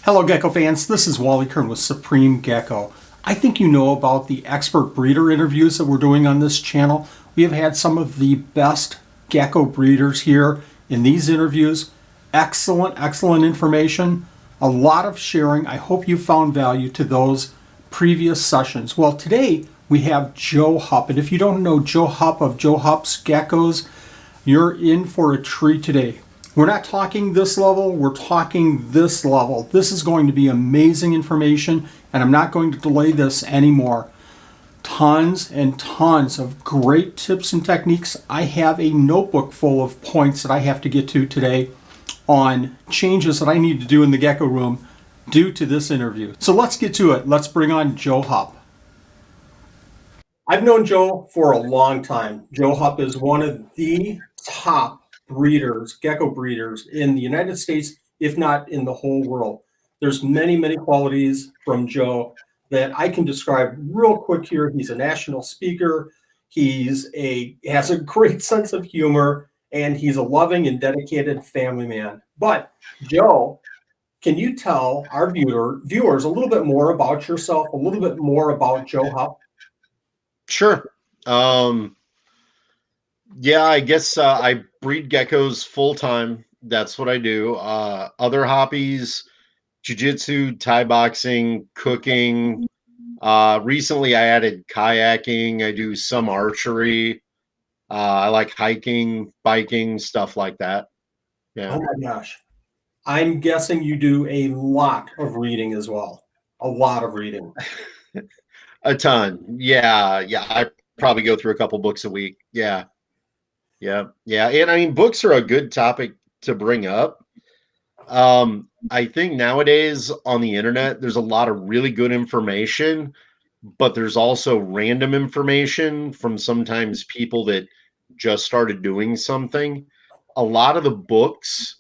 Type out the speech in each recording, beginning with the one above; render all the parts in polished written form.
Hello, Gecko fans. This is Wally Kern with Supreme Gecko. I think you know about the expert breeder interviews that we're doing on this channel. We have had some of the best gecko breeders here in these interviews. Excellent information. A lot of sharing. I hope you found value to those previous sessions. Well, today we have Joe Hupp. And if you don't know Joe Hupp of Joe Hupp's Geckos, you're in for a treat today. We're not talking this level, we're talking this level. This is going to be amazing information, and I'm not going to delay this anymore. Tons and tons of great tips and techniques. I have a notebook full of points that I have to get to today on changes that I need to do in the gecko room due to this interview. So let's get to it. Let's bring on Joe Hupp. I've known Joe for a long time. Joe Hupp is one of the top breeders, gecko breeders in the United States, if not in the whole world. There's many qualities from Joe that I can describe real quick here. He's a national speaker. Has a great sense of humor, and he's a loving and dedicated family man. But Joe, can you tell our viewers a little bit more about yourself, a little bit more about Joe Hupp? Sure. Yeah, I guess I breed geckos full time. That's what I do. Other hobbies, jiu-jitsu, Thai boxing, cooking. Recently I added kayaking. I do some archery. I like hiking, biking, stuff like that. Yeah. Oh my gosh. I'm guessing you do a lot of reading as well. A lot of reading. A ton. Yeah. I probably go through a couple books a week. Yeah. And I mean, books are a good topic to bring up. I think nowadays on the internet, there's a lot of really good information, but there's also random information from sometimes people that just started doing something. A lot of the books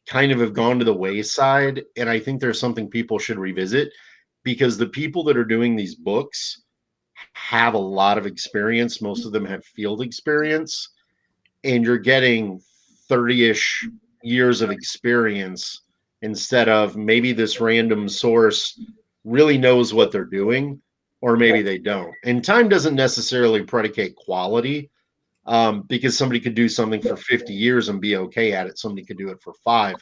kind of have gone to the wayside, and I think there's something people should revisit because the people that are doing these books have a lot of experience. Most of them have field experience, and you're getting 30-ish years of experience instead of maybe this random source really knows what they're doing, or maybe they don't. And time doesn't necessarily predicate quality, because somebody could do something for 50 years and be okay at it. Somebody could do it for 5,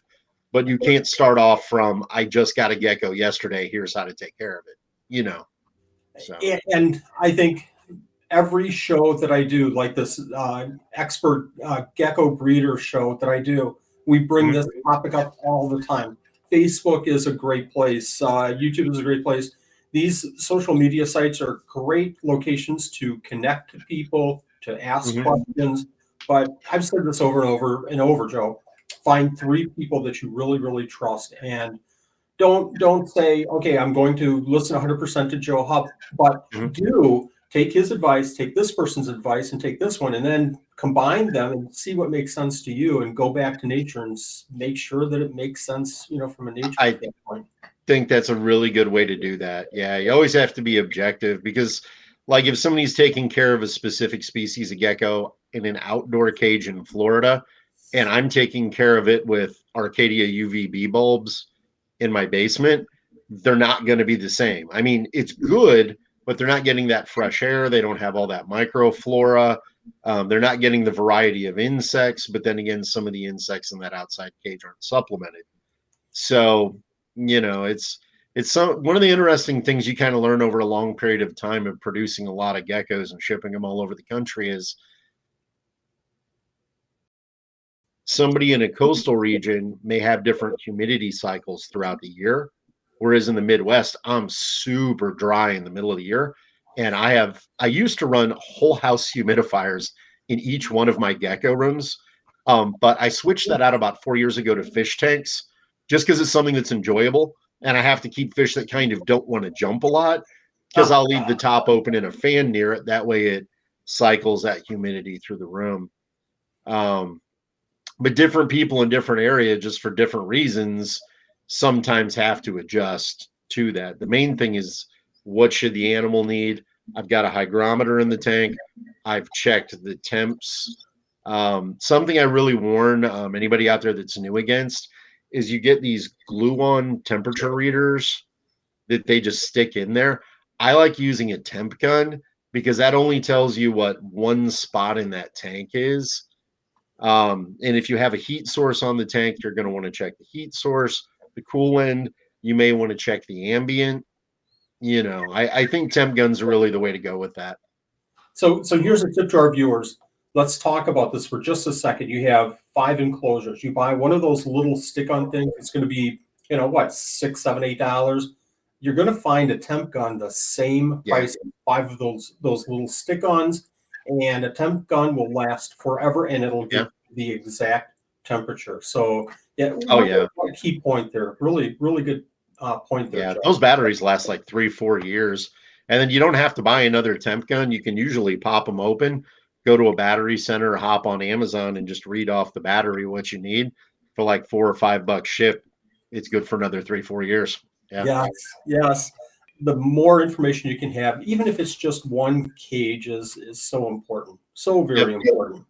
but you can't start off from, I just got a gecko yesterday, here's how to take care of it, So. And I think every show that I do, like this expert gecko breeder show that I do, we bring this topic up all the time. Facebook is a great place. YouTube is a great place. These social media sites are great locations to connect to people, to ask questions. But I've said this over and over, Joe. Find 3 people that you really trust, and don't say, okay, I'm going to listen 100% to Joe Hupp, but do take his advice, take this person's advice, and take this one, and then combine them and see what makes sense to you, and go back to nature and make sure that it makes sense, from a nature standpoint. I think that's a really good way to do that. Yeah, you always have to be objective because, like, if somebody's taking care of a specific species of gecko in an outdoor cage in Florida, and I'm taking care of it with Arcadia UVB bulbs in my basement, they're not going to be the same. I mean, it's good, but they're not getting that fresh air. They don't have all that microflora. They're not getting the variety of insects, but then again, some of the insects in that outside cage aren't supplemented. So, it's one of the interesting things you kind of learn over a long period of time of producing a lot of geckos and shipping them all over the country is somebody in a coastal region may have different humidity cycles throughout the year. Whereas in the Midwest, I'm super dry in the middle of the year. And I used to run whole house humidifiers in each one of my gecko rooms. But I switched that out about 4 years ago to fish tanks, just because it's something that's enjoyable. And I have to keep fish that kind of don't want to jump a lot, because I'll leave the top open and a fan near it. That way it cycles that humidity through the room. But different people in different areas, just for different reasons, sometimes have to adjust to that. The main thing is, what should the animal need? I've got a hygrometer in the tank. I've checked the temps. Something I really warn anybody out there that's new against is you get these glue-on temperature readers that they just stick in there. I like using a temp gun because that only tells you what one spot in that tank is. And if you have a heat source on the tank, you're going to want to check the heat source, the coolant. You may want to check the ambient. I think temp guns are really the way to go with that. So here's a tip to our viewers. Let's talk about this for just a second. You have 5 enclosures. You buy one of those little stick-on things. It's going to be, what, $6, $7, $8. You're going to find a temp gun the same price as 5 of those little stick-ons, and a temp gun will last forever, and it'll give the exact temperature. So one key point there. Really, really good point there. Yeah, Joe. those batteries last like 3-4 years. And then you don't have to buy another temp gun. You can usually pop them open, go to a battery center, hop on Amazon, and just read off the battery what you need for like $4 or $5 ship. It's good for another 3-4 years. Yeah. Yes. The more information you can have, even if it's just one cage, is so important. So very important.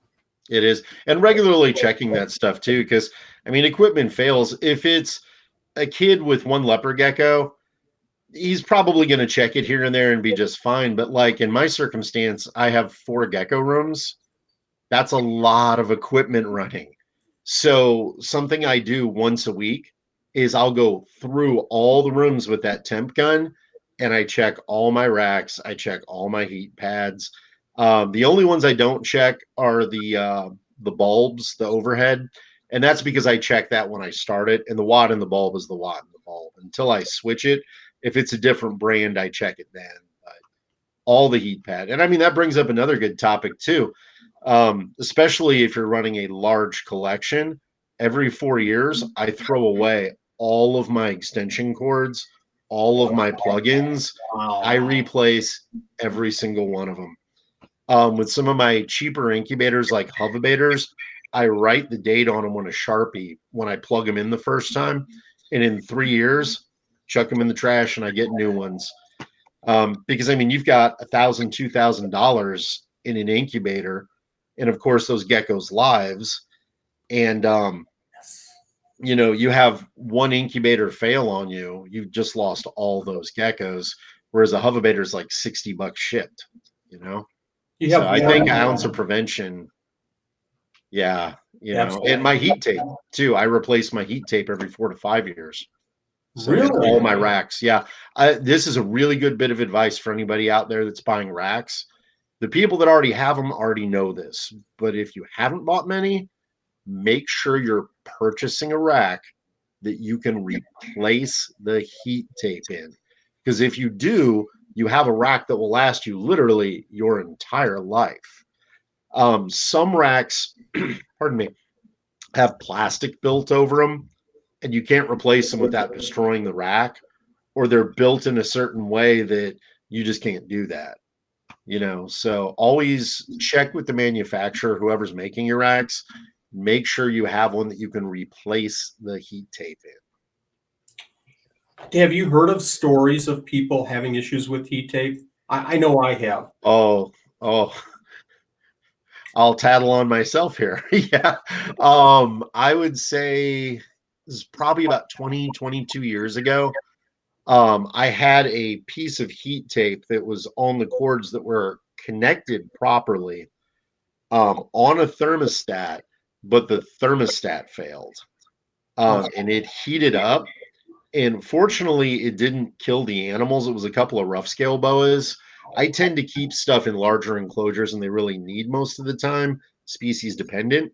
It is. And regularly checking that stuff too, because equipment fails. If it's a kid with one leopard gecko, he's probably going to check it here and there and be just fine. But like in my circumstance, I have 4 gecko rooms. That's a lot of equipment running. So something I do once a week is I'll go through all the rooms with that temp gun and I check all my racks. I check all my heat pads. The only ones I don't check are the bulbs, the overhead. And that's because I check that when I start it. And the watt in the bulb is the watt in the bulb. Until I switch it, if it's a different brand, I check it then. But all the heat pad. And that brings up another good topic too. Especially if you're running a large collection. Every 4 years, I throw away all of my extension cords, all of my plugins. I replace every single one of them. With some of my cheaper incubators like Hubbators, I write the date on them on a Sharpie when I plug them in the first time. And in 3 years, chuck them in the trash and I get new ones. Because you've got $1,000, $2,000 in an incubator, and of course those geckos' lives, and you have one incubator fail on you, you've just lost all those geckos. Whereas a Hubbator is like $60 shipped. So I think an ounce of prevention. Yeah, and my heat tape too. I replace my heat tape every 4 to 5 years. So really? all my racks. Yeah. This is a really good bit of advice for anybody out there that's buying racks. The people that already have them already know this. But if you haven't bought many, make sure you're purchasing a rack that you can replace the heat tape in. Because if you do, you have a rack that will last you literally your entire life. Some racks, pardon me, have plastic built over them, and you can't replace them without destroying the rack, or they're built in a certain way that you just can't do that. So always check with the manufacturer, whoever's making your racks. Make sure you have one that you can replace the heat tape in. Have you heard of stories of people having issues with heat tape? I know I have. Oh, I'll tattle on myself here. Yeah. I would say this is probably about 20, 22 years ago. I had a piece of heat tape that was on the cords that were connected properly on a thermostat, but the thermostat failed. And it heated up. And fortunately, it didn't kill the animals. It was a couple of rough scale boas. I tend to keep stuff in larger enclosures, and they really need most of the time, species dependent.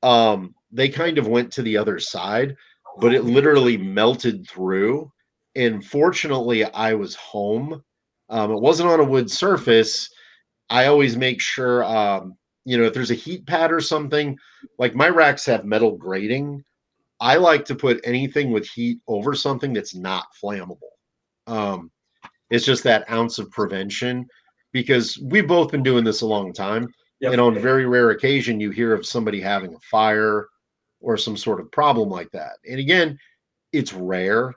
They kind of went to the other side, but it literally melted through. And fortunately, I was home. It wasn't on a wood surface. I always make sure, if there's a heat pad or something, like my racks have metal grating. I like to put anything with heat over something that's not flammable. It's just that ounce of prevention, because we've both been doing this a long time. Yep. And on very rare occasion, you hear of somebody having a fire or some sort of problem like that. And again, it's rare.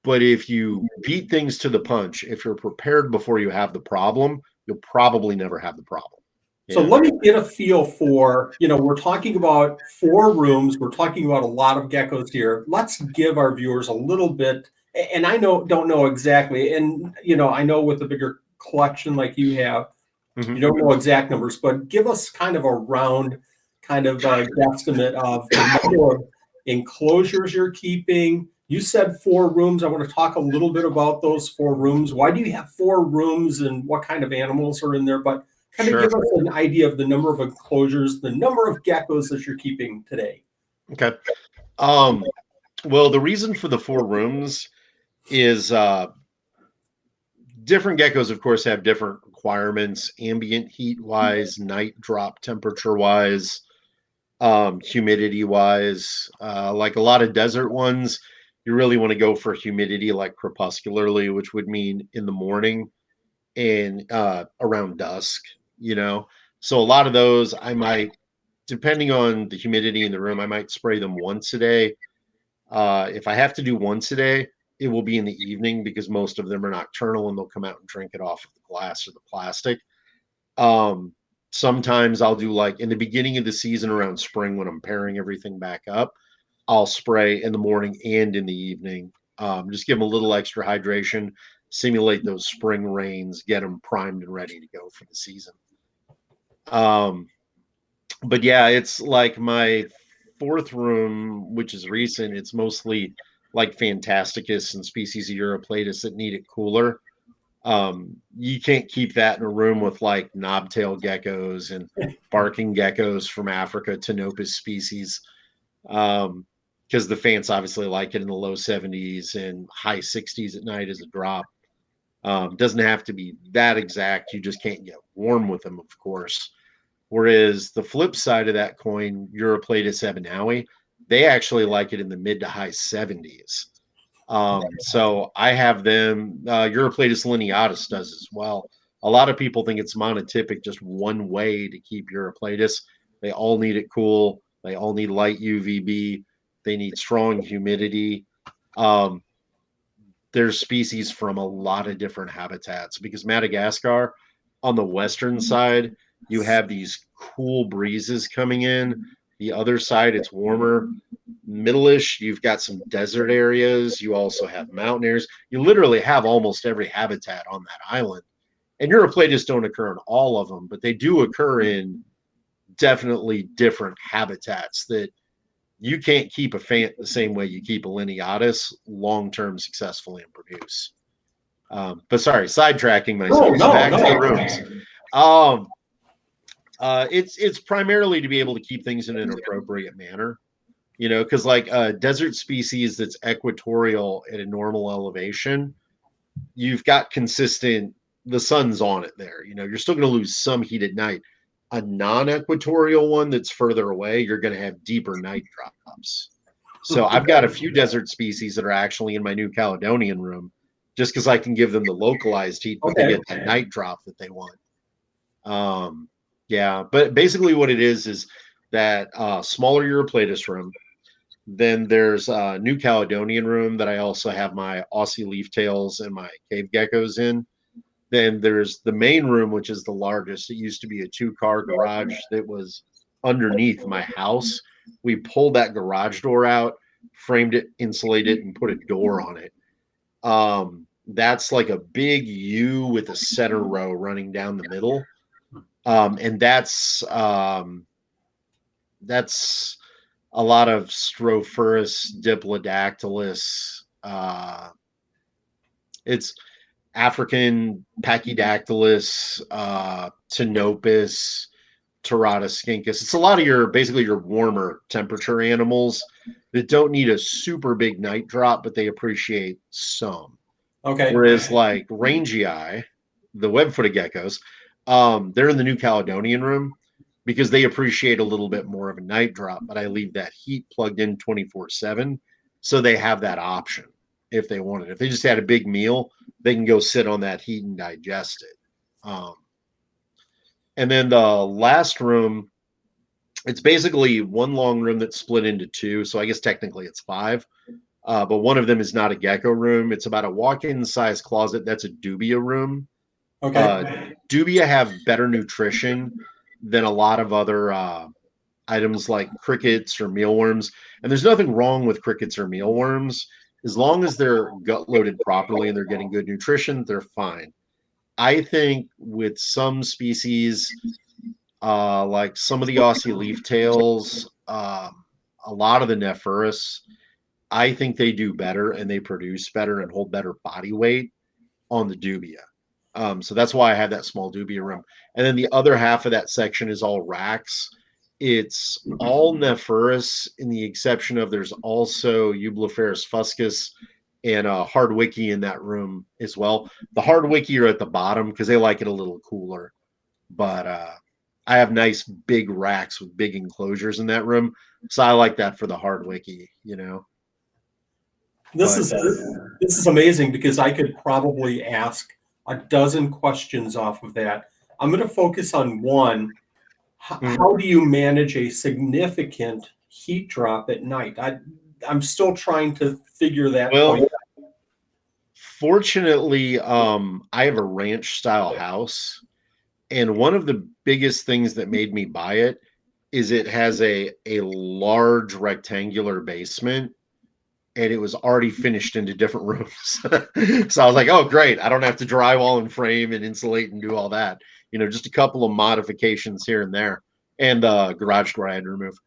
But if you beat things to the punch, if you're prepared before you have the problem, you'll probably never have the problem. So Yeah. let me get a feel for, we're talking about 4 rooms. We're talking about a lot of geckos here. Let's give our viewers a little bit, and I don't know exactly. And, I know with a bigger collection like you have, you don't know exact numbers, but give us kind of a round kind of guesstimate of the number of enclosures you're keeping. You said 4 rooms. I want to talk a little bit about those 4 rooms. Why do you have 4 rooms and what kind of animals are in there? But kind of Sure. give us an idea of the number of enclosures, the number of geckos that you're keeping today. Okay. Well, the reason for the 4 rooms is different geckos, of course, have different requirements, ambient heat wise, night drop temperature wise, humidity wise. Like a lot of desert ones, you really want to go for humidity like crepuscularly, which would mean in the morning and around dusk, you know. So a lot of those I might, depending on the humidity in the room, I might spray them once a day. If I have to do once a day, it will be in the evening because most of them are nocturnal and they'll come out and drink it off of the glass or the plastic. Um, Sometimes I'll do like in the beginning of the season around spring when I'm pairing everything back up, I'll spray in the morning and in the evening. Just give them a little extra hydration, simulate those spring rains, get them primed and ready to go for the season. Um, but yeah, it's like my 4th room, which is recent. It's mostly like Fantasticus and species of Uroplatus that need it cooler. You can't keep that in a room with like knobtail geckos and barking geckos from Africa, Ptenopus species, because the fans obviously like it in the low 70s and high 60s at night as a drop. Doesn't have to be that exact. You just can't get warm with them, of course. Whereas the flip side of that coin, Uroplatus ebanaui, they actually like it in the mid to high 70s. So I have them. Uroplatus lineatus does as well. A lot of people think it's monotypic, just one way to keep Uroplatus. They all need it cool. They all need light UVB. They need strong humidity. Um, there's species from a lot of different habitats because Madagascar, on the western side, you have these cool breezes coming in. The other side, it's warmer. Middle-ish, you've got some desert areas. You also have mountain areas. You literally have almost every habitat on that island. And Uroplatus don't occur in all of them, but they do occur in definitely different habitats that you can't keep a fant the same way you keep a lineatus long-term successfully and produce. But sorry, sidetracking myself. So back to the rooms. Um, it's primarily to be able to keep things in an appropriate manner, you know, because like a desert species that's equatorial at a normal elevation, you've got consistent, the sun's on it there. You know, you're still going to lose some heat at night. A non-equatorial one that's further away, you're going to have deeper night drops. So I've got a few desert species that are actually in my New Caledonian room just because I can give them the localized heat, but they get that night drop that they want. Yeah, but basically what it is that smaller Uroplatus room. Then there's a New Caledonian room that I also have my Aussie leaftails and my cave geckos in. Then there's the main room, which is the largest. It used to be a 2-car garage that was underneath my house. We pulled that garage door out, framed it, insulated it, and put a door on it. That's like a big U with a center row running down the middle. And that's a lot of Strophrus, Diplodactylus. It's African Pachydactylus, Ptenopus, Pterotiscincus. It's a lot of your basically your warmer temperature animals that don't need a super big night drop, but they appreciate some. Okay. Whereas like Rangii, the web-footed geckos, they're in the New Caledonian room because they appreciate a little bit more of a night drop, but I leave that heat plugged in 24/7. So they have that option if they want it. If they just had a big meal, they can go sit on that heat and digest it. And then the last room, it's basically one long room that's split into 2. So I guess technically it's 5. But one of them is not a gecko room. It's about a walk-in size closet. That's a dubia room. Okay. Dubia have better nutrition than a lot of other items like crickets or mealworms. And there's nothing wrong with crickets or mealworms. As long as they're gut loaded properly and they're getting good nutrition, they're fine. I think with some species, like some of the Aussie leaftails, a lot of the Nephrurus, I think they do better and they produce better and hold better body weight on the dubia. So that's why I have that small dubia room. And then the other half of that section is all racks. It's all Nephrurus, in the exception of there's also Eublepharis fuscus and Hardwicke in that room as well. The Hardwicke are at the bottom because they like it a little cooler. But I have nice big racks with big enclosures in that room, so I like that for the Hardwicke, you know. This But is amazing because I could probably ask a dozen questions off of that. I'm going to focus on one. How do you manage a significant heat drop at night? I'm still trying to figure that point out. Fortunately, I have a ranch style house, and one of the biggest things that made me buy it is it has a large rectangular basement, and it was already finished into different rooms. So I was like, oh, great. I don't have to drywall and frame and insulate and do all that. You know, just a couple of modifications here and there. And the garage door I had to remove.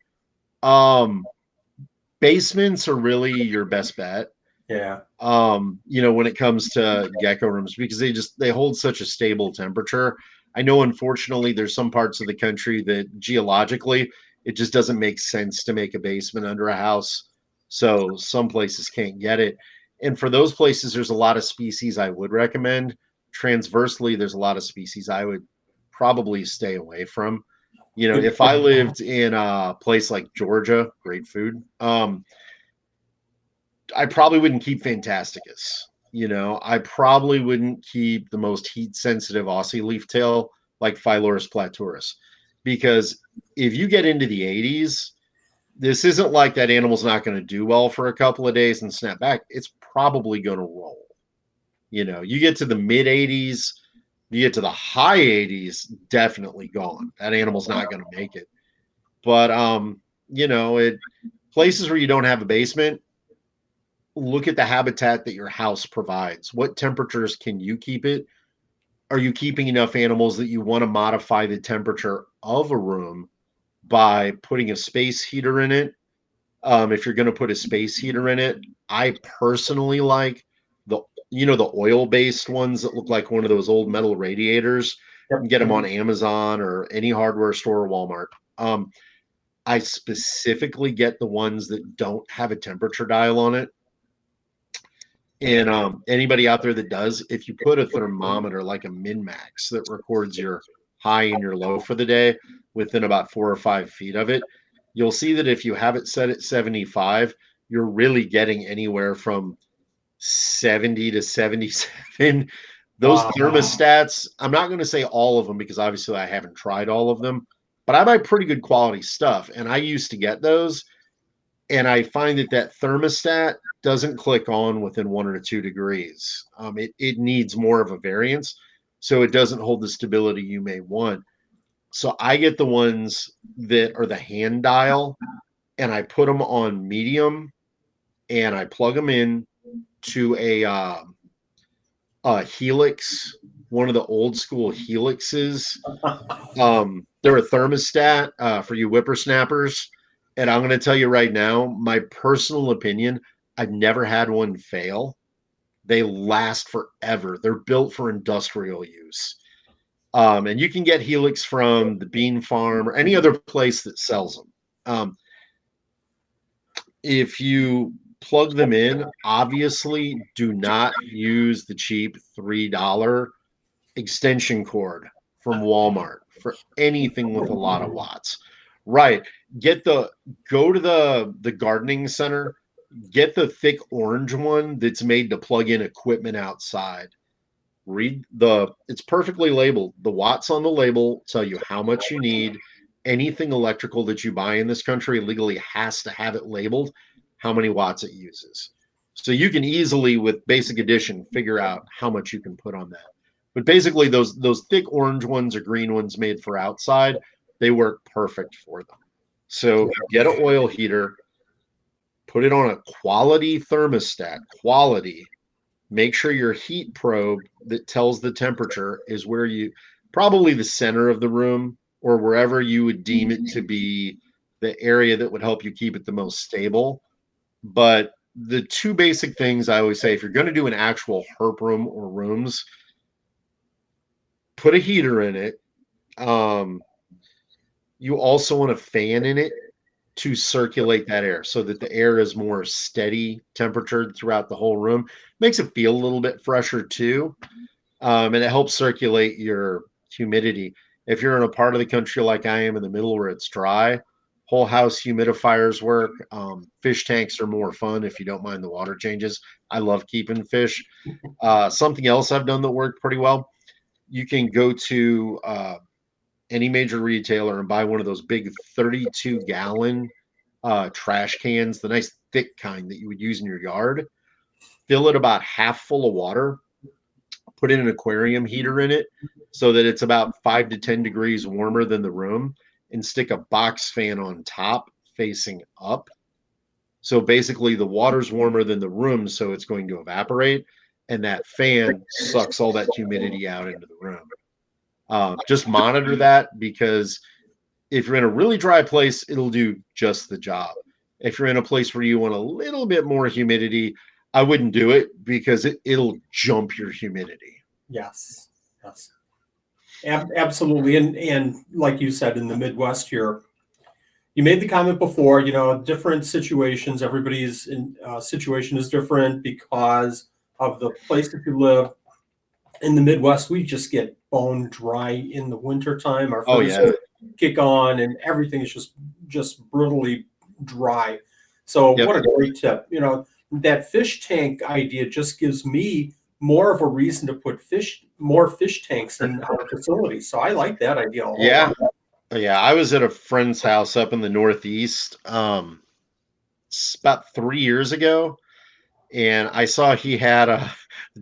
Basements are really your best bet. Yeah. You know, when it comes to gecko rooms, because they hold such a stable temperature. I know, unfortunately, there's some parts of the country that geologically it just doesn't make sense to make a basement under a house. So some places can't get it. And for those places, there's a lot of species I would recommend. Transversely, there's a lot of species I would probably stay away from. You know, if I lived in a place like Georgia, great food. I probably wouldn't keep Fantasticus. You know, I probably wouldn't keep the most heat sensitive Aussie leaftail like Phylloris platurus, because if you get into the 80s, this isn't like that animal's not going to do well for a couple of days and snap back. It's probably going to roll. You know, you get to the mid 80s, you get to the high 80s, definitely gone. That animal's not going to make it. But you know, it places where you don't have a basement, look at the habitat that your house provides. What temperatures can you keep it? Are you keeping enough animals that you want to modify the temperature of a room by putting a space heater in it? If you're going to put a space heater in it, I personally like the the oil-based ones that look like one of those old metal radiators. You can get them on Amazon or any hardware store or Walmart. I specifically get the ones that don't have a temperature dial on it. And anybody out there that does, if you put a thermometer like a Min-Max that records your high and your low for the day within about 4 or 5 feet of it, you'll see that if you have it set at 75, you're really getting anywhere from 70 to 77. Those thermostats, I'm not going to say all of them because obviously I haven't tried all of them, but I buy pretty good quality stuff. And I used to get those. And I find that thermostat doesn't click on within 1 or 2 degrees. It needs more of a variance, so it doesn't hold the stability you may want. So I get the ones that are the hand dial, and I put them on medium, and I plug them in to a Helix, one of the old school Helixes. They're a thermostat for you whippersnappers. And I'm going to tell you right now, my personal opinion, I've never had one fail. They last forever. They're built for industrial use. And you can get Helix from the Bean Farm or any other place that sells them. If you plug them in, obviously do not use the cheap $3 extension cord from Walmart for anything with a lot of watts. Right. Go to the gardening center, get the thick orange one that's made to plug in equipment outside. It's perfectly labeled. The watts on the label tell you how much you need. Anything electrical that you buy in this country legally has to have it labeled how many watts it uses. So you can easily, with basic addition, figure out how much you can put on that. But basically, those thick orange ones or green ones made for outside they work perfect for them. So get an oil heater, put it on a quality thermostat, quality. Make sure your heat probe that tells the temperature is where you, probably the center of the room or wherever you would deem it to be the area that would help you keep it the most stable. But the two basic things I always say, if you're going to do an actual herp room or rooms, put a heater in it. You also want a fan in it to circulate that air so that the air is more steady temperature throughout the whole room. Makes it feel a little bit fresher too. And it helps circulate your humidity. If you're in a part of the country like I am in the middle where it's dry, whole house humidifiers work. Fish tanks are more fun if you don't mind the water changes. I love keeping fish. Something else I've done that worked pretty well, you can go to any major retailer and buy one of those big 32-gallon trash cans, the nice thick kind that you would use in your yard. Fill it about half full of water, put in an aquarium heater in it so that it's about 5 to 10 degrees warmer than the room, and stick a box fan on top facing up. So basically the water's warmer than the room, so it's going to evaporate, and that fan sucks all that humidity out into the room. Just monitor that, because if you're in a really dry place, it'll do just the job. If you're in a place where you want a little bit more humidity, I wouldn't do it, because it'll jump your humidity. Yes. Absolutely. And like you said, in the Midwest here, you made the comment before, different situations, everybody's situation is different because of the place that you live. In the Midwest, we just get bone dry in the wintertime. Our furnaces kick on and everything is just brutally dry. So what a great tip. That fish tank idea just gives me more of a reason to put more fish tanks in our facility. So I like that idea a lot. Yeah, I was at a friend's house up in the Northeast about 3 years ago, and I saw he had a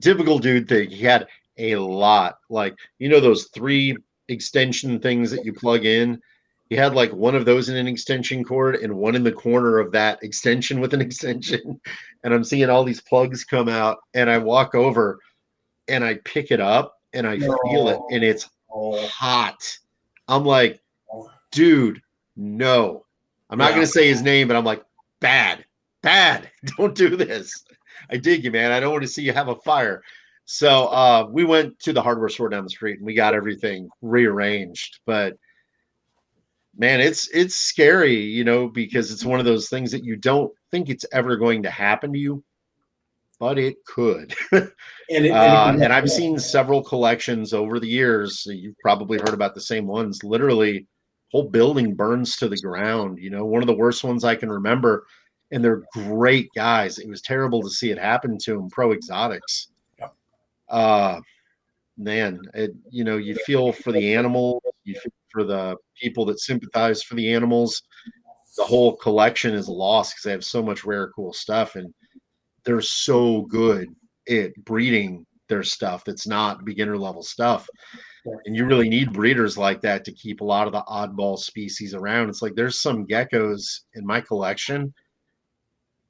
typical dude thing. He had a lot, like, those 3 extension things that you plug in. He had like one of those in an extension cord and one in the corner of that extension with an extension. And I'm seeing all these plugs come out, and I walk over and I pick it up and I feel it, and it's hot. I'm like, dude, no. I'm not going to say his name, but I'm like, bad, don't do this. I dig you, man. I don't want to see you have a fire. So we went to the hardware store down the street and we got everything rearranged. But man, it's scary, because it's one of those things that you don't think it's ever going to happen to you, but it could. And I've seen several collections over the years. You've probably heard about the same ones. Literally, whole building burns to the ground. One of the worst ones I can remember, and they're great guys. It was terrible to see it happen to them. Pro Exotics. Man, you feel for the animals. You feel for the people that sympathize for the animals. The whole collection is a loss because they have so much rare, cool stuff, and they're so good at breeding their stuff that's not beginner level stuff. And you really need breeders like that to keep a lot of the oddball species around. It's like there's some geckos in my collection.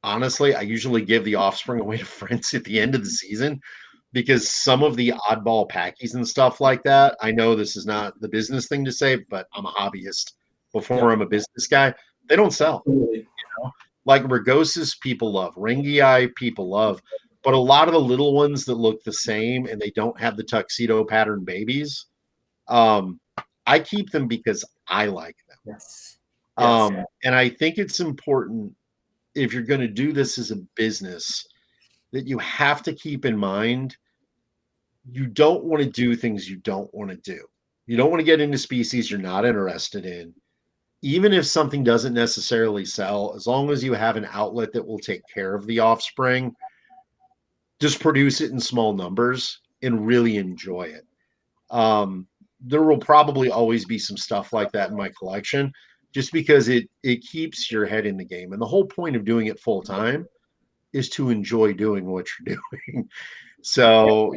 Honestly, I usually give the offspring away to friends at the end of the season, because some of the oddball packies and stuff like that, I know this is not the business thing to say, but I'm a hobbyist before I'm a business guy. They don't sell. Like Rugosis, people love. Ringii, people love. But a lot of the little ones that look the same and they don't have the tuxedo pattern babies, I keep them because I like them. And I think it's important, if you're going to do this as a business, that you have to keep in mind, you don't want to do things you don't want to do. You don't want to get into species you're not interested in. Even if something doesn't necessarily sell, as long as you have an outlet that will take care of the offspring, just produce it in small numbers and really enjoy it. There will probably always be some stuff like that in my collection, just because it keeps your head in the game. And the whole point of doing it full time is to enjoy doing what you're doing. So,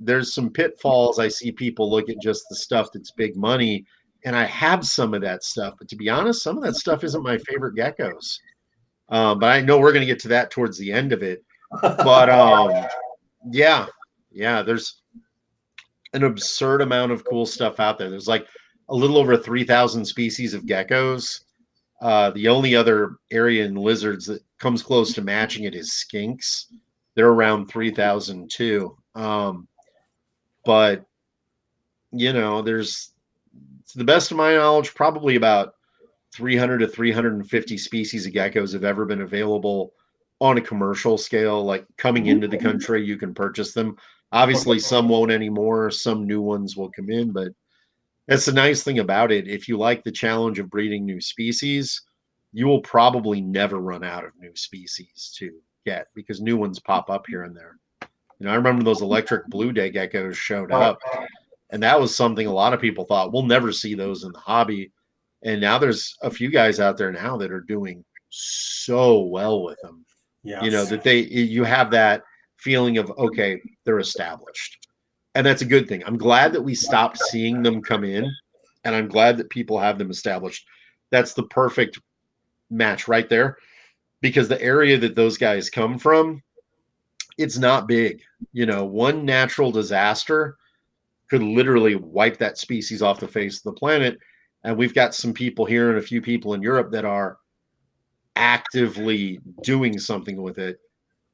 there's some pitfalls. I see people look at just the stuff that's big money and I have some of that stuff. But to be honest, some of that stuff isn't my favorite geckos. But I know we're going to get to that towards the end of it. But yeah, there's an absurd amount of cool stuff out there. There's like a little over 3,000 species of geckos. The only other area in lizards that comes close to matching it is skinks. They're around 3,000 too. But you know, there's, to the best of my knowledge, probably about 300 to 350 species of geckos have ever been available on a commercial scale, like coming into the country. You can purchase them. Obviously, some won't anymore. Some new ones will come in, but that's the nice thing about it. If you like the challenge of breeding new species, you will probably never run out of new species to get because new ones pop up here and there. You know, I remember those electric blue day geckos showed up, and that was something a lot of people thought we'll never see those in the hobby. And now there's a few guys out there now that are doing so well with them. Yes. You know, that you have that feeling of, okay, they're established. And that's a good thing. I'm glad that we stopped seeing them come in, and I'm glad that people have them established. That's the perfect match right there, because the area that those guys come from, it's not big. You know, one natural disaster could literally wipe that species off the face of the planet. And we've got some people here and a few people in Europe that are actively doing something with it.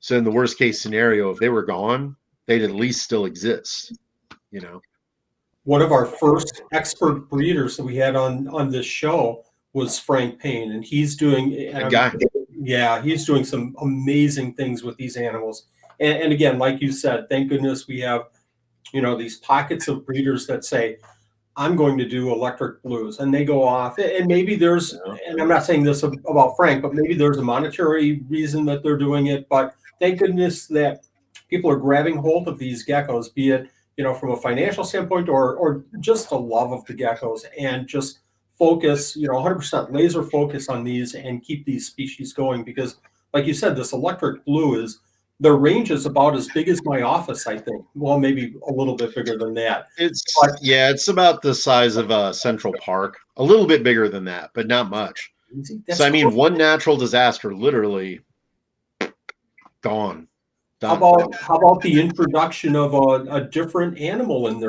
So in the worst case scenario, if they were gone, they'd at least still exist, you know. One of our first expert breeders that we had on this show was Frank Payne, and he's doing he's doing some amazing things with these animals. And again, like you said, thank goodness we have, you know, these pockets of breeders that say, I'm going to do electric blues, and they go off. And maybe there's, and I'm not saying this about Frank, but maybe there's a monetary reason that they're doing it. But thank goodness that people are grabbing hold of these geckos, be it, you know, from a financial standpoint or just a love of the geckos, and just focus, you know, 100% laser focus on these and keep these species going. Because, like you said, this electric blue is, their range is about as big as my office, I think. Well, maybe a little bit bigger than that. It's about the size of Central Park, a little bit bigger than that, but not much. So I mean, cool. One natural disaster, literally gone. Done. How about the introduction of a different animal in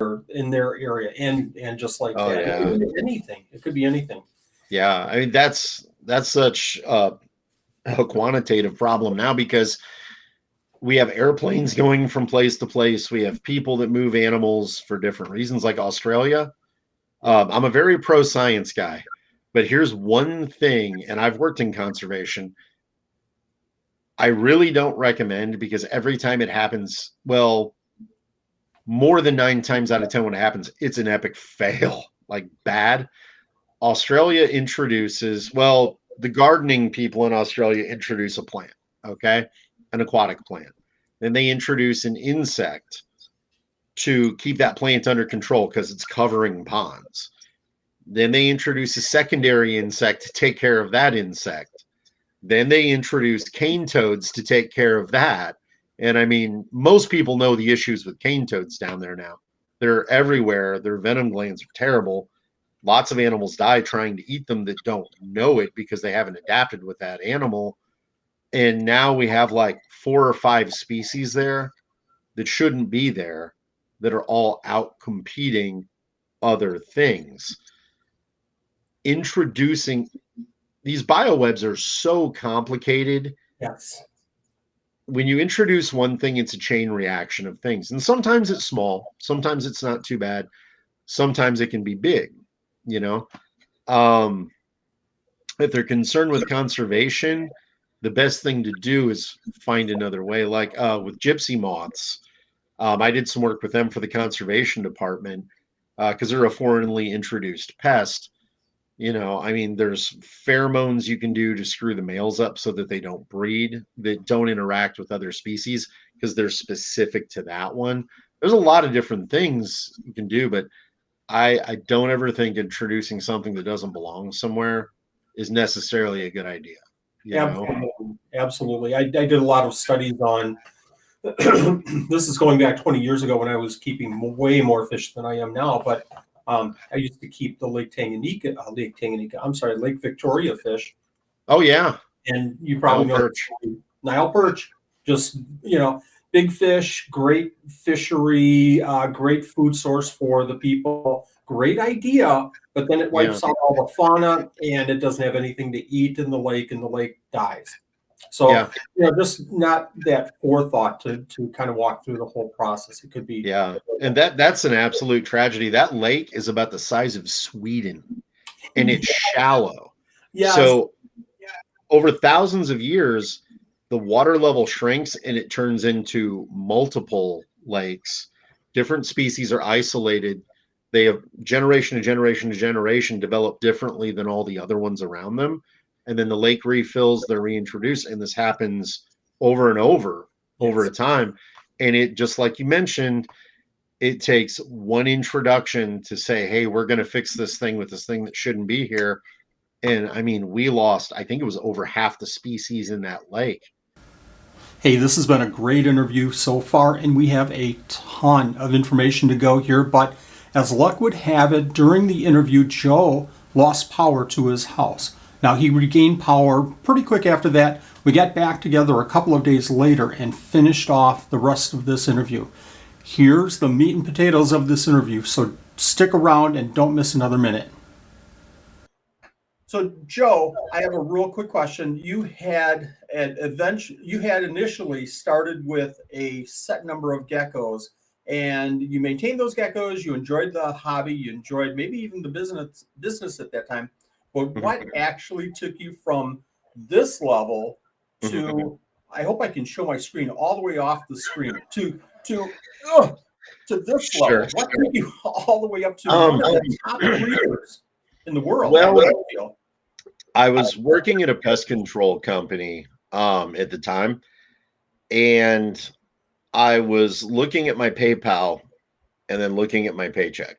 their area, and just like that, yeah. It could be anything. It could be anything. Yeah, I mean that's such a quantitative problem now, because we have airplanes going from place to place. We have people that move animals for different reasons, like Australia. I'm a very pro-science guy, but here's one thing, and I've worked in conservation. I really don't recommend, because every time it happens, well, more than 9 times out of 10 when it happens, it's an epic fail, like bad. Australia introduces, well, the gardening people in Australia introduce a plant, okay? An aquatic plant. Then they introduce an insect to keep that plant under control because it's covering ponds. Then they introduce a secondary insect to take care of that insect. Then they introduce cane toads to take care of that. And I mean, most people know the issues with cane toads down there now. They're everywhere. Their venom glands are terrible. Lots of animals die trying to eat them that don't know it because they haven't adapted with that animal. And now we have like 4 or 5 species there that shouldn't be there, that are all out competing other things. Introducing these biowebs are so complicated. Yes. When you introduce one thing, it's a chain reaction of things. And sometimes it's small, sometimes it's not too bad, sometimes it can be big, you know. If they're concerned with conservation, the best thing to do is find another way. Like with gypsy moths, I did some work with them for the conservation department because they're a foreignly introduced pest. You know, I mean, there's pheromones you can do to screw the males up so that they don't breed, that don't interact with other species because they're specific to that one. There's a lot of different things you can do, but I don't ever think introducing something that doesn't belong somewhere is necessarily a good idea. You know? Absolutely. I did a lot of studies on this is going back 20 years ago when I was keeping way more fish than I am now, but I used to keep the Lake Tanganyika, I'm sorry, Lake Victoria fish. Oh yeah. And you probably know Perch. Nile perch, just, big fish, great fishery, great food source for the people. Great idea, but then it wipes out all the fauna and it doesn't have anything to eat in the lake and the lake dies. So, just not that forethought to kind of walk through the whole process. It could be. Yeah. And that's an absolute tragedy. That lake is about the size of Sweden and it's shallow. Yes. So over thousands of years, the water level shrinks and it turns into multiple lakes. Different species are isolated. They have generation to generation to generation develop differently than all the other ones around them. And then the lake refills, they're reintroduced. And this happens over and over a time. And it, just like you mentioned, it takes one introduction to say, hey, we're going to fix this thing with this thing that shouldn't be here. And I mean, we lost, I think it was over half the species in that lake. Hey, this has been a great interview so far, and we have a ton of information to go here. But as luck would have it, during the interview, Joe lost power to his house. Now, he regained power pretty quick after that. We got back together a couple of days later and finished off the rest of this interview. Here's the meat and potatoes of this interview, so stick around and don't miss another minute. So, Joe, I have a real quick question. You had initially started with a set number of geckos, and you maintained those geckos. You enjoyed the hobby. You enjoyed maybe even the business at that time. But what actually took you from this level to? I hope I can show my screen all the way off the screen to this level. What took you all the way up to one of the top breeders in the world? Well, I was working at a pest control company at the time, and I was looking at my PayPal and then looking at my paycheck.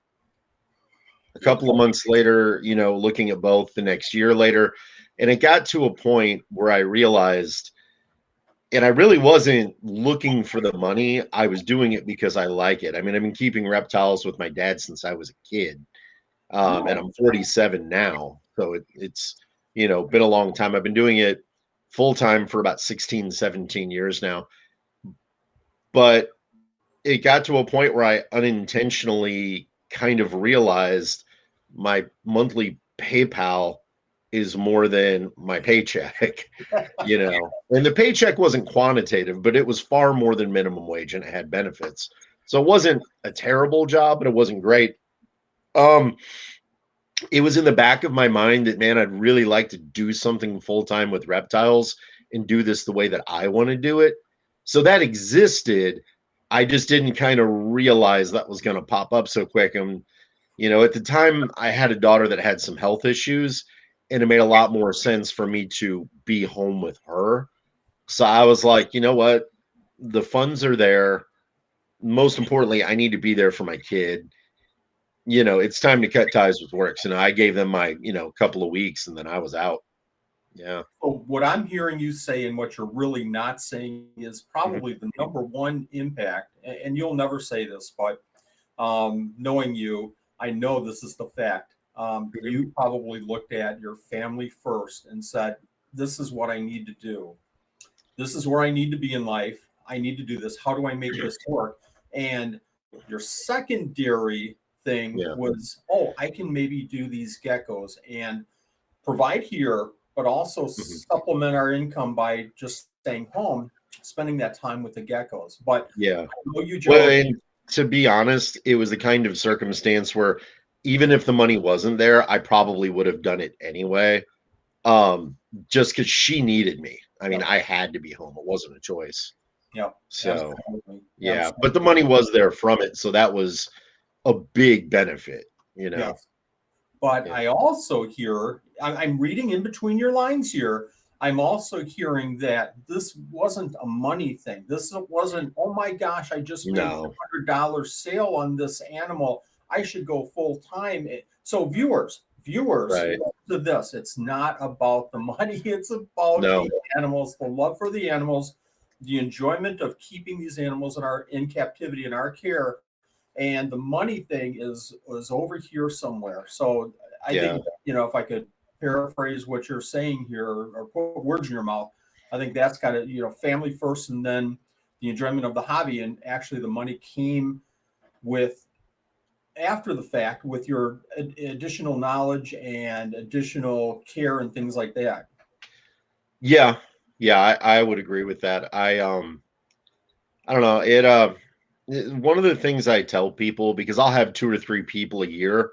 A couple of months later, looking at both the next year later, and it got to a point where I realized, and I really wasn't looking for the money. I was doing it because I like it. I mean, I've been keeping reptiles with my dad since I was a kid, and I'm 47 now, so it's been a long time. I've been doing it full time for about 16, 17 years now. But it got to a point where I unintentionally kind of realized my monthly PayPal is more than my paycheck, and the paycheck wasn't quantitative, but it was far more than minimum wage and it had benefits. So it wasn't a terrible job, but it wasn't great. It was in the back of my mind that, man, I'd really like to do something full-time with reptiles and do this the way that I want to do it. So that existed. I just didn't kind of realize that was going to pop up so quick. And, at the time I had a daughter that had some health issues, and it made a lot more sense for me to be home with her. So I was like, you know what? The funds are there. Most importantly, I need to be there for my kid. It's time to cut ties with work. So I gave them my, couple of weeks, and then I was out. Yeah. So what I'm hearing you say, and what you're really not saying, is probably the number one impact, and you'll never say this, but knowing you, I know this is the fact. You probably looked at your family first and said, this is what I need to do. This is where I need to be in life. I need to do this. How do I make this work? And your secondary thing was, I can maybe do these geckos and provide here, but also supplement our income by just staying home, spending that time with the geckos. But I know you, Joe. Well, and to be honest, it was the kind of circumstance where even if the money wasn't there, I probably would have done it anyway. Just because she needed me. I mean, I had to be home. It wasn't a choice. Yeah. So absolutely. But the money was there from it. So that was a big benefit, Yes. But I also hear, I'm reading in between your lines here, I'm also hearing that this wasn't a money thing. This wasn't, oh my gosh, I just made $200 sale on this animal. I should go full time. So viewers to this, it's not about the money. It's about the animals, the love for the animals, the enjoyment of keeping these animals in captivity in our care. and the money thing is over here somewhere. So I Yeah. think, if I could paraphrase what you're saying here, or put words in your mouth, I think that's kind of, family first, and then the enjoyment of the hobby. And actually the money came with after the fact, with your additional knowledge and additional care and things like that. Yeah. Yeah, I would agree with that. I don't know. One of the things I tell people, because I'll have 2 or 3 people a year,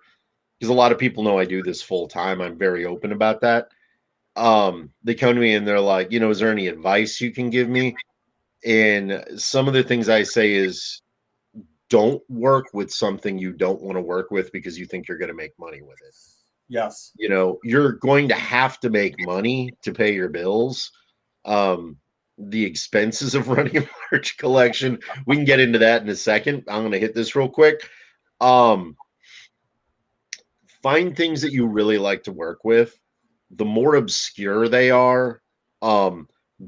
because a lot of people know I do this full time. I'm very open about that. They come to me and they're like, is there any advice you can give me? And some of the things I say is don't work with something you don't want to work with because you think you're going to make money with it. Yes. You're going to have to make money to pay your bills. Um, the expenses of running a large collection, we can get into that in a second. I'm going to hit this real quick. Um, find things that you really like to work with. The more obscure they are, um,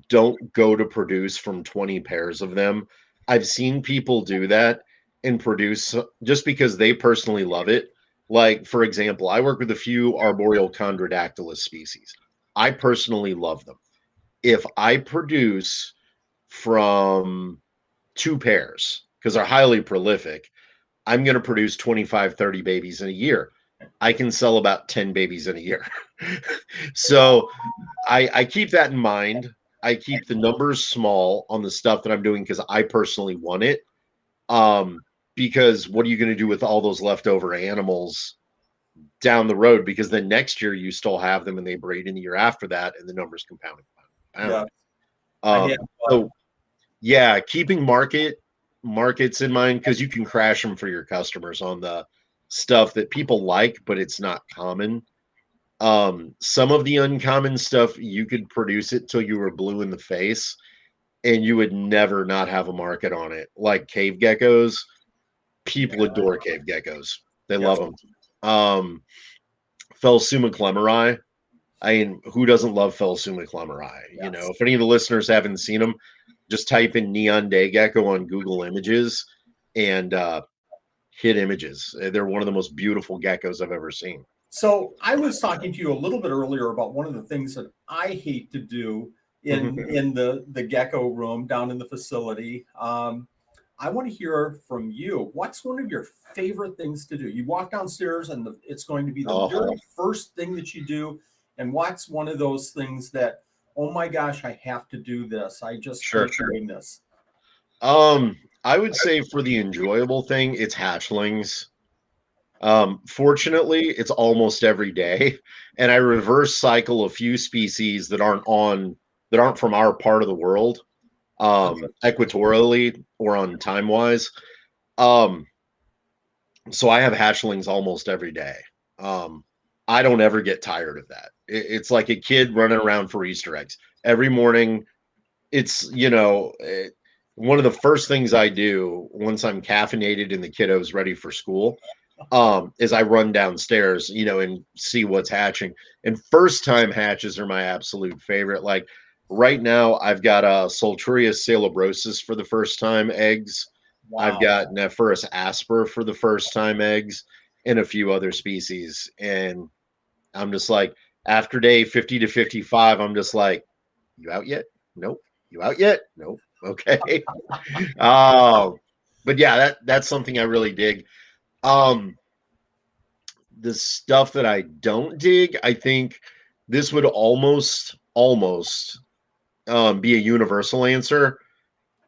don't go to produce from 20 pairs of them. I've seen people do that and produce just because they personally love it. Like, for example, I work with a few arboreal Chondrodactylus species. I personally love them. If I produce from 2 pairs, because they're highly prolific, I'm going to produce 25, 30 babies in a year. I can sell about 10 babies in a year. So I keep that in mind. I keep the numbers small on the stuff that I'm doing because I personally want it. Um, because what are you going to do with all those leftover animals down the road? Because then next year you still have them and they breed in the year after that, and the numbers compound and Yeah. compound. I have. So yeah, keeping markets in mind because you can crash them for your customers on the stuff that people like, but it's not common. Some of the uncommon stuff you could produce it till you were blue in the face and you would never not have a market on it. Like cave geckos, people adore cave geckos. They Yes. love them. Phelsuma clemeri. I mean, who doesn't love Phelsuma clemeri? Yes. If any of the listeners haven't seen them, just type in neon day gecko on Google Images and hit images. They're one of the most beautiful geckos I've ever seen. So I was talking to you a little bit earlier about one of the things that I hate to do in the gecko room down in the facility. I want to hear from you. What's one of your favorite things to do? You walk downstairs and it's going to be the very first thing that you do. And what's one of those things that, oh my gosh, I have to do this. I just Sure. hate doing this. I would say for the enjoyable thing, it's hatchlings. Fortunately, it's almost every day, and I reverse cycle a few species that aren't from our part of the world, equatorially or on time wise. Um, so I have hatchlings almost every day. Um, I don't ever get tired of that. It's like a kid running around for Easter eggs every morning. It's one of the first things I do once I'm caffeinated and the kiddos ready for school is I run downstairs, and see what's hatching. And first time hatches are my absolute favorite. Like right now, I've got a Sulturius salabrosus for the first time eggs. I've Wow. got Nephrurus asper for the first time eggs, and a few other species. And I'm just like, after day 50 to 55, I'm just like, you out yet? Nope. You out yet? Nope. Okay. um, but yeah, that's something I really dig. Um, the stuff that I don't dig, I think this would almost be a universal answer.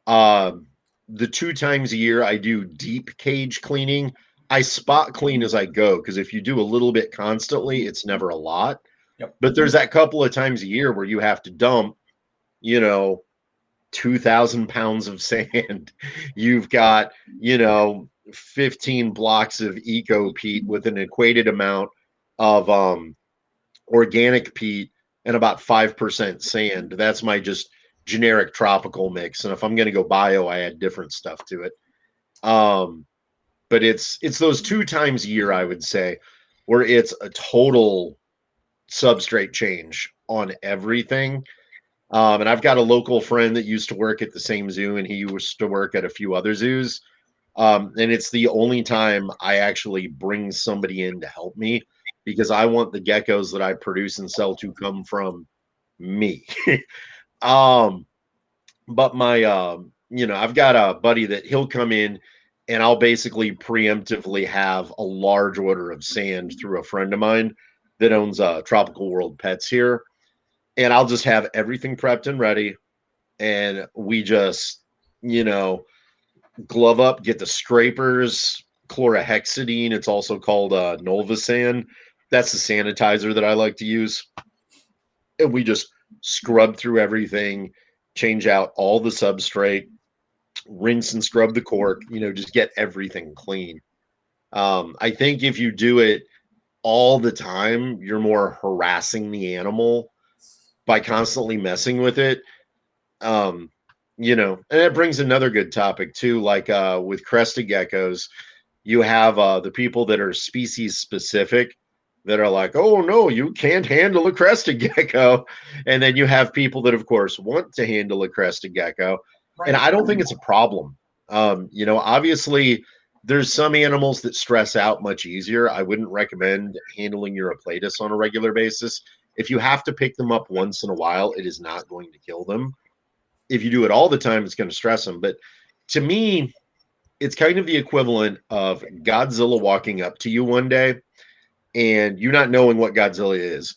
Um, the 2 times a year I do deep cage cleaning. I spot clean as I go because if you do a little bit constantly, it's never a lot. Yep. But there's that couple of times a year where you have to dump, you know, 2,000 pounds of sand. You've got, 15 blocks of eco peat with an equated amount of organic peat and about 5% sand. That's my just generic tropical mix. And if I'm going to go bio, I add different stuff to it. But it's those 2 times a year, I would say, where it's a total substrate change on everything. And I've got a local friend that used to work at the same zoo, and he used to work at a few other zoos. And it's the only time I actually bring somebody in to help me because I want the geckos that I produce and sell to come from me. um, but my, I've got a buddy that he'll come in and I'll basically preemptively have a large order of sand through a friend of mine that owns Tropical World Pets here. And I'll just have everything prepped and ready. And we just, you know, glove up, get the scrapers, chlorhexidine. It's also called Nolvasan. That's the sanitizer that I like to use. And we just scrub through everything, change out all the substrate, rinse and scrub the cork, just get everything clean. I think if you do it all the time, you're more harassing the animal by constantly messing with it. Um, and it brings another good topic too, like with crested geckos, you have the people that are species specific that are like, oh no, you can't handle a crested gecko. And then you have people that, of course, want to handle a crested gecko. Right. And I don't think it's a problem. Obviously, there's some animals that stress out much easier. I wouldn't recommend handling Uroplatus on a regular basis. If you have to pick them up once in a while, it is not going to kill them. If you do it all the time, it's going to stress them. But to me, it's kind of the equivalent of Godzilla walking up to you one day and you not knowing what Godzilla is,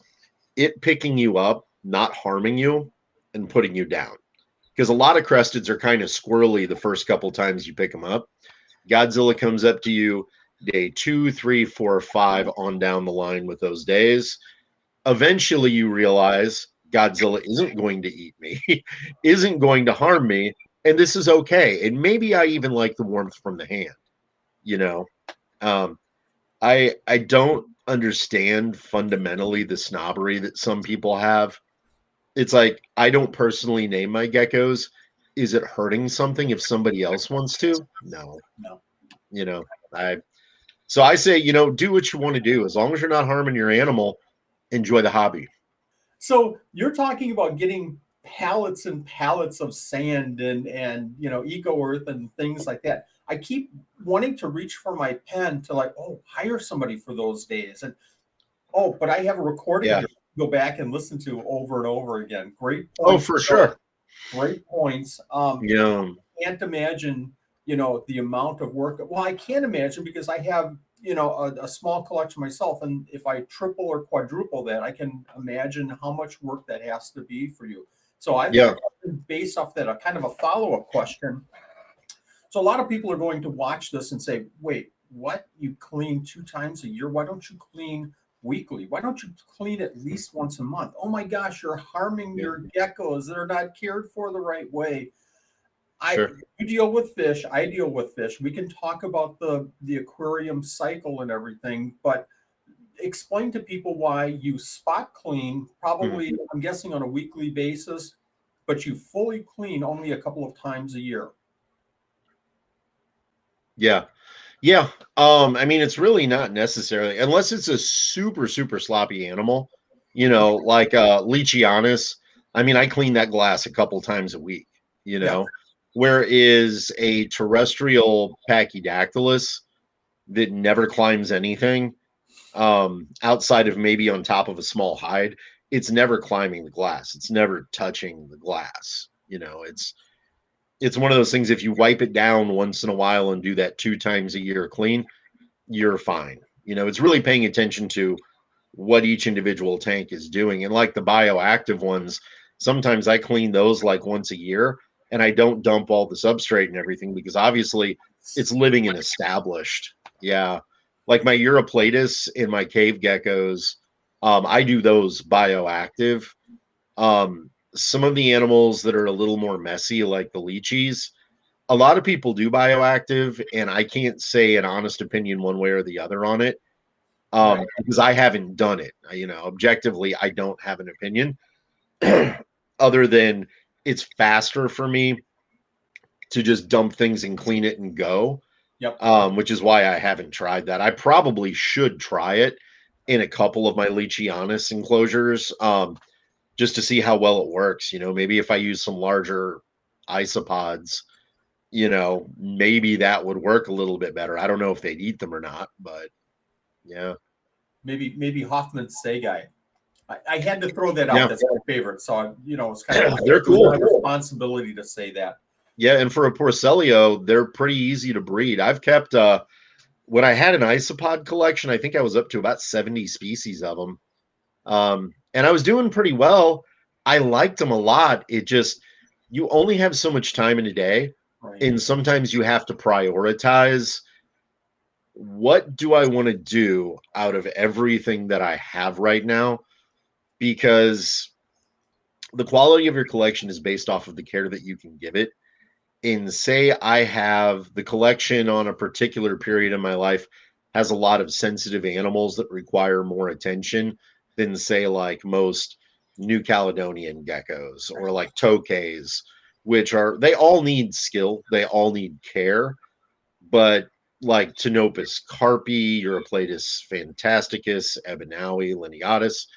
it picking you up, not harming you, and putting you down. Because a lot of cresteds are kind of squirrely the first couple times you pick them up. Godzilla comes up to you day 2, 3, 4, 5 on down the line with those days. Eventually, you realize Godzilla isn't going to eat me, isn't going to harm me, and this is okay. And maybe I even like the warmth from the hand, you know. Um, I don't understand fundamentally the snobbery that some people have. It's like I don't personally name my geckos. Is it hurting something if somebody else wants to? No. No. You know, I so I say, do what you want to do. As long as you're not harming your animal, enjoy the hobby. So you're talking about getting pallets and pallets of sand and eco earth and things like that. I keep wanting to reach for my pen to hire somebody for those days. And but I have a recording Yeah. to go back and listen to over and over again. Great Oh, points. for sure. Great points. Yeah. Can't imagine, the amount of work. Well, I can't imagine because I have, a small collection myself. And if I triple or quadruple that, I can imagine how much work that has to be for you. So I've got based off that, a kind of a follow-up question. So a lot of people are going to watch this and say, wait, what? You clean 2 times a year? Why don't you clean weekly? Why don't you clean at least once a month? Oh my gosh, you're harming your geckos. They're not cared for the right way. You deal with fish. I deal with fish. We can talk about the aquarium cycle and everything, but explain to people why you spot clean, probably, I'm guessing on a weekly basis, but you fully clean only a couple of times a year. Yeah. Yeah. I mean, it's really not necessarily, unless it's a super, super sloppy animal, like Leachianus. I mean, I clean that glass a couple times a week, whereas a terrestrial Pachydactylus that never climbs anything, outside of maybe on top of a small hide, it's never climbing the glass. It's never touching the glass. It's one of those things. If you wipe it down once in a while and do that 2 times a year clean, you're fine. It's really paying attention to what each individual tank is doing. And like the bioactive ones, sometimes I clean those like once a year and I don't dump all the substrate and everything because obviously it's living and established. Yeah. Like my Uroplatus and my cave geckos, I do those bioactive. Some of the animals that are a little more messy, like the leechies, a lot of people do bioactive, and I can't say an honest opinion one way or the other on it, because I haven't done it. Objectively, I don't have an opinion other than it's faster for me to just dump things and clean it and go. Yep. Which is why I haven't tried that. I probably should try it in a couple of my Leachianus enclosures, just to see how well it works. Maybe if I use some larger isopods, maybe that would work a little bit better. I don't know if they'd eat them or not, but yeah. Maybe Hoffman's Sagae. I had to throw that out. Yeah. That's my favorite. So, it's kind of They're cool. my responsibility to say that. Yeah, and for a Porcellio, they're pretty easy to breed. I've kept when I had an isopod collection, I think I was up to about 70 species of them. And I was doing pretty well. I liked them a lot. It just, you only have so much time in a day. Right. And sometimes you have to prioritize, what do I want to do out of everything that I have right now? Because the quality of your collection is based off of the care that you can give it. And say I have the collection on a particular period in my life has a lot of sensitive animals that require more attention than, say, like most New Caledonian geckos or like tokays, which they all need skill, they all need care. But like Ptenopus carpi, Uroplatus fantasticus, Ebinawi, lineatus,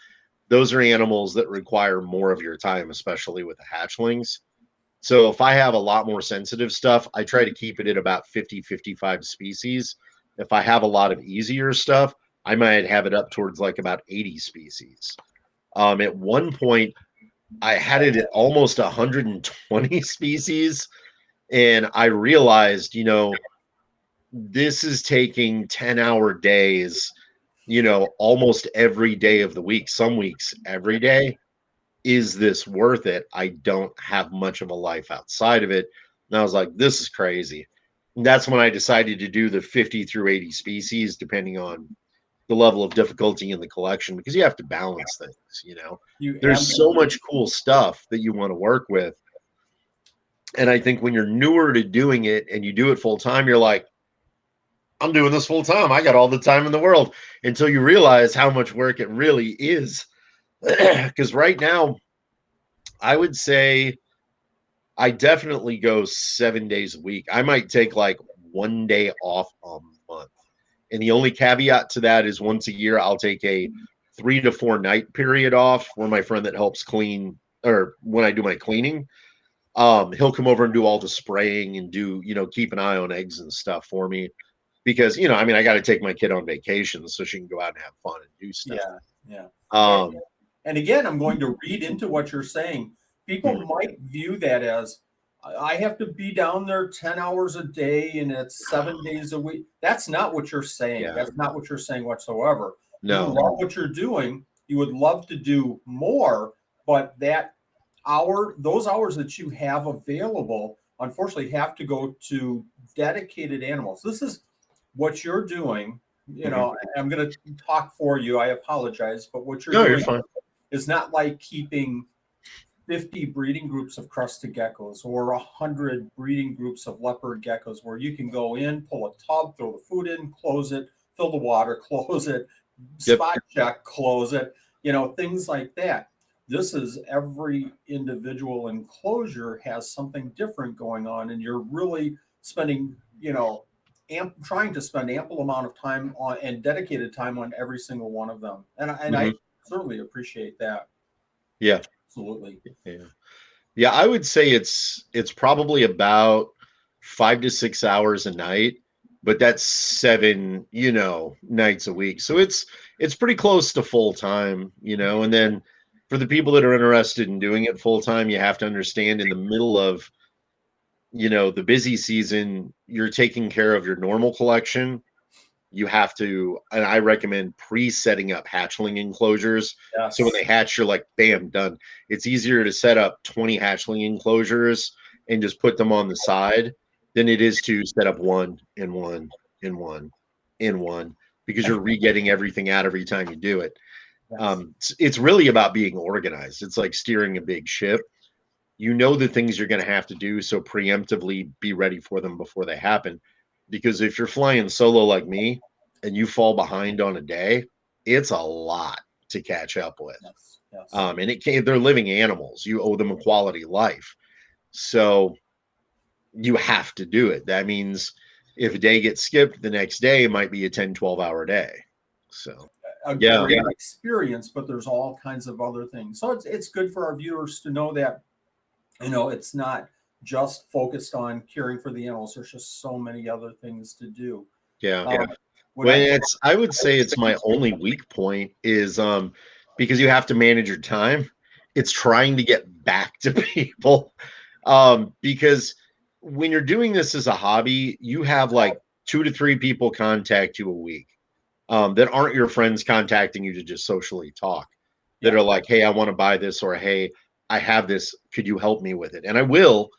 those are animals that require more of your time, especially with the hatchlings. So if I have a lot more sensitive stuff, I try to keep it at about 50, 55 species. If I have a lot of easier stuff, I might have it up towards like about 80 species. At one point, I had it at almost 120 species. And I realized, this is taking 10-hour days, almost every day of the week, some weeks every day. Is this worth it? I don't have much of a life outside of it. And I was like, this is crazy. And that's when I decided to do the 50 through 80 species, depending on the level of difficulty in the collection, because you have to balance things. There's so much cool stuff that you want to work with. And I think when you're newer to doing it and you do it full time, you're like, I'm doing this full time. I got all the time in the world, until you realize how much work it really is. Because right now, I would say I definitely go 7 days a week. I might take like one day off a month. And the only caveat to that is once a year, I'll take a 3 to 4 night period off where my friend that helps clean, or when I do my cleaning, he'll come over and do all the spraying and keep an eye on eggs and stuff for me. Because, I got to take my kid on vacation so she can go out and have fun and do stuff. Yeah. Um, and again, I'm going to read into what you're saying. People might view that as, I have to be down there 10 hours a day and it's 7 days a week. That's not what you're saying. Yeah. That's not what you're saying whatsoever. No. You love what you're doing. You would love to do more, but those hours that you have available, unfortunately, have to go to dedicated animals. This is what you're doing. I'm going to talk for you. I apologize, but what you're doing is not like keeping 50 breeding groups of crested geckos or 100 breeding groups of leopard geckos, where you can go in, pull a tub, throw the food in, close it, fill the water, close it, spot check, close it, things like that. This is every individual enclosure has something different going on, and you're really spending, trying to spend ample amount of time on and dedicated time on every single one of them. And I certainly appreciate that. Yeah. Absolutely. Yeah, I would say it's probably about 5 to 6 hours a night, but that's 7, nights a week. So it's pretty close to full time, and then for the people that are interested in doing it full time, you have to understand in the middle of, the busy season, you're taking care of your normal collection. You have to, and I recommend pre-setting up hatchling enclosures. Yes. So when they hatch, you're like, bam, done. It's easier to set up 20 hatchling enclosures and just put them on the side than it is to set up one in one in one in one, because you're re-getting everything out every time you do it. Yes. It's really about being organized. It's like steering a big ship. You know the things you're going to have to do, so preemptively be ready for them before they happen. Because if you're flying solo like me and you fall behind on a day, it's a lot to catch up with. Yes. And they're living animals. You owe them a quality life. So you have to do it. That means if a day gets skipped, the next day might be a 10, 12-hour day. So great experience, but there's all kinds of other things. So it's good for our viewers to know that, it's not just focused on caring for the animals. There's just so many other things to do. Yeah. When Well, I would say it's my only weak point is because you have to manage your time. It's trying to get back to people. Because when you're doing this as a hobby, you have like 2 to 3 people contact you a week that aren't your friends contacting you to just socially talk, that Yeah. are like, hey, I want to buy this, or hey, I have this. Could you help me with it? And I will.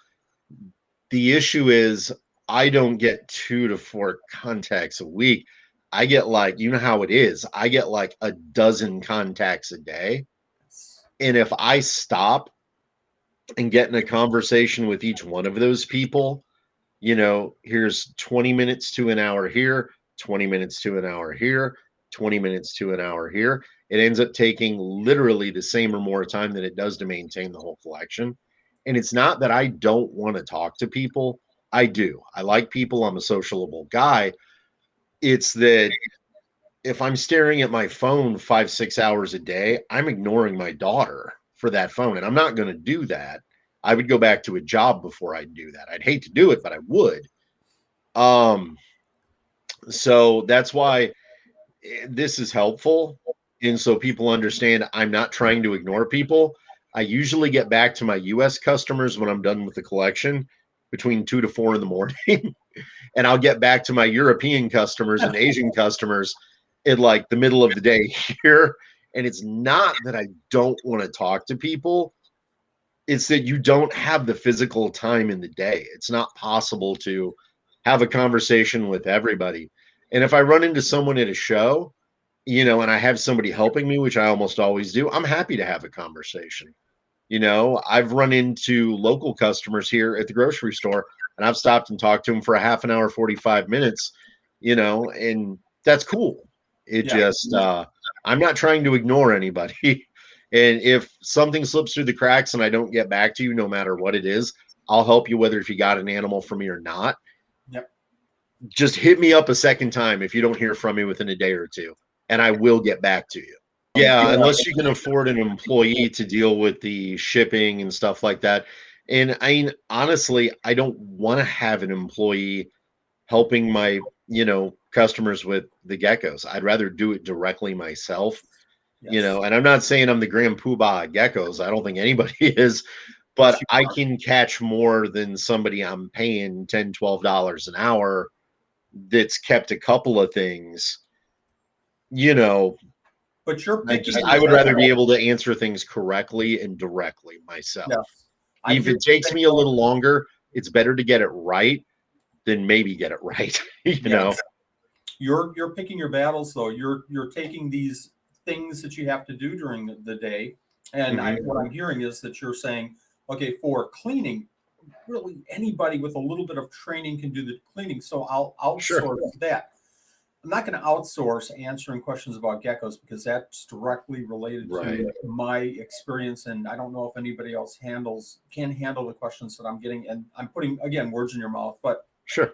The issue is I don't get 2 to 4 contacts a week. I get like, you know how it is. I get like a dozen contacts a day. And if I stop and get in a conversation with each one of those people, here's 20 minutes to an hour here, 20 minutes to an hour here, 20 minutes to an hour here. It ends up taking literally the same or more time than it does to maintain the whole collection. And it's not that I don't want to talk to people. I do. I like people. I'm a sociable guy. It's that if I'm staring at my phone 5, 6 hours a day, I'm ignoring my daughter for that phone. And I'm not going to do that. I would go back to a job before I'd do that. I'd hate to do it, but I would. So that's why this is helpful. And so people understand I'm not trying to ignore people. I usually get back to my US customers when I'm done with the collection between 2 to 4 in the morning. And I'll get back to my European customers and Asian customers in like the middle of the day here. And it's not that I don't want to talk to people. It's that you don't have the physical time in the day. It's not possible to have a conversation with everybody. And if I run into someone at a show, and I have somebody helping me, which I almost always do, I'm happy to have a conversation. I've run into local customers here at the grocery store and I've stopped and talked to them for a half an hour, 45 minutes, and that's cool. It just, I'm not trying to ignore anybody. And if something slips through the cracks and I don't get back to you, no matter what it is, I'll help you, whether if you got an animal from me or not. Yep. Just hit me up a second time if you don't hear from me within a day or two, and I will get back to you. Yeah, unless you can afford an employee to deal with the shipping and stuff like that. And I mean, honestly, I don't want to have an employee helping my, customers with the geckos. I'd rather do it directly myself, Yes. and I'm not saying I'm the grand poobah at geckos. I don't think anybody is, but Yes, you I are. can catch more than somebody I'm paying $10, $12 an hour that's kept a couple of things, you know, But you're picking your I would rather be battle. able to answer things correctly and directly myself. Yes. I If hear it you takes saying, me a little longer, it's better to get it right than maybe get it right. yes. You're picking your battles though. You're taking these things that you have to do during the day. And Mhm. what I'm hearing is that you're saying, okay, for cleaning, really anybody with a little bit of training can do the cleaning. So I'll Sure. outsource that. I'm not going to outsource answering questions about geckos because that's directly related Right. to my experience, and I don't know if anybody else can handle the questions that I'm getting. And I'm putting again words in your mouth, but Sure.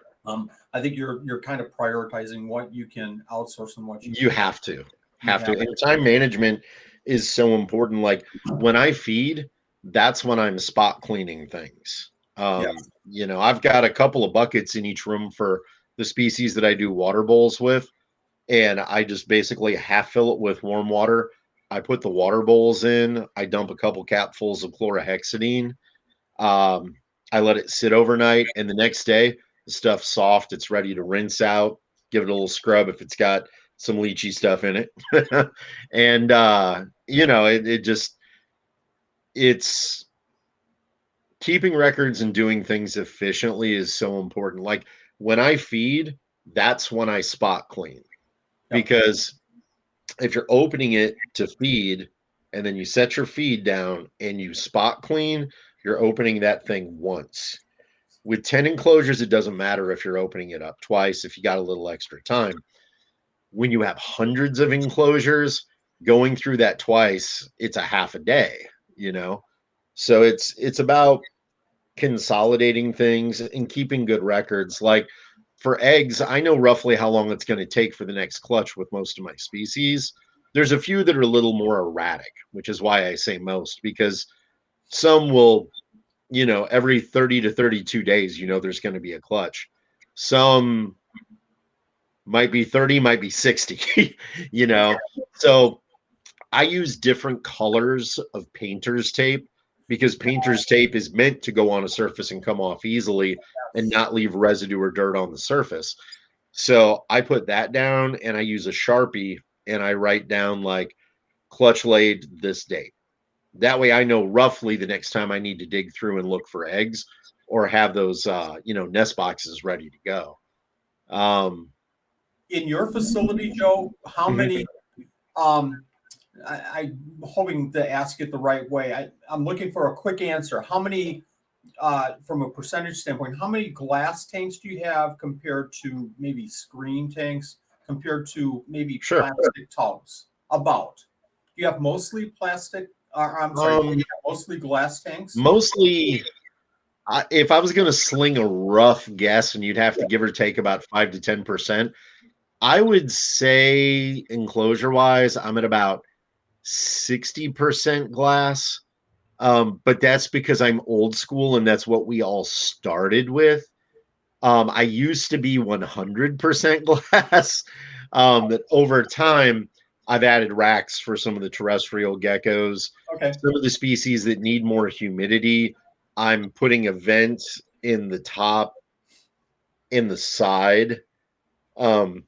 I think you're kind of prioritizing what you can outsource and what you You can't. have to. You Have to. have And time management is so important. Like when I feed, that's when I'm spot cleaning things. yes, I've got a couple of buckets in each room for the species that I do water bowls with. And I just basically half fill it with warm water. I put the water bowls in. I dump a couple capfuls of chlorhexidine. Um, I let it sit overnight, and the next day the stuff's soft. It's ready to rinse out. Give it a little scrub if it's got some leachy stuff in it. And it just it's keeping records and doing things efficiently is so important. Like when I feed, that's when I spot clean yep. because if you're opening it to feed and then you set your feed down and you spot clean, you're opening that thing once. With 10 enclosures, it doesn't matter if you're opening it up twice, if you got a little extra time. When you have hundreds of enclosures, going through that twice, it's a half a day, you know? So it's about consolidating things and keeping good records. Like for eggs, I know roughly how long it's going to take for the next clutch with most of my species. There's a few that are a little more erratic, which is why I say most, because some will every 30 to 32 days, there's going to be a clutch. Some might be 30, might be 60, So I use different colors of painter's tape because painter's tape is meant to go on a surface and come off easily and not leave residue or dirt on the surface. So I put that down and I use a Sharpie and I write down like clutch laid this date. That way I know roughly the next time I need to dig through and look for eggs or have those nest boxes ready to go. In your facility, Joe, how many I'm hoping to ask it the right way. I'm looking for a quick answer. How many, from a percentage standpoint, how many glass tanks do you have compared to maybe screen tanks, compared to maybe Sure. plastic tubs? About. Do you have mostly plastic? I'm sorry, do you have mostly glass tanks? Mostly, if I was going to sling a rough guess, and you'd have to give or take about 5 to 10%, I would say enclosure wise, I'm at about 60% glass. But that's because I'm old school and that's what we all started with. I used to be 100% glass. That over time, I've added racks for some of the terrestrial geckos. Okay. Some of the species that need more humidity, I'm putting a vent in the top, in the side. Um,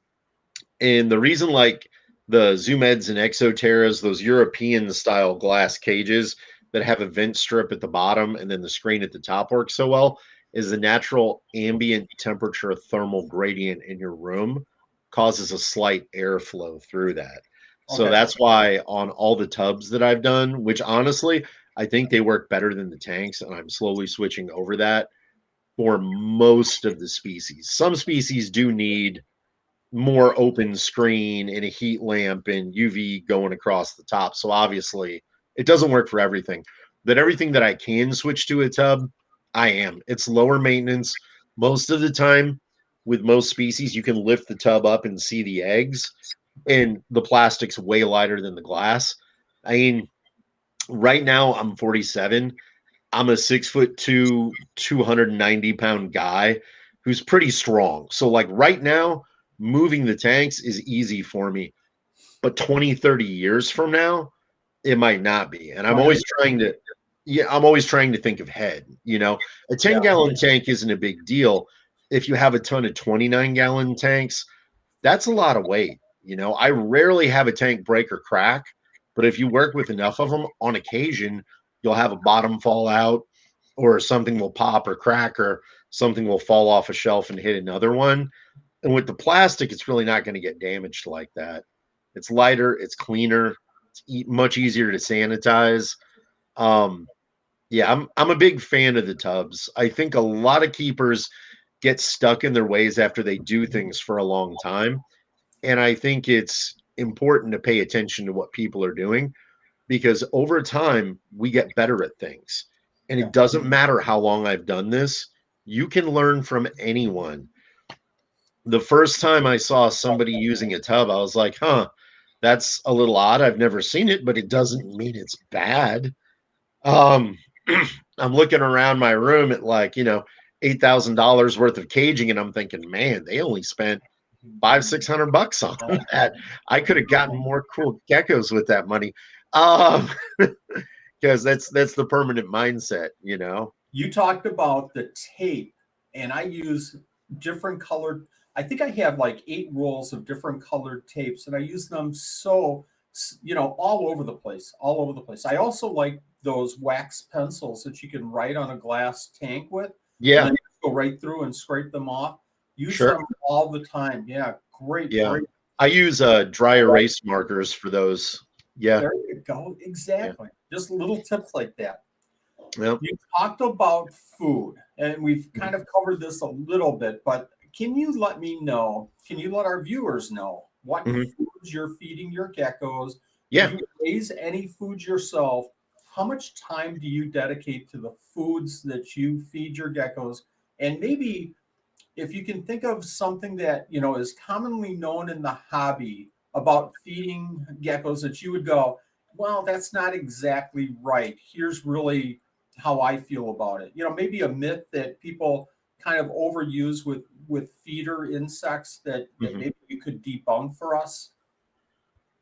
and the reason, like the Zoomeds and Exoterras, those European style glass cages that have a vent strip at the bottom and then the screen at the top work so well, is the natural ambient temperature thermal gradient in your room causes a slight airflow through that. So Okay. that's why on all the tubs that I've done, which honestly, I think they work better than the tanks, and I'm slowly switching over that for most of the species. Some species do need more open screen and a heat lamp and UV going across the top. So obviously, it doesn't work for everything. But everything that I can switch to a tub, I am. It's lower maintenance. Most of the time, with most species, you can lift the tub up and see the eggs, and the plastic's way lighter than the glass. I mean, right now I'm 47. I'm a 6'2", 290-pound guy who's pretty strong. So like right now, moving the tanks is easy for me. But 20, 30 years from now, it might not be. And I'm always trying to, I'm always trying to think of head. A 10-gallon tank isn't a big deal. If you have a ton of 29-gallon tanks, that's a lot of weight. I rarely have a tank break or crack, but if you work with enough of them, on occasion, you'll have a bottom fall out, or something will pop or crack, or something will fall off a shelf and hit another one. And with the plastic, it's really not going to get damaged like that. It's lighter, it's cleaner, it's much easier to sanitize. Yeah, I'm a big fan of the tubs. I think a lot of keepers get stuck in their ways after they do things for a long time. And I think it's important to pay attention to what people are doing, because over time we get better at things. And it doesn't matter how long I've done this, you can learn from anyone. The first time I saw somebody using a tub, I was like, huh, that's a little odd. I've never seen it, but it doesn't mean it's bad. Um, I'm looking around my room at like, $8,000 worth of caging, and I'm thinking, man, they only spent 500-600 bucks on that. I could have gotten more cool geckos with that money. Because that's the permanent mindset. You talked about the tape, and I use different colored. I think I have like 8 rolls of different colored tapes, and I use them all over the place, all over the place. I also like those wax pencils that you can write on a glass tank with. Yeah. And then you go right through and scrape them off. Use Sure. them all the time. Yeah, great. Yeah. Great. I use dry erase markers for those. Yeah. There you go. Exactly. Yeah. Just little tips like that. Yep. You talked about food, and we've kind of covered this a little bit, but can you let our viewers know what foods you're feeding your geckos? Yeah. Do you raise any foods yourself? How much time do you dedicate to the foods that you feed your geckos? And maybe if you can think of something that, is commonly known in the hobby about feeding geckos that you would go, well, that's not exactly right. Here's really how I feel about it. Maybe a myth that people kind of overuse with feeder insects that Mhm. maybe you could debunk for us.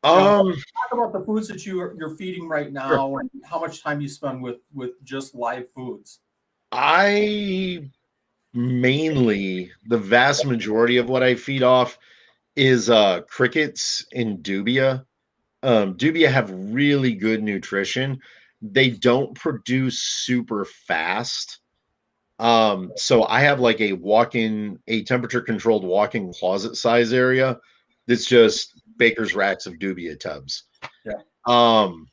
Um, Talk about the foods that you're feeding right sure. now and how much time you spend with just live foods. I mainly the vast majority of what I feed off is crickets and dubia. Dubia have really good nutrition. They don't produce super fast. So I have like a temperature controlled walk-in closet size area that's just baker's racks of dubia tubs. Yeah. Um,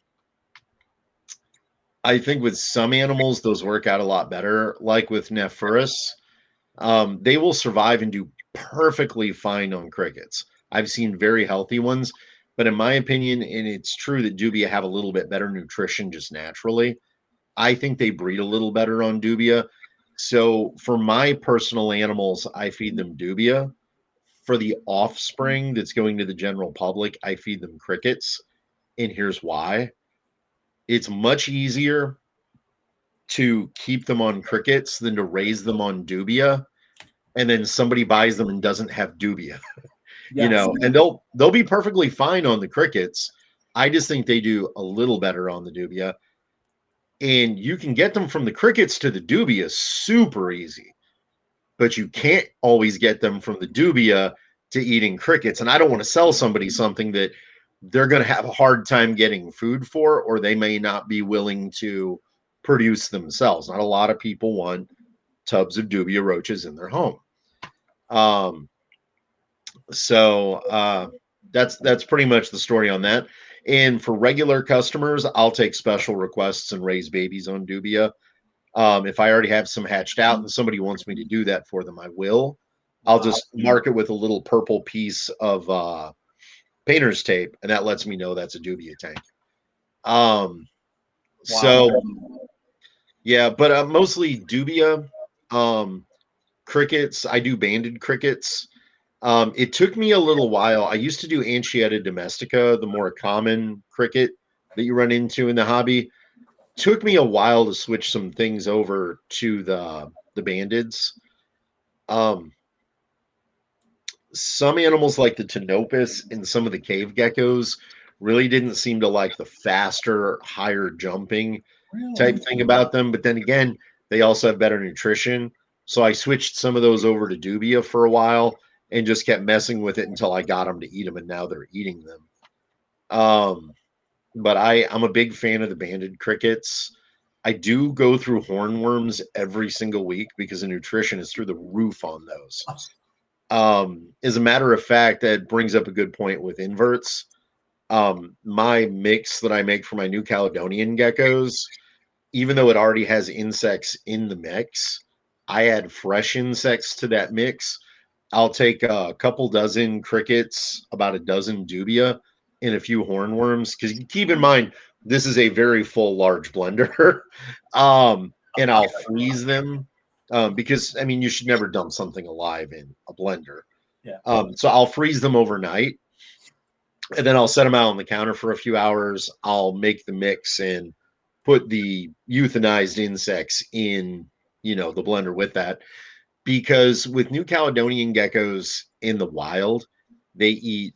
I think with some animals those work out a lot better, like with Nephrurus. They will survive and do perfectly fine on crickets. I've seen very healthy ones, but in my opinion, and it's true that dubia have a little bit better nutrition just naturally. I think they breed a little better on dubia. So for my personal animals, I feed them dubia. For the offspring that's going to the general public, I feed them crickets. And here's why. It's much easier to keep them on crickets than to raise them on dubia, and then somebody buys them and doesn't have dubia. Yes. And they'll be perfectly fine on the crickets. I just think they do a little better on the dubia. And you can get them from the crickets to the dubia super easy, but you can't always get them from the dubia to eating crickets. And I don't want to sell somebody something that they're going to have a hard time getting food for, or they may not be willing to produce themselves. Not a lot of people want tubs of dubia roaches in their home. Um, so that's pretty much the story on that. And for regular customers, I'll take special requests and raise babies on dubia. If I already have some hatched out and somebody wants me to do that for them, I will. I'll Wow. just mark it with a little purple piece of painter's tape, and that lets me know that's a dubia tank. Um, Wow. so yeah, but mostly dubia, um, crickets. I do banded crickets. It took me a little while. I used to do Anchieta domestica, the more common cricket that you run into in the hobby. Took me a while to switch some things over to the bandids. Um, some animals like the Ptenopus and some of the cave geckos really didn't seem to like the faster, higher jumping type Really? thing about them. But then again, they also have better nutrition. So I switched some of those over to dubia for a while and just kept messing with it until I got them to eat them, and now they're eating them. But I'm a big fan of the banded crickets. I do go through hornworms every single week because the nutrition is through the roof on those. As a matter of fact, that brings up a good point with inverts. My mix that I make for my New Caledonian geckos, even though it already has insects in the mix, I add fresh insects to that mix. I'll take a couple dozen crickets, about a dozen dubia, and a few hornworms. Because keep in mind, this is a very full, large blender. And I'll freeze them because, I mean, you should never dump something alive in a blender. Yeah. So I'll freeze them overnight, and then I'll set them out on the counter for a few hours. I'll make the mix and put the euthanized insects in, the blender with that. Because with New Caledonian geckos in the wild, they eat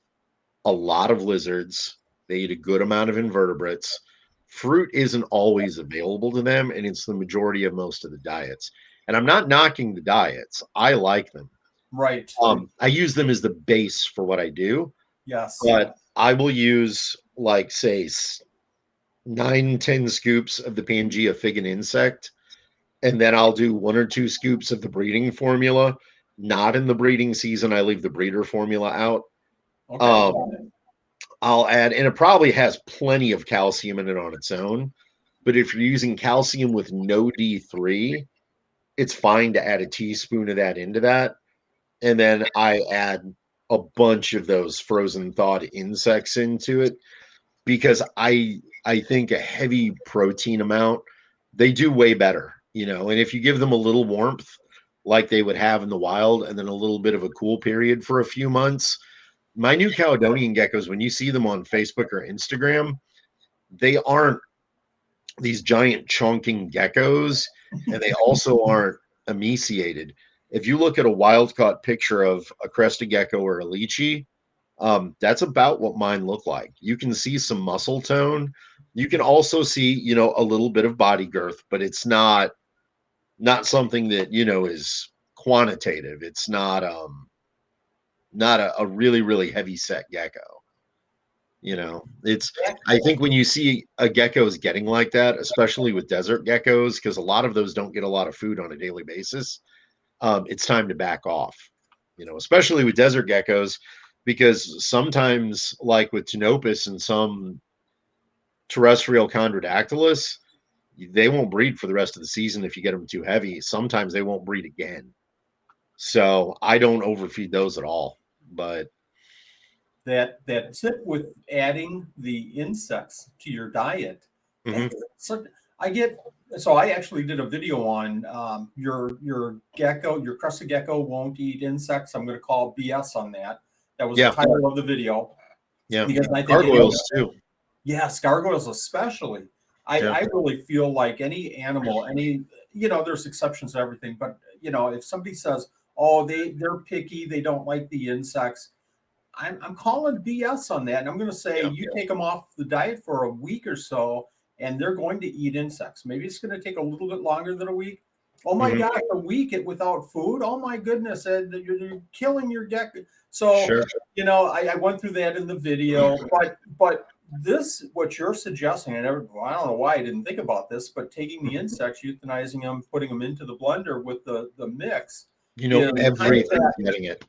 a lot of lizards, they eat a good amount of invertebrates. Fruit isn't always available to them, and it's the majority of most of the diets. And I'm not knocking the diets, I like them. Right. I use them as the base for what I do, Yes. but I will use, like, say, 9, 10 scoops of the Pangea fig and insect, and then I'll do 1 or 2 scoops of the breeding formula. Not in the breeding season, I leave the breeder formula out. Okay. Um, I'll add, and it probably has plenty of calcium in it on its own. But if you're using calcium with no D3, it's fine to add a teaspoon of that into that. And then I add a bunch of those frozen thawed insects into it because I think a heavy protein amount, they do way better, and if you give them a little warmth like they would have in the wild and then a little bit of a cool period for a few months. My New Caledonian geckos, when you see them on Facebook or Instagram, they aren't these giant chonking geckos, and they also aren't emaciated. If you look at a wild caught picture of a crested gecko or a lychee, that's about what mine look like. You can see some muscle tone. You can also see, a little bit of body girth, but it's not something that is quantitative. It's not a really really heavy set gecko. It's I think when you see a gecko is getting like that, especially with desert geckos, because a lot of those don't get a lot of food on a daily basis, it's time to back off. Especially with desert geckos, because sometimes, like with Ptenopus and some terrestrial Chondrodactylus, they won't breed for the rest of the season if you get them too heavy. Sometimes they won't breed again. So I don't overfeed those at all. But that tip with adding the insects to your diet. mhm. So I actually did a video on your gecko, your crested gecko won't eat insects. I'm going to call BS on that. That was the title of the video. Yeah, because I think gargoyles too. Yes, gargoyles especially. I really feel like any animal, there's exceptions to everything, but if somebody says, oh, they're picky, they don't like the insects, I'm calling BS on that. And I'm going to say you take them off the diet for a week or so, and they're going to eat insects. Maybe it's going to take a little bit longer than a week. Oh my God, a week without food. Oh my goodness, you're killing your gecko. So, I went through that in the video, but this, what you're suggesting, I don't know why I didn't think about this, but taking the insects, euthanizing them, putting them into the blender with the mix. Everything's getting it.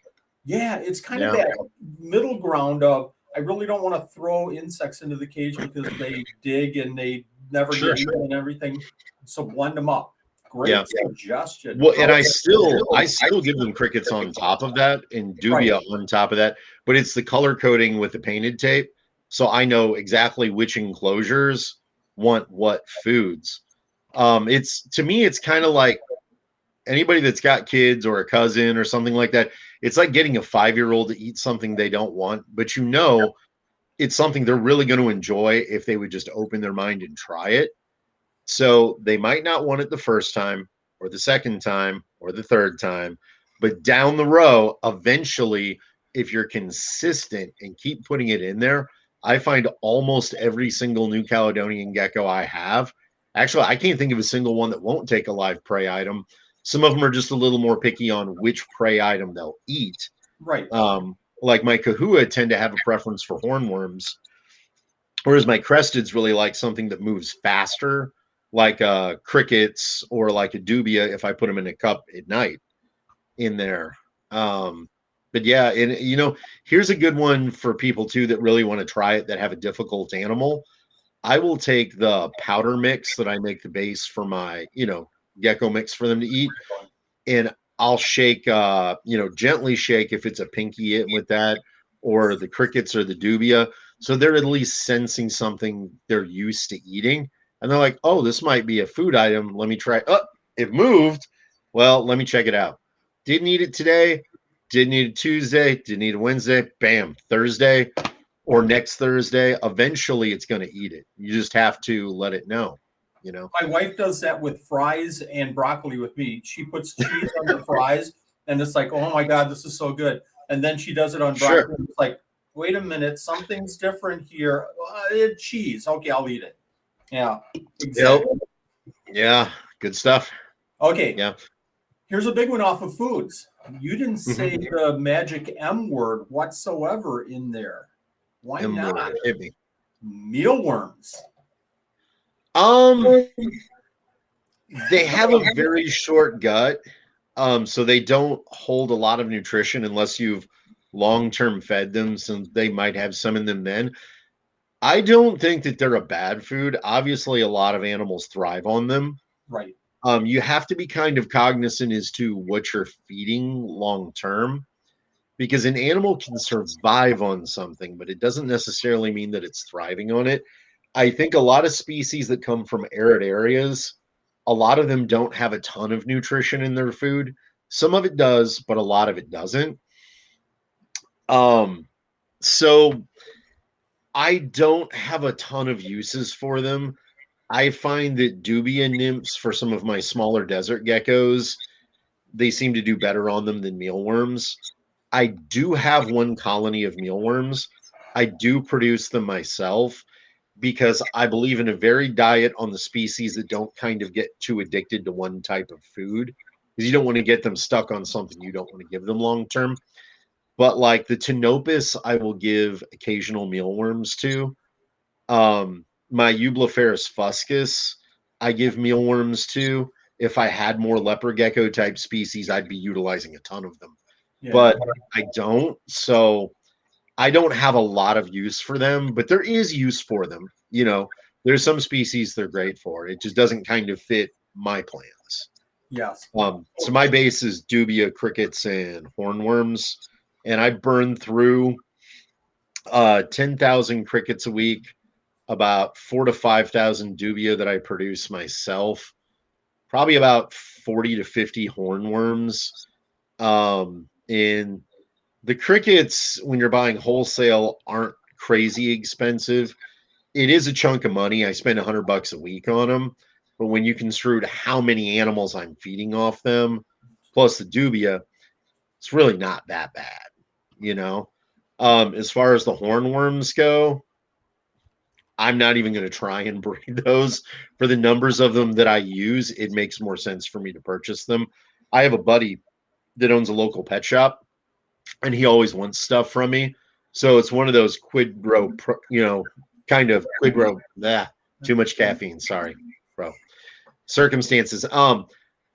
Yeah, it's kind of that middle ground of I really don't want to throw insects into the cage because they dig and they never get eaten and everything. So blend them up. Great suggestion. Well, and I still give them crickets on top of that and dubia on top of that, but it's the color coding with the painted tape. So I know exactly which enclosures want what foods. To me, it's kind of like anybody that's got kids or a cousin or something like that. It's like getting a 5-year-old to eat something they don't want, but it's something they're really going to enjoy if they would just open their mind and try it. So they might not want it the first time or the second time or the third time, but down the row, eventually, if you're consistent and keep putting it in there, I find almost every single New Caledonian gecko I have. Actually, I can't think of a single one that won't take a live prey item. Some of them are just a little more picky on which prey item they'll eat. Right. Like my kahua tend to have a preference for hornworms, whereas my cresteds really like something that moves faster, like crickets or like a dubia if I put them in a cup at night in there. But yeah, and here's a good one for people too that really want to try it that have a difficult animal. I will take the powder mix that I make the base for my, gecko mix for them to eat, and I'll shake, gently shake if it's a pinky it with that, or the crickets or the dubia. So they're at least sensing something they're used to eating. And they're like, oh, this might be a food item. Let me try. Oh, it moved. Well, let me check it out. Didn't eat it today. Didn't eat it Tuesday. Didn't eat it Wednesday. Bam, Thursday or next Thursday. Eventually, it's going to eat it. You just have to let it know. My wife does that with fries and broccoli with me. She puts cheese on the fries, and it's like, oh my God, this is so good. And then she does it on broccoli. It's like, wait a minute, something's different here. Cheese. Okay, I'll eat it. Yeah. Exactly. Yep. Yeah. Good stuff. Okay. Yeah. Here's a big one off of foods. You didn't say the magic M word whatsoever in there. Why not? Mealworms. They have a very short gut, so they don't hold a lot of nutrition unless you've long-term fed them, so they might have some in them then. I don't think that they're a bad food. Obviously, a lot of animals thrive on them. Right. You have to be kind of cognizant as to what you're feeding long-term, because an animal can survive on something, but it doesn't necessarily mean that it's thriving on it. I think a lot of species that come from arid areas, a lot of them don't have a ton of nutrition in their food. Some of it does, but a lot of it doesn't. So I don't have a ton of uses for them. I find that dubia nymphs for some of my smaller desert geckos, they seem to do better on them than mealworms. I do have one colony of mealworms. I do produce them myself because I believe in a varied diet on the species that don't kind of get too addicted to one type of food, because you don't want to get them stuck on something you don't want to give them long term. But like the Ptenopus, I will give occasional mealworms to. My Eublepharis fuscus, I give mealworms to. If I had more leopard gecko type species, I'd be utilizing a ton of them. Yeah. But I don't. So I don't have a lot of use for them, but there is use for them. There's some species they're great for. It just doesn't kind of fit my plans. Yes. So my base is dubia, crickets, and hornworms, and I burn through 10,000 crickets a week, about 4 to 5,000 dubia that I produce myself, probably about 40 to 50 hornworms. And the crickets, when you're buying wholesale, aren't crazy expensive. It is a chunk of money. I spend $100 a week on them, but when you construe how many animals I'm feeding off them, plus the dubia, it's really not that bad, you know. As far as the hornworms go, I'm not even going to try and breed those. For the numbers of them that I use, it makes more sense for me to purchase them. I have a buddy that owns a local pet shop, and he always wants stuff from me. So it's one of those quid pro, kind of quid pro. Too much caffeine. Sorry, bro. Circumstances.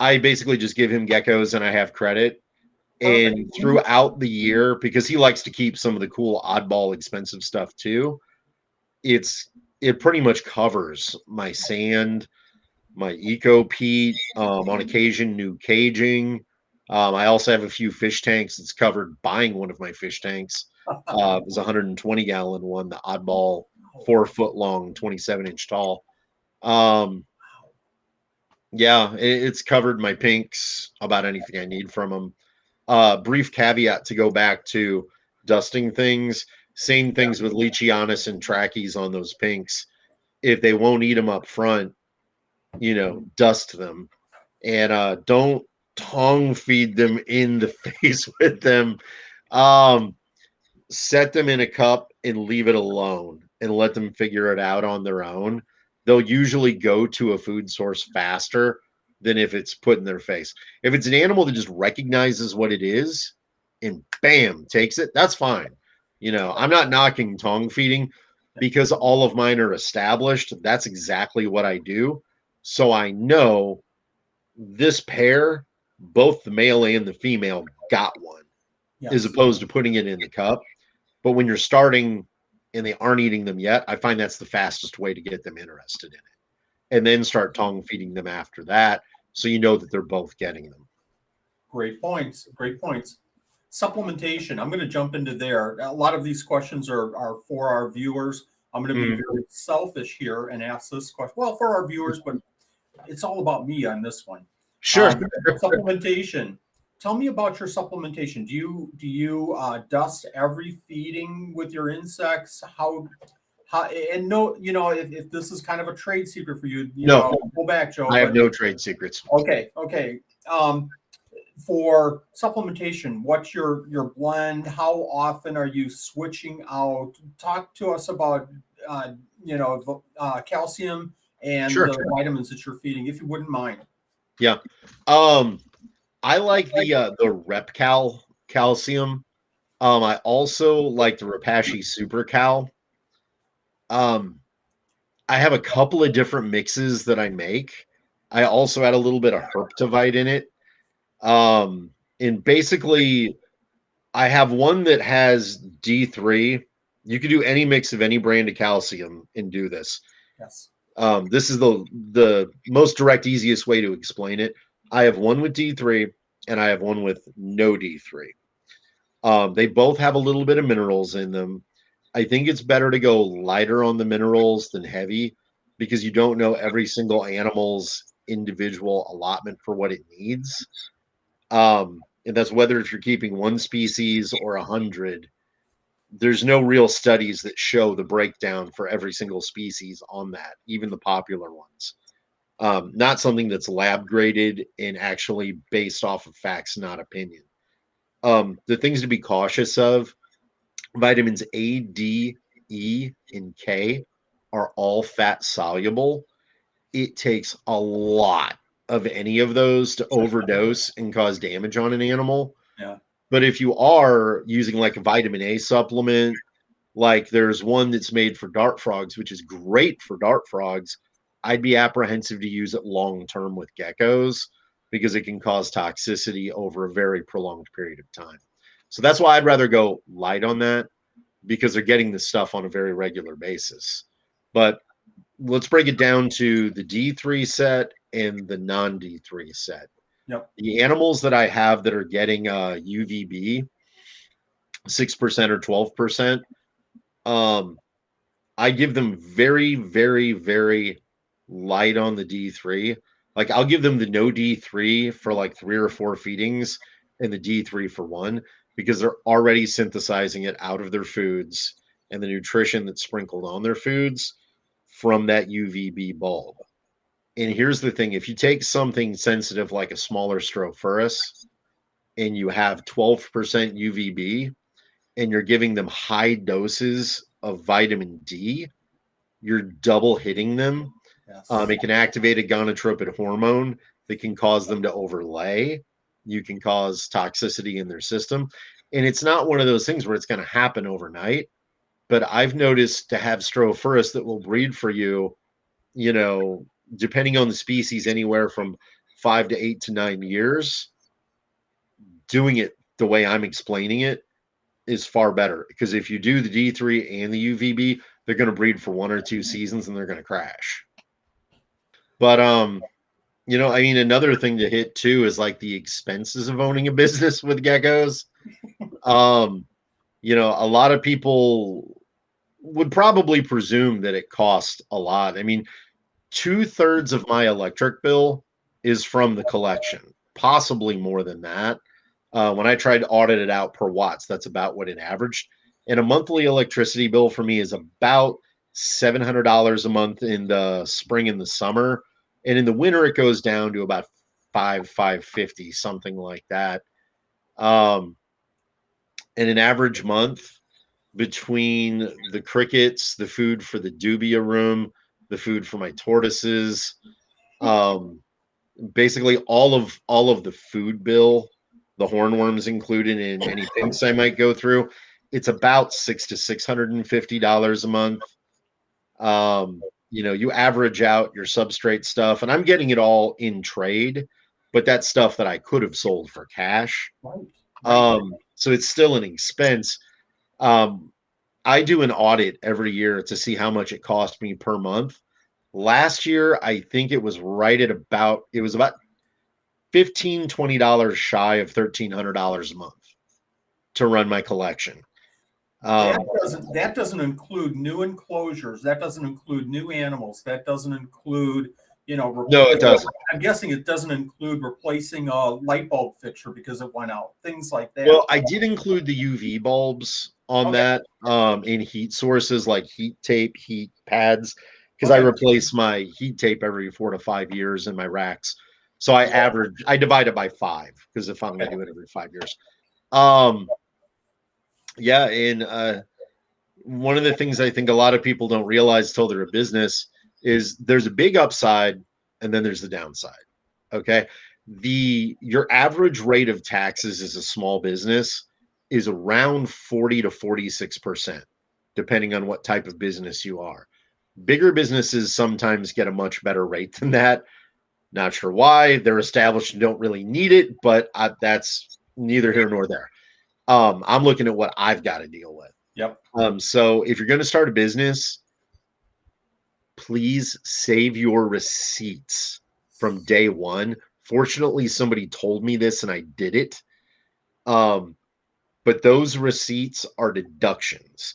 I basically just give him geckos, and I have credit. And throughout the year, because he likes to keep some of the cool, oddball, expensive stuff too, it pretty much covers my sand, my eco peat, on occasion new caging. I also have a few fish tanks. It's covered buying one of my fish tanks. It was a 120-gallon one, the oddball, 4 foot long, 27-inch tall. Um, yeah, it's covered my pinks, about anything I need from them. Brief caveat to go back to dusting things. Same things with Leachianus and Trackies on those pinks. If they won't eat them up front, dust them, and don't tongue feed them in the face with them. Um, Set them in a cup and leave it alone and let them figure it out on their own. They'll usually go to a food source faster than if it's put in their face. If it's an animal that just recognizes what it is and bam, takes it, that's fine. I'm not knocking tongue feeding because all of mine are established. That's exactly what I do. So I know this pair, both the male and the female, got one, as Yes. opposed to putting it in the cup. But when you're starting and they aren't eating them yet, I find that's the fastest way to get them interested in it. And then start tongue feeding them after that, so you know that they're both getting them. Great points. Great points. Supplementation. I'm going to jump into there. A lot of these questions are for our viewers. I'm going to be very selfish here and ask this question. Well, for our viewers, but it's all about me on this one. Sure. Supplementation. Tell me about your supplementation. Do you dust every feeding with your insects? How and no, if this is kind of a trade secret for you, No, go back, Joe. I have no trade secrets. Okay. For supplementation, what's your blend? How often are you switching out? Talk to us about calcium and Sure. the vitamins that you're feeding, if you wouldn't mind. Yeah. I like the Repcal calcium. I also like the Repashy Super Cal. I have a couple of different mixes that I make. I also add a little bit of Herptovite in it. And basically, I have one that has D3. You can do any mix of any brand of calcium and do this. Yes. This is the most direct, easiest way to explain it. I have one with D3 and I have one with no D3. They both have a little bit of minerals in them. I think it's better to go lighter on the minerals than heavy because you don't know every single animal's individual allotment for what it needs. And that's whether if you're keeping one species or 100. there's no real studies that show the breakdown for every single species on that, even the popular ones. Not something that's lab graded and actually based off of facts, not opinion. The things to be cautious of: vitamins A, D, E, and K are all fat soluble. It takes a lot of any of those to overdose and cause damage on an animal. Yeah. But if you are using like a vitamin A supplement, like there's one that's made for dart frogs, which is great for dart frogs, I'd be apprehensive to use it long term with geckos because it can cause toxicity over a very prolonged period of time. So that's why I'd rather go light on that, because they're getting this stuff on a very regular basis. But let's break it down to the D3 set and the non D3 set. Yep. The animals that I have that are getting UVB 6% or 12%, I give them very, very, very light on the D3. Like I'll give them the no D3 for like 3 or 4 feedings and the D3 for 1, because they're already synthesizing it out of their foods and the nutrition that's sprinkled on their foods from that UVB bulb. And here's the thing: if you take something sensitive like a smaller Strophaurus and you have 12% UVB and you're giving them high doses of vitamin D, you're double hitting them. Yes. It can activate a gonadotropin hormone that can cause them to overlay. You can cause toxicity in their system. And it's not one of those things where it's going to happen overnight. But I've noticed to have Strophaurus that will breed for you, you know, depending on the species, anywhere from 5 to 8 to 9 years. Doing it the way I'm explaining it is far better, because if you do the D3 and the UVB, they're going to breed for 1 or 2 seasons and they're going to crash. But you know, I mean, another thing to hit too is like the expenses of owning a business with geckos. You know, a lot of people would probably presume that it costs a lot. I mean, 2/3 of my electric bill is from the collection, possibly more than that. When I tried to audit it out per watts, that's about what it averaged. And a monthly electricity bill for me is about $700 a month in the spring and the summer. And in the winter, it goes down to about 550, something like that. In an average month, between the crickets, the food for the dubia room, the food for my tortoises, basically all of the food bill, the hornworms included in any pinks I might go through, it's about $600 to $650 a month. You know, you average out your substrate stuff, and I'm getting it all in trade, but that's stuff that I could have sold for cash. Right. So it's still an expense. I do an audit every year to see how much it cost me per month. Last year, I think it was right at about, it was about $15-20 shy of $1,300 a month to run my collection. That doesn't include new enclosures. That doesn't include new animals. That doesn't include, you know, No, it doesn't. I'm guessing it doesn't include replacing a light bulb fixture because it went out. Things like that. Well, I did include the UV bulbs on that, in heat sources like heat tape, heat pads, because I replace my heat tape every 4 to 5 years in my racks. So I divide it by 5, because if I'm going to do it every 5 years. Yeah, and one of the things I think a lot of people don't realize till they're a business is there's a big upside and then there's the downside. Okay. Your average rate of taxes as a small business is around 40 to 46%, depending on what type of business you are. Bigger businesses sometimes get a much better rate than that. Not sure why. They're established and don't really need it, but that's neither here nor there. I'm looking at what I've got to deal with. Yep. So if you're going to start a business, please save your receipts from day one. Fortunately, somebody told me this and I did it. But those receipts are deductions.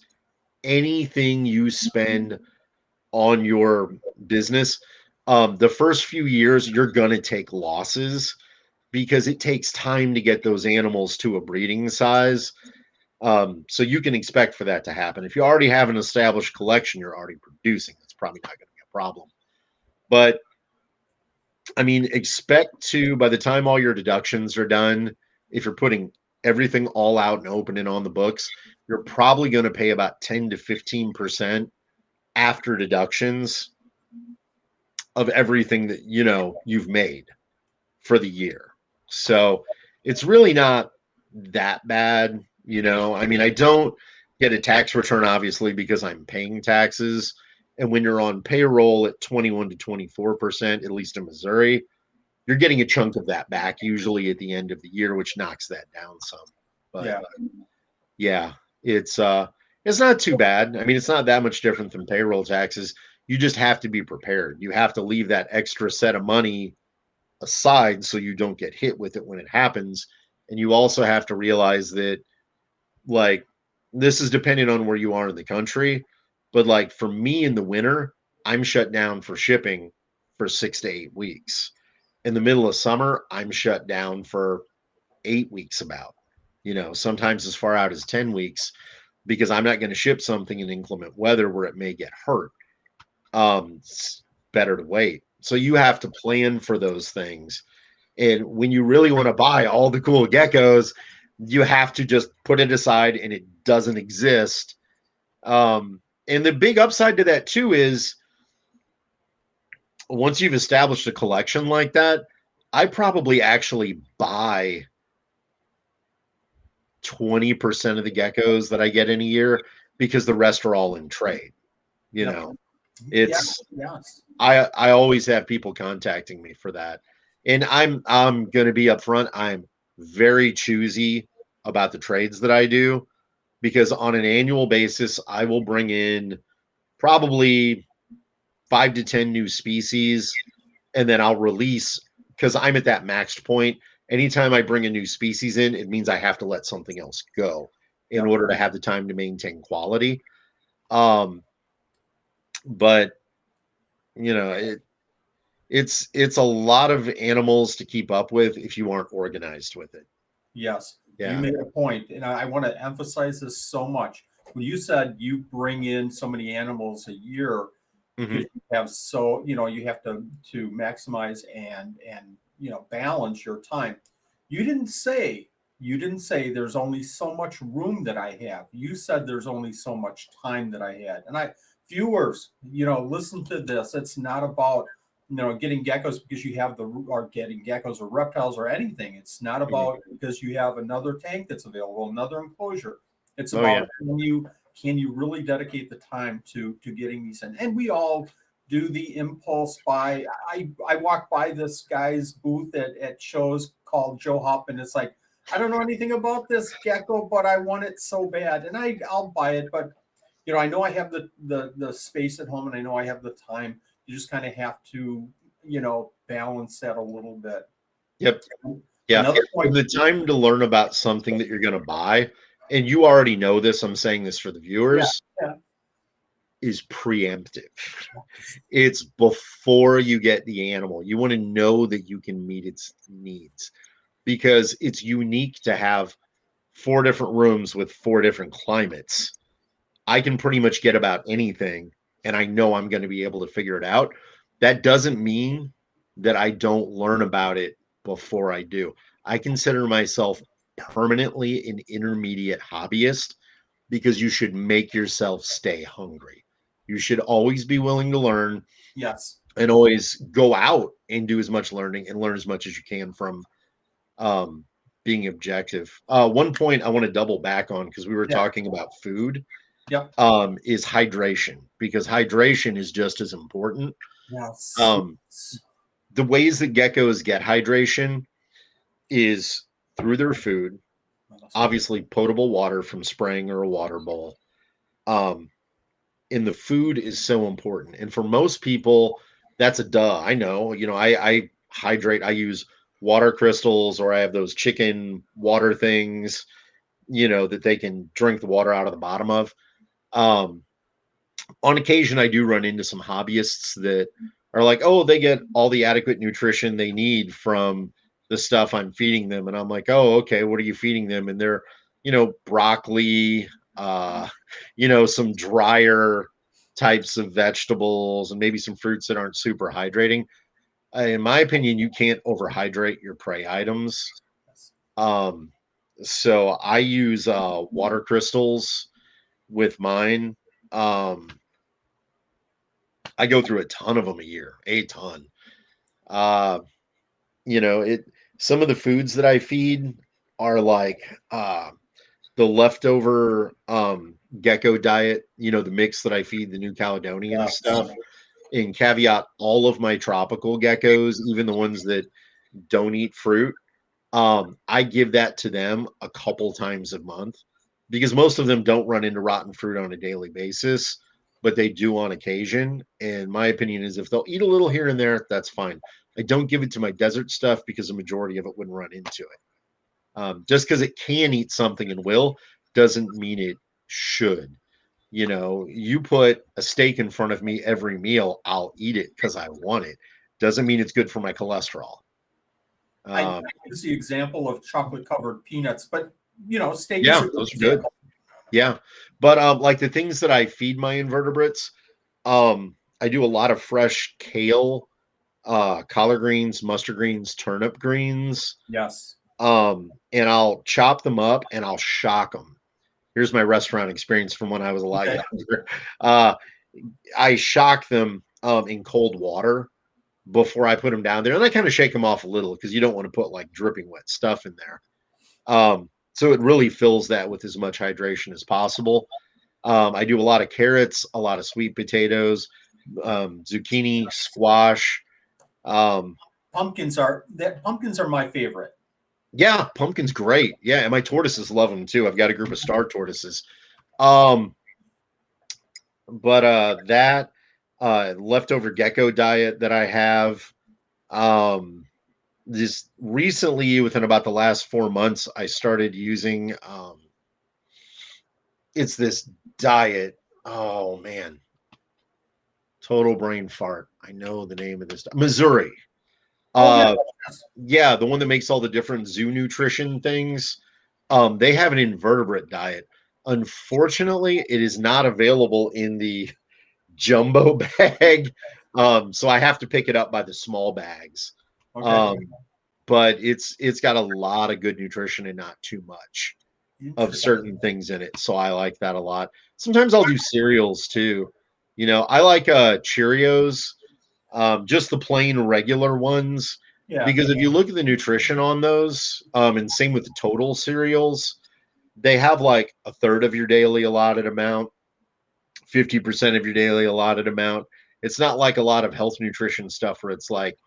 Anything you spend on your business, the first few years, you're going to take losses because it takes time to get those animals to a breeding size. So you can expect for that to happen. If you already have an established collection, you're already producing, that's probably not going to be a problem. But I mean, expect to, by the time all your deductions are done, if you're putting everything all out and open and on the books, you're probably going to pay about 10 to 15% after deductions of everything that you've made for the year. So it's really not that bad. I mean, I don't get a tax return obviously because I'm paying taxes. And when you're on payroll at 21 to 24%, at least in Missouri, you're getting a chunk of that back usually at the end of the year, which knocks that down some. But Yeah. yeah, it's not too bad. I mean, it's not that much different than payroll taxes. You just have to be prepared. You have to leave that extra set of money aside so you don't get hit with it when it happens. And you also have to realize that, like, this is depending on where you are in the country, but like for me in the winter, I'm shut down for shipping for 6 to 8 weeks. In the middle of summer, I'm shut down for 8 weeks about, sometimes as far out as 10 weeks because I'm not going to ship something in inclement weather where it may get hurt. It's better to wait. So you have to plan for those things. And when you really want to buy all the cool geckos, you have to just put it aside and it doesn't exist. And the big upside to that too is once you've established a collection like that, I probably actually buy 20% of the geckos that I get in a year because the rest are all in trade. You Yep. know, it's Yes. I always have people contacting me for that. And I'm going to be upfront. I'm very choosy about the trades that I do because on an annual basis, I will bring in probably 5 to 10 new species and then I'll release because I'm at that maxed point. Anytime I bring a new species in, it means I have to let something else go in Yep. order to have the time to maintain quality. But it's a lot of animals to keep up with if you aren't organized with it. Yes. You Yeah. made a point, and I want to emphasize this so much. When you said you bring in so many animals a year Mm-hmm. because you have you have to maximize and balance your time. You didn't say there's only so much room that I have. You said there's only so much time that I had. And viewers, listen to this. It's not about getting geckos because you have or getting geckos or reptiles or anything. It's not about because you have another tank that's available, another enclosure. It's Oh, yeah. about can you really dedicate the time to getting these in? And we all do the impulse buy. I walk by this guy's booth at shows called Joe Hupp, and it's like, I don't know anything about this gecko, but I want it so bad, and I'll buy it. But I know I have the space at home, and I know I have the time. You just kind of have to balance that a little bit. Yep. Yeah. Another And point. the time to learn about something that you're going to buy, and you already know this, I'm saying this for the Yeah, viewers, yeah. is preemptive. It's before you get the animal. You want to know that you can meet its needs because it's unique to have 4 different rooms with 4 different climates. I can pretty much get about anything and I know I'm going to be able to figure it out. That doesn't mean that I don't learn about it before I do. I consider myself permanently an intermediate hobbyist because you should make yourself stay hungry. You should always be willing to learn Yes. and always go out and do as much learning and learn as much as you can from um, being objective. One point I want to double back on because we were Yeah. talking about food Yep. is hydration because hydration is just as important. Yes. Um, the ways that geckos get hydration is through their food, obviously potable water from spraying or a water bowl. Um, and the food is so important. And for most people, that's a duh. I know, I hydrate, I use water crystals or I have those chicken water things, that they can drink the water out of the bottom of. Um, on occasion, I do run into some hobbyists that are like, oh, they get all the adequate nutrition they need from the stuff I'm feeding them. And I'm like, oh, okay, what are you feeding them? And they're broccoli, some drier types of vegetables, and maybe some fruits that aren't super hydrating. In my opinion, you can't overhydrate your prey items. So I use water crystals with mine. I go through a ton of them a year, a ton. Uh, some of the foods that I feed are like the leftover gecko diet, the mix that I feed the New Caledonian stuff. And caveat, all of my tropical geckos, even the ones that don't eat fruit, I give that to them a couple times a month because most of them don't run into rotten fruit on a daily basis, but they do on occasion. And my opinion is if they'll eat a little here and there, that's fine. I don't give it to my desert stuff because the majority of it wouldn't run into it. Just because it can eat something and will doesn't mean it should. You put a steak in front of me every meal, I'll eat it because I want it. Doesn't mean it's good for my cholesterol. I use the example of chocolate covered peanuts, but steak yeah, is a good those are good. example. Yeah. But like the things that I feed my invertebrates, I do a lot of fresh kale, collard greens, mustard greens, turnip greens. Yes. And I'll chop them up and I'll shock them. Here's my restaurant experience from when I was a lot younger. I shock them in cold water before I put them down there, and I kind of shake them off a little because you don't want to put like dripping wet stuff in there. So it really fills that with as much hydration as possible. I do a lot of carrots, a lot of sweet potatoes, zucchini, squash. Pumpkins are my favorite. Yeah, pumpkin's great. Yeah, and my tortoises love them too. I've got a group of star tortoises. But that leftover gecko diet that I have, just recently, within about the last 4 months, I started using it's this diet. Oh man, total brain fart. I know the name of this. Missouri. Yeah, the one that makes all the different zoo nutrition things. They have an invertebrate diet. Unfortunately, it is not available in the jumbo bag. So I have to pick it up by the small bags. Okay. But it's got a lot of good nutrition and not too much of certain things in it. So I like that a lot. Sometimes I'll do cereals too. I like Cheerios, just the plain regular ones. Yeah. Because if you look at the nutrition on those, and same with the total cereals, they have like a third of your daily allotted amount, 50% of your daily allotted amount. It's not like a lot of health nutrition stuff where it's like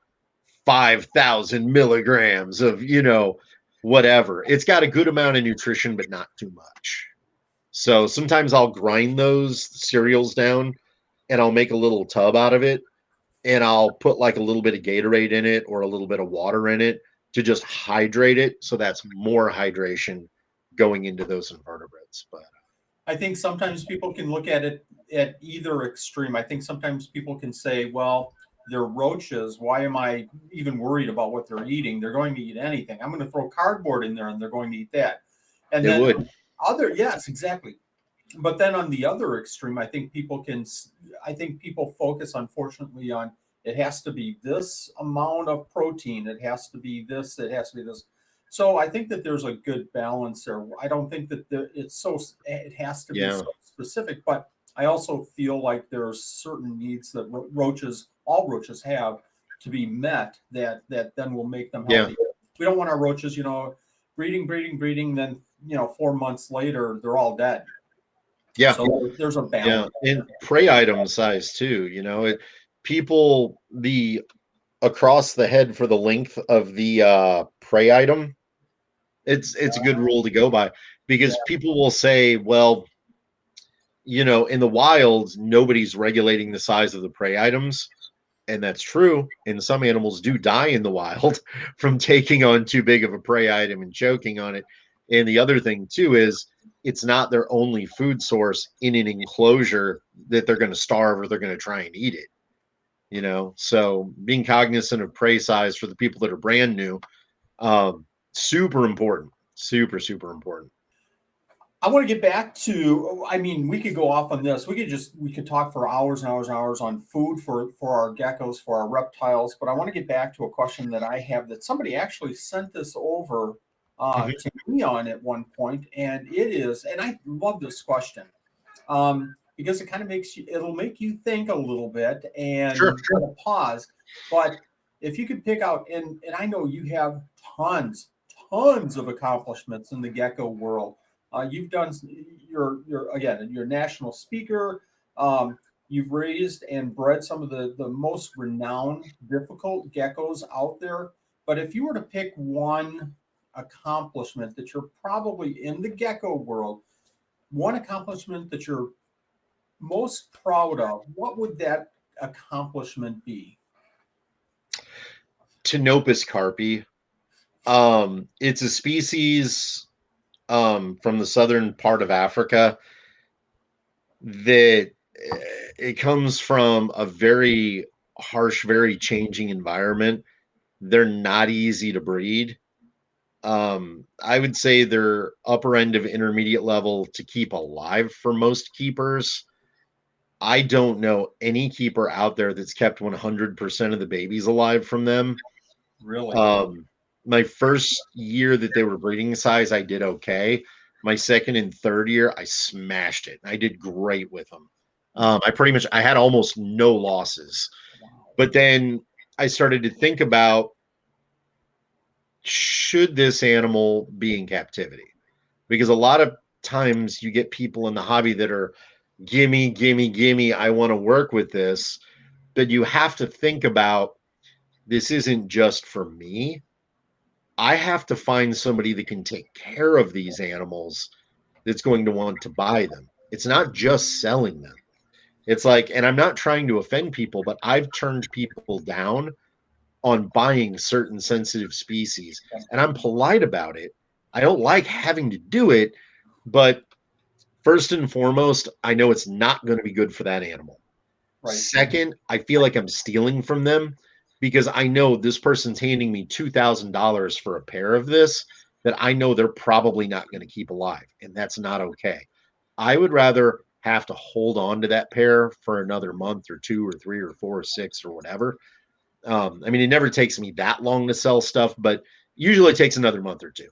5,000 milligrams of, whatever. It's got a good amount of nutrition, but not too much. So sometimes I'll grind those cereals down and I'll make a little tub out of it. And I'll put like a little bit of Gatorade in it or a little bit of water in it to just hydrate it. So that's more hydration going into those invertebrates. But I think sometimes people can look at it at either extreme. I think sometimes people can say, well, they're roaches. Why am I even worried about what they're eating? They're going to eat anything. I'm going to throw cardboard in there and they're going to eat that. And they then would. yes, exactly. But then on the other extreme, I think people focus, unfortunately, on it has to be this amount of protein. It has to be this. It has to be this. So I think that there's a good balance there. I don't think that it has to be so specific, but I also feel like there are certain needs that all roaches have to be met that then will make them healthy. Yeah. We don't want our roaches, breeding, then 4 months later they're all dead. Yeah. So there's a balance. Yeah. And prey item size too, people the across the head for the length of the prey item. It's a good rule to go by because people will say, well, in the wild, nobody's regulating the size of the prey items. And that's true. And some animals do die in the wild from taking on too big of a prey item and choking on it. And the other thing too is it's not their only food source in an enclosure that they're going to starve or they're going to try and eat it. So being cognizant of prey size for the people that are brand new, super important. Super, super important. I want to get back to, I mean, we could go off on this. We could talk for hours and hours and hours on food for our geckos, for our reptiles. But I want to get back to a question that I have that somebody actually sent this over to me on at one point. And it is, and I love this question because it kind of it'll make you think a little bit and Sure. kind of pause. But if you could pick out, and I know you have tons of accomplishments in the gecko world. You've done you're again you're a national speaker. You've raised and bred some of the most renowned, difficult geckos out there. But if you were to pick one accomplishment that you're probably in the gecko world, one accomplishment that you're most proud of, what would that accomplishment be? Ptenopus carpi. It's a species from the southern part of Africa that it comes from a very harsh, very changing environment. They're not easy to breed. I would say they're upper end of intermediate level to keep alive for most keepers. I don't know any keeper out there that's kept 100% of the babies alive from them. Really? My first year that they were breeding size, I did okay. My second and third year, I smashed it. I did great with them. I had almost no losses. But then I started to think about, should this animal be in captivity? Because a lot of times you get people in the hobby that are, gimme, gimme, gimme, I want to work with this. But you have to think about, this isn't just for me. I have to find somebody that can take care of these animals that's going to want to buy them. It's not just selling them. It's like, and I'm not trying to offend people, but I've turned people down on buying certain sensitive species, and I'm polite about it. I don't like having to do it, but first and foremost, I know it's not going to be good for that animal. Right. Second, I feel like I'm stealing from them because I know this person's handing me $2,000 for a pair of this that I know they're probably not going to keep alive, and that's not okay. I would rather have to hold on to that pair for another month or two or three or four or six or whatever. I mean, it never takes me that long to sell stuff, but usually it takes another month or two.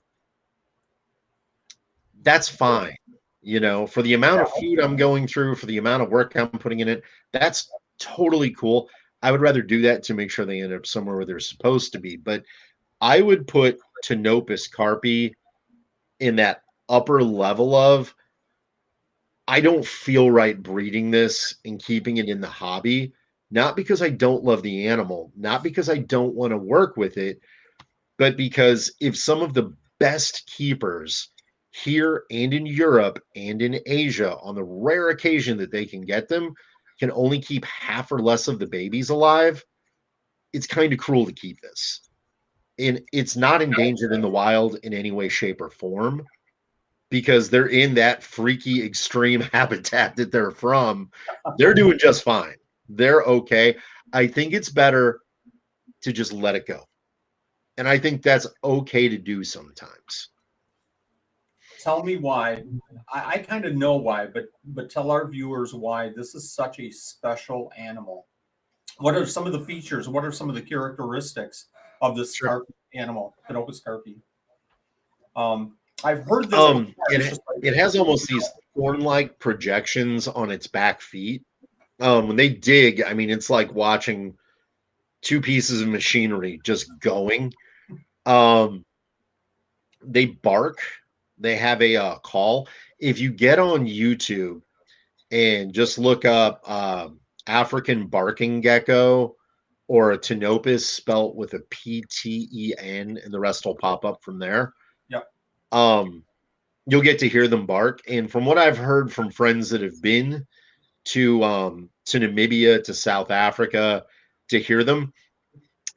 That's fine. For the amount of food I'm going through, for the amount of work I'm putting in it, that's totally cool. I would rather do that to make sure they end up somewhere where they're supposed to be. But I would put Ptenopus carpi in that upper level of, I don't feel right breeding this and keeping it in the hobby, not because I don't love the animal, not because I don't want to work with it, but because if some of the best keepers here and in Europe and in Asia, on the rare occasion that they can get them, can only keep half or less of the babies alive, it's kind of cruel to keep this. And it's not endangered in the wild in any way, shape, or form because they're in that freaky extreme habitat that they're from. They're doing just fine. They're okay. I think it's better to just let it go. And I think that's okay to do sometimes. Tell me why. I kind of know why, but tell our viewers why this is such a special animal. What are some of the features? What are some of the characteristics of this Sure. animal, Ptenopus carpi? I've heard this. It has almost these thorn-like projections on its back feet. When they dig, I mean, it's like watching two pieces of machinery just going. They bark. They have a call. If you get on YouTube and just look up African barking gecko or a Ptenopus spelt with a Pten, and the rest will pop up from there. Yep. You'll get to hear them bark. And from what I've heard from friends that have been to Namibia, to South Africa, to hear them,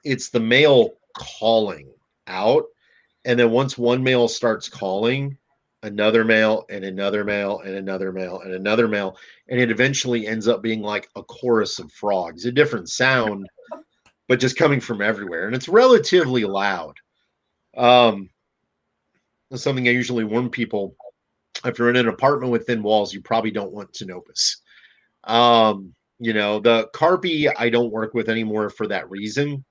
it's the male calling out. And then once one male starts calling, another male and another male and another male and another male, and it eventually ends up being like a chorus of frogs, a different sound, but just coming from everywhere. And it's relatively loud. That's something I usually warn people if you're in an apartment with thin walls, you probably don't want Ptenopus. The Carpi I don't work with anymore for that reason,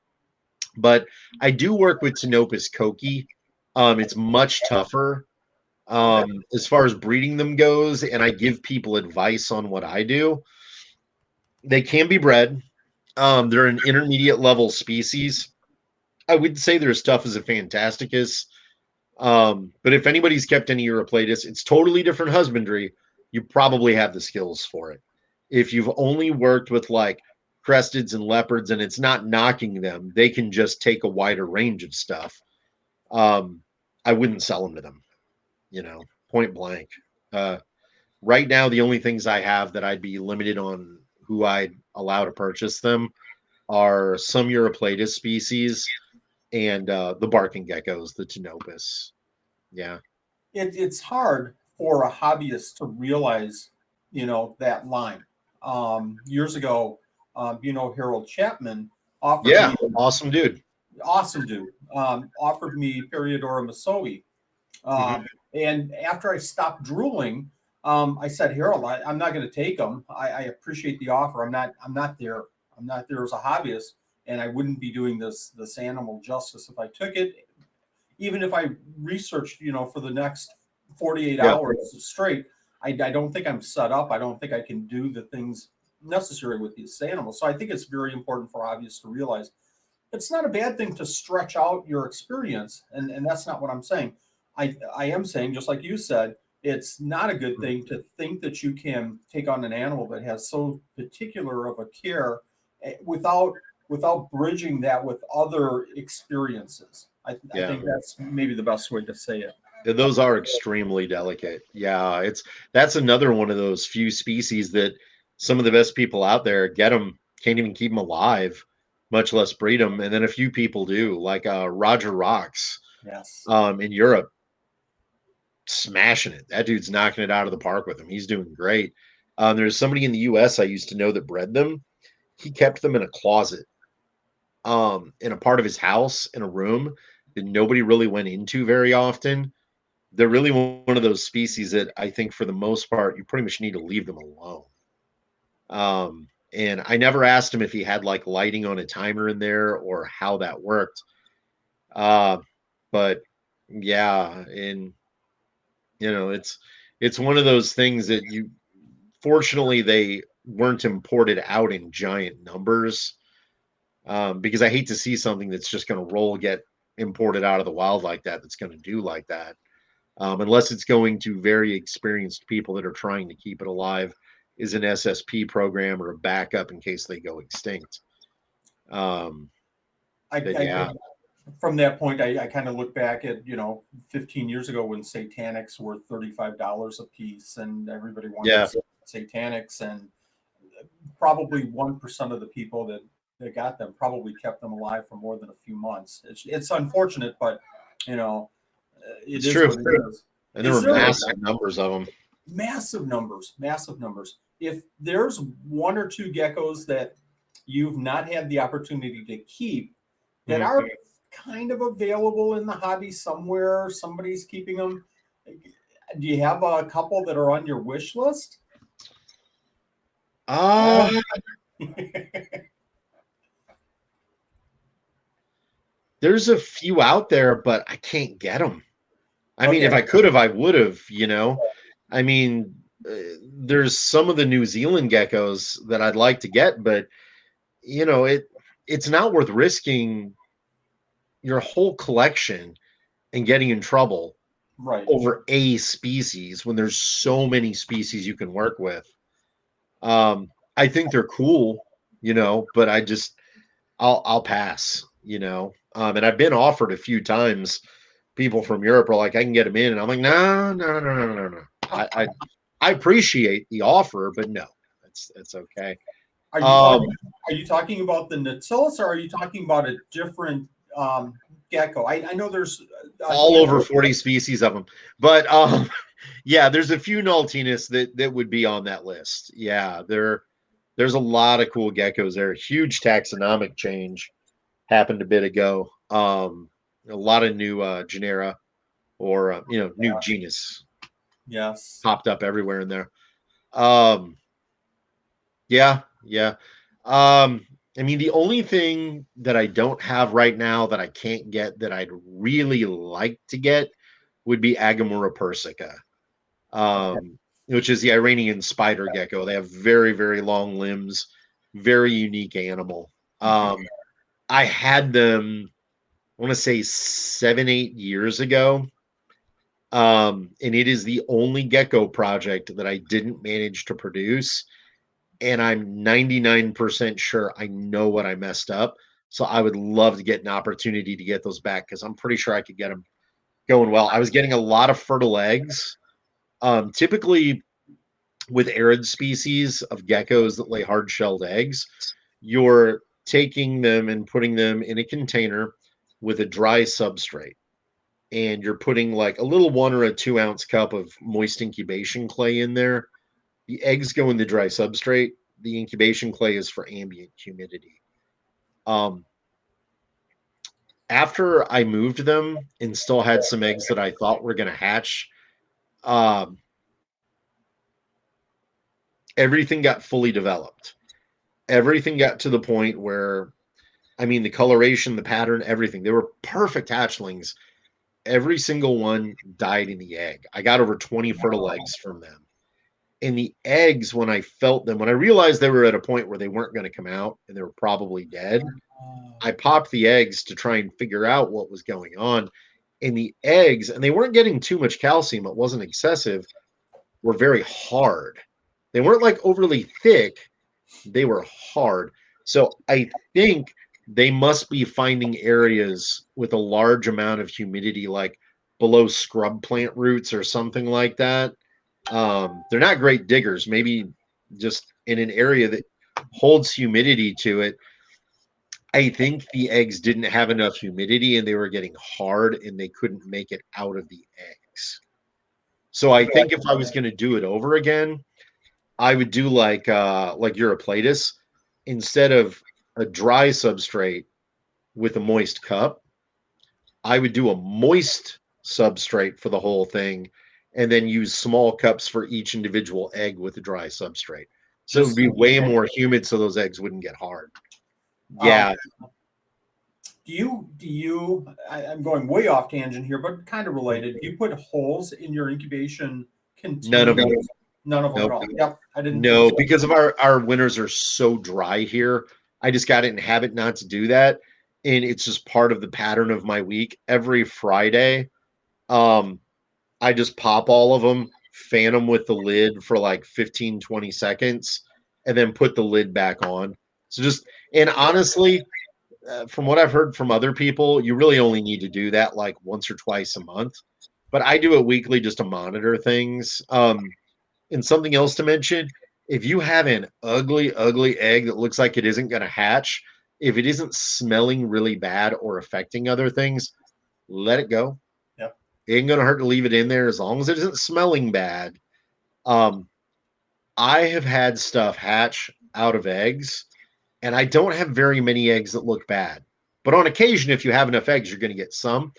but I do work with Ptenopus coqui. It's much tougher Okay. as far as breeding them goes, and I give people advice on what I do. They can be bred. They're an intermediate level species. I would say they're as tough as a Fantasticus. But if anybody's kept any Uroplatus, it's totally different husbandry. You probably have the skills for it. If you've only worked with like cresteds and leopards and it's not knocking them, they can just take a wider range of stuff. I wouldn't sell them to them, point blank. Uh, right now, the only things I have that I'd be limited on who I'd allow to purchase them are some Uroplatus species and the barking geckos, the Ptenopus. Yeah. It's hard for a hobbyist to realize, that line. Years ago, Harold Chapman offered Yeah. me, Awesome dude. awesome dude, offered me Periodora Masoe. Hmm. And after I stopped drooling, I said, Harold, I'm not going to take them. I appreciate the offer. I'm not there. I'm not there as a hobbyist, and I wouldn't be doing this animal justice if I took it. Even if I researched, for the next 48 Yeah. hours straight, I don't think I'm set up. I don't think I can do the things necessary with these animals. So I think it's very important for hobbyists to realize it's not a bad thing to stretch out your experience, and that's not what I'm saying. I am saying, just like you said, it's not a good thing to think that you can take on an animal that has so particular of a care without bridging that with other experiences. I Yeah. think that's maybe the best way to say it. Those are extremely delicate. Yeah. That's another one of those few species that some of the best people out there get them, can't even keep them alive, much less breed them. And then a few people do, like Roger Rocks Yes. in Europe, smashing it. That dude's knocking it out of the park with them. He's doing great. There's somebody in the US I used to know that bred them. He kept them in a closet, in a part of his house, in a room that nobody really went into very often. They're really one of those species that I think for the most part, you pretty much need to leave them alone. And I never asked him if he had like lighting on a timer in there or how that worked. Uh, but yeah, and it's one of those things that you fortunately they weren't imported out in giant numbers, because I hate to see something that's just going to get imported out of the wild like that. That's going to do like that, unless it's going to very experienced people that are trying to keep it alive, is an SSP program or a backup in case they go extinct. Um, I, but I yeah, from that point, I kind of look back at 15 years ago when satanics were $35 a piece, and everybody wanted yeah, satanics, and probably 1% of the people that got them probably kept them alive for more than a few months. It's unfortunate, but you know, it it's is true. what it is. And there were Is there massive numbers of them. massive numbers? Massive numbers. If there's one or two geckos that you've not had the opportunity to keep that Mhm. are kind of available in the hobby somewhere, somebody's keeping them. Do you have a couple that are on your wish list? Uh, there's a few out there, but I can't get them. I mean, if Okay. I could have, I would have, I mean, there's some of the New Zealand geckos that I'd like to get, but you know, it it's not worth risking your whole collection and getting in trouble Right. over a species when there's so many species you can work with. I think they're cool, but I'll pass, and I've been offered a few times. People from Europe are like, I can get them in, and I'm like, no, no, no, no, no, no. I appreciate the offer, but no, that's okay. Are you Um, talking? Are you talking about the Nautilus, or are you talking about a different gecko? I know there's a all over handful. 40 species of them, but yeah, there's a few Nautilus that would be on that list. Yeah, there's a lot of cool geckos there. Huge taxonomic change happened a bit ago. A lot of new genera or new genus. Yes. popped up everywhere in there. Um, yeah, yeah. I mean, the only thing that I don't have right now that I can't get that I'd really like to get would be Agamura persica, which is the Iranian spider gecko. They have very, very long limbs, very unique animal. I had them, I want to say 7, 8 years ago. And it is the only gecko project that I didn't manage to produce. And I'm 99% sure I know what I messed up. So I would love to get an opportunity to get those back because I'm pretty sure I could get them going well. I was getting a lot of fertile eggs. Typically, with arid species of geckos that lay hard shelled eggs, you're taking them and putting them in a container with a dry substrate. And you're putting like a little 1 or 2 ounce cup of moist incubation clay in there. The eggs go in the dry substrate. The incubation clay is for ambient humidity. After I moved them and still had some eggs that I thought were going to hatch, um, everything got fully developed. Everything got to the point where, I mean, the coloration, the pattern, everything, they were perfect hatchlings. Every single one died in the egg. I got over 20 fertile eggs from them. And the eggs, when I felt them, when I realized they were at a point where they weren't going to come out and they were probably dead, I popped the eggs to try and figure out what was going on. And the eggs, and they weren't getting too much calcium, it wasn't excessive, were very hard. They weren't like overly thick, they were hard. So I think they must be finding areas with a large amount of humidity, like below scrub plant roots or something like that. They're not great diggers, maybe just in an area that holds humidity to it. I think the eggs didn't have enough humidity and they were getting hard and they couldn't make it out of the eggs. So I think if I was going to do it over again, I would do like Uroplatus instead of a dry substrate with a moist cup. I would do a moist substrate for the whole thing and then use small cups for each individual egg with a dry substrate. So it would be way more humid so those eggs wouldn't get hard. Yeah. I'm going way off tangent here, but kind of related. Do you put holes in your incubation container? None of them. None of them Nope. at all. Yep. I didn't. No, because of our winters are so dry here. I just got it in habit not to do that. And it's just part of the pattern of my week. Every Friday, I just pop all of them, fan them with the lid for like 15, 20 seconds, and then put the lid back on. So and honestly, from what I've heard from other people, you really only need to do that like once or twice a month. But I do it weekly just to monitor things. And something else to mention, if you have an ugly, ugly egg that looks like it isn't going to hatch, if it isn't smelling really bad or affecting other things, let it go. Yep. It ain't going to hurt to leave it in there as long as it isn't smelling bad. I have had stuff hatch out of eggs, and I don't have very many eggs that look bad. But on occasion, if you have enough eggs, you're going to get some.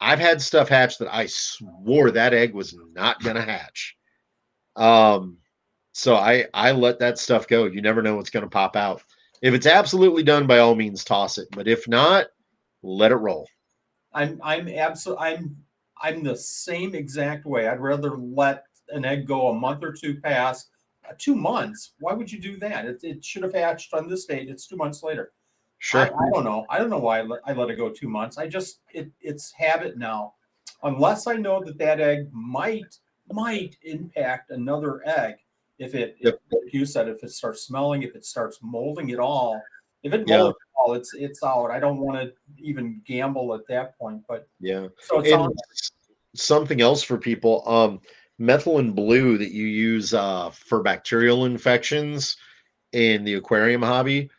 I've had stuff hatch that I swore that egg was not going to hatch. So I let that stuff go. You never know what's going to pop out. If it's absolutely done, by all means, toss it. But if not, let it roll. I'm the same exact way. I'd rather let an egg go a month or two past. 2 months. Why would you do that? It should have hatched on this date. It's 2 months later. Sure. I don't know. I don't know why I let it go 2 months. It's habit now. Unless I know that egg might impact another egg. If like you said, if it starts smelling, if it starts molding at all, if it molds at all, it's out. I don't want to even gamble at that point. But yeah. So it's something else for people. Methylene blue that you use for bacterial infections in the aquarium hobby.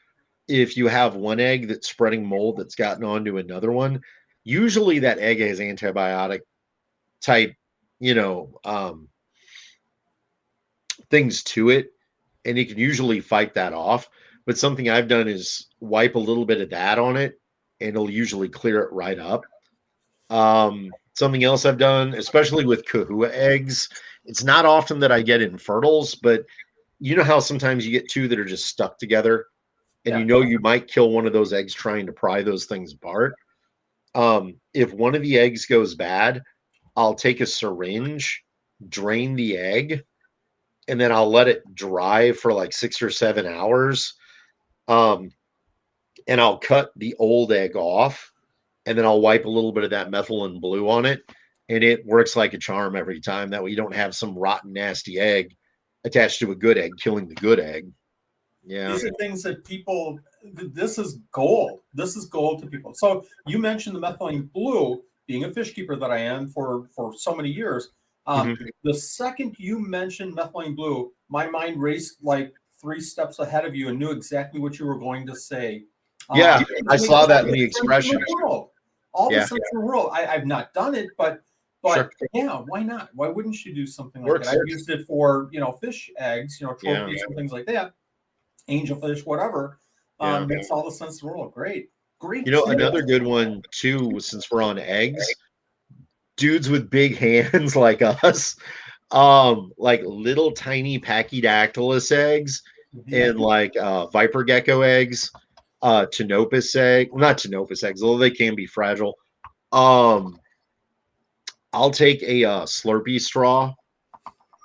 If you have one egg that's spreading mold that's gotten onto another one, usually that egg has antibiotic type, things to it, and it can usually fight that off. But something I've done is wipe a little bit of that on it, and it'll usually clear it right up. Something else I've done, especially with kahua eggs, It's not often that I get infertils, but you know how sometimes you get two that are just stuck together, and you know you might kill one of those eggs trying to pry those things apart. If one of the eggs goes bad, I'll take a syringe, drain the egg, and then I'll let it dry for like 6 or 7 hours. And I'll cut the old egg off, and then I'll wipe a little bit of that methylene blue on it, and it works like a charm every time. That way you don't have some rotten, nasty egg attached to a good egg, killing the good egg. Yeah. These are things that people, this is gold. This is gold to people. So you mentioned the methylene blue, being a fish keeper that I am for so many years. The second you mentioned methylene blue, my mind raced like 3 steps ahead of you and knew exactly what you were going to say. Yeah, I saw that in the expression. All the sense in the world. I've not done it, but Sure. yeah, why not? Why wouldn't you do something like that? I've used it for, fish eggs, trophies and things like that. Angelfish, whatever. Makes all the sense in the world. Great. Another good one too, since we're on eggs, dudes with big hands like us, like little tiny Pachydactylus eggs and like viper gecko eggs, Ptenopus egg, not Ptenopus eggs, although they can be fragile. I'll take a Slurpee straw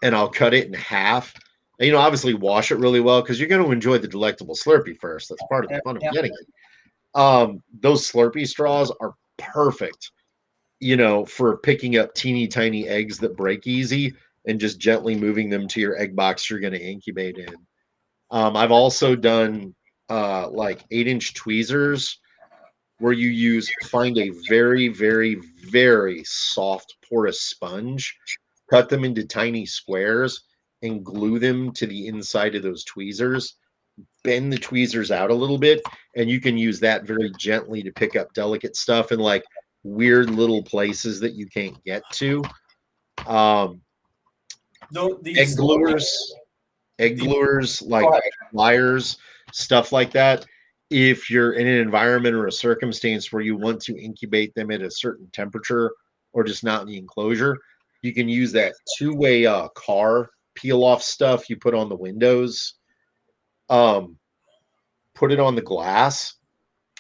and I'll cut it in half. And, obviously wash it really well because you're going to enjoy the delectable Slurpee first. That's part of the fun of getting it. Those Slurpee straws are perfect, for picking up teeny tiny eggs that break easy and just gently moving them to your egg box you're going to incubate in. I've also done like 8-inch tweezers where you find a very, very, very soft porous sponge, cut them into tiny squares, and glue them to the inside of those tweezers. Bend the tweezers out a little bit, and you can use that very gently to pick up delicate stuff in like weird little places that you can't get to. Egg gluers, like pliers, stuff like that. If you're in an environment or a circumstance where you want to incubate them at a certain temperature or just not in the enclosure, you can use that two-way car peel off stuff you put on the windows. Put it on the glass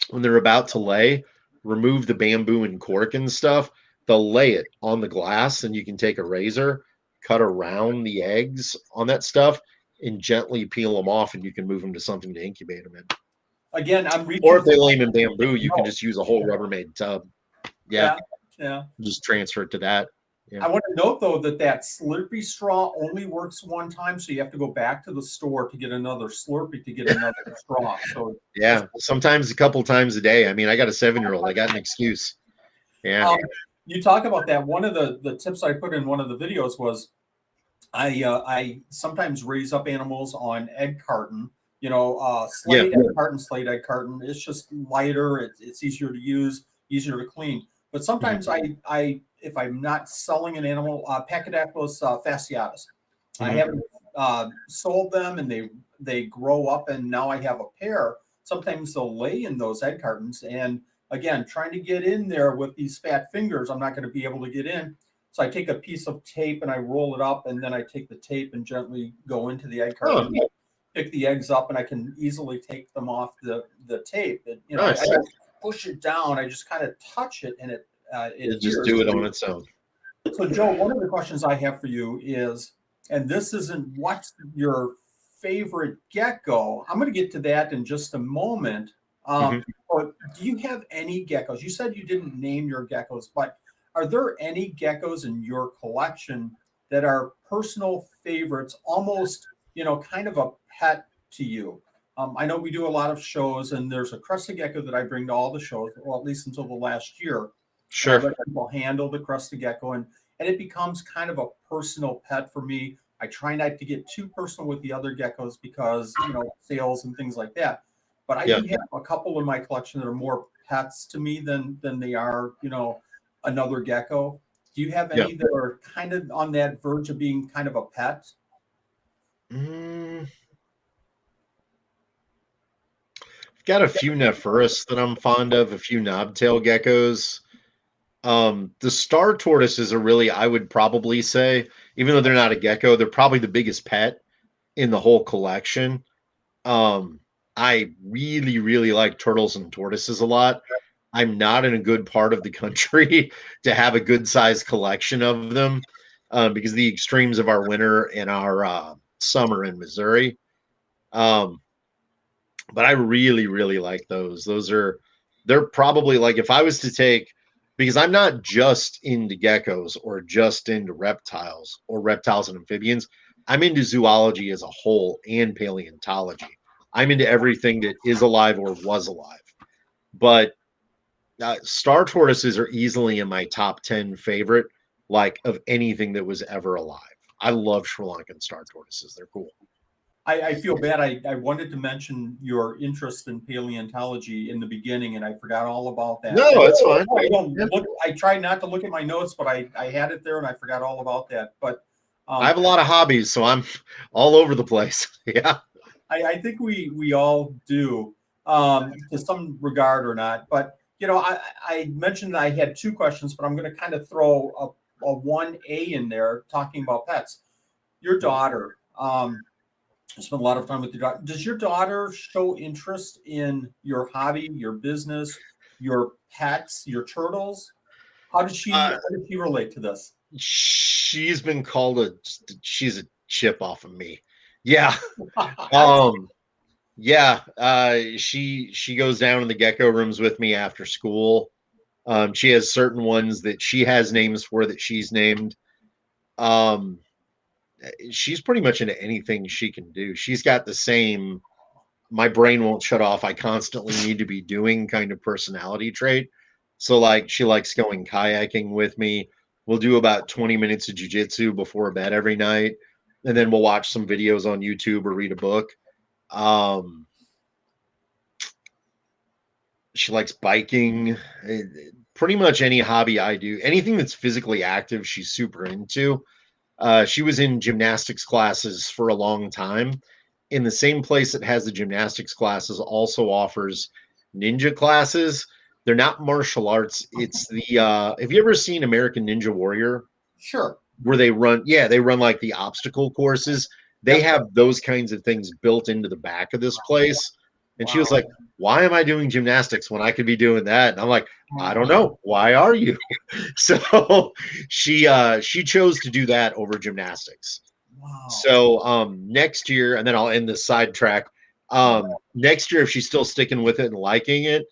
when they're about to lay, remove the bamboo and cork and stuff. They'll lay it on the glass, and you can take a razor, cut around the eggs on that stuff, and gently peel them off, and you can move them to something to incubate them in. Again, or if they lay them in bamboo, you can just use a whole Rubbermaid tub. Yeah. Just transfer it to that. I want to note, though, that Slurpee straw only works one time, so you have to go back to the store to get another Slurpee to get another straw. So sometimes a couple times a day. I mean, I got a 7-year-old. I got an excuse. Yeah. You talk about that. One of the tips I put in one of the videos was I sometimes raise up animals on egg carton. Slate egg carton. It's just lighter. It's easier to use, easier to clean. But sometimes I if I'm not selling an animal, Pachydactylus fasciatus, I haven't sold them, and they grow up, and now I have a pair. Sometimes they'll lay in those egg cartons, and again, trying to get in there with these fat fingers, I'm not going to be able to get in. So I take a piece of tape and I roll it up, and then I take the tape and gently go into the egg carton, pick the eggs up, and I can easily take them off the tape. I just push it down. I just kind of touch it, and it just do it on its own. So, Joe, one of the questions I have for you is, and this isn't what's your favorite gecko. I'm going to get to that in just a moment. But do you have any geckos? You said you didn't name your geckos, but are there any geckos in your collection that are personal favorites, almost, kind of a pet to you? I know we do a lot of shows, and there's a crested gecko that I bring to all the shows, or at least until the last year. Sure. Let people handle the crested gecko, and it becomes kind of a personal pet for me. I try not to get too personal with the other geckos because, sales and things like that. But I do have a couple in my collection that are more pets to me than they are, another gecko. Do you have any that are kind of on that verge of being kind of a pet? Got a few Nephrurus that I'm fond of, a few knobtail geckos. The star tortoise is I would probably say, even though they're not a gecko, they're probably the biggest pet in the whole collection. I really, really like turtles and tortoises a lot. I'm not in a good part of the country to have a good sized collection of them because the extremes of our winter and our summer in Missouri. Um, but I really, really like those. They're probably like if I was to take, because I'm not just into geckos or just into reptiles or reptiles and amphibians. I'm into zoology as a whole and paleontology. I'm into everything that is alive or was alive. But star tortoises are easily in my top 10 favorite, like of anything that was ever alive. I love Sri Lankan star tortoises. They're cool. I feel bad. I wanted to mention your interest in paleontology in the beginning, and I forgot all about that. No, it's fine. I don't look. I try not to look at my notes, but I had it there, and I forgot all about that. But I have a lot of hobbies, so I'm all over the place. Yeah. I think we all do to some regard or not. But I mentioned that I had two questions, but I'm going to kind of throw a 1A in there talking about pets. Your daughter. I spent a lot of time with your daughter. Does your daughter show interest in your hobby, your business, your pets, your turtles? How did she relate to this? She's been called she's a chip off of me. Yeah. Yeah. She goes down in the gecko rooms with me after school. She has certain ones that she has names for that she's named. She's pretty much into anything she can do. She's got the same my brain won't shut off. I constantly need to be doing kind of personality trait. So like she likes going kayaking with me. We'll do about 20 minutes of jujitsu before bed every night. And then we'll watch some videos on YouTube or read a book. She likes biking. Pretty much any hobby I do, anything that's physically active, she's super into. She was in gymnastics classes for a long time. In the same place that has the gymnastics classes also offers ninja classes. They're not martial arts. It's the have you ever seen American Ninja Warrior? Sure. Where they run, they run like the obstacle courses. They have those kinds of things built into the back of this place. And she was like, why am I doing gymnastics when I could be doing that? And I'm like, I don't know. Why are you? So she chose to do that over gymnastics. Wow. So next year, and then I'll end this sidetrack. Next year, if she's still sticking with it and liking it,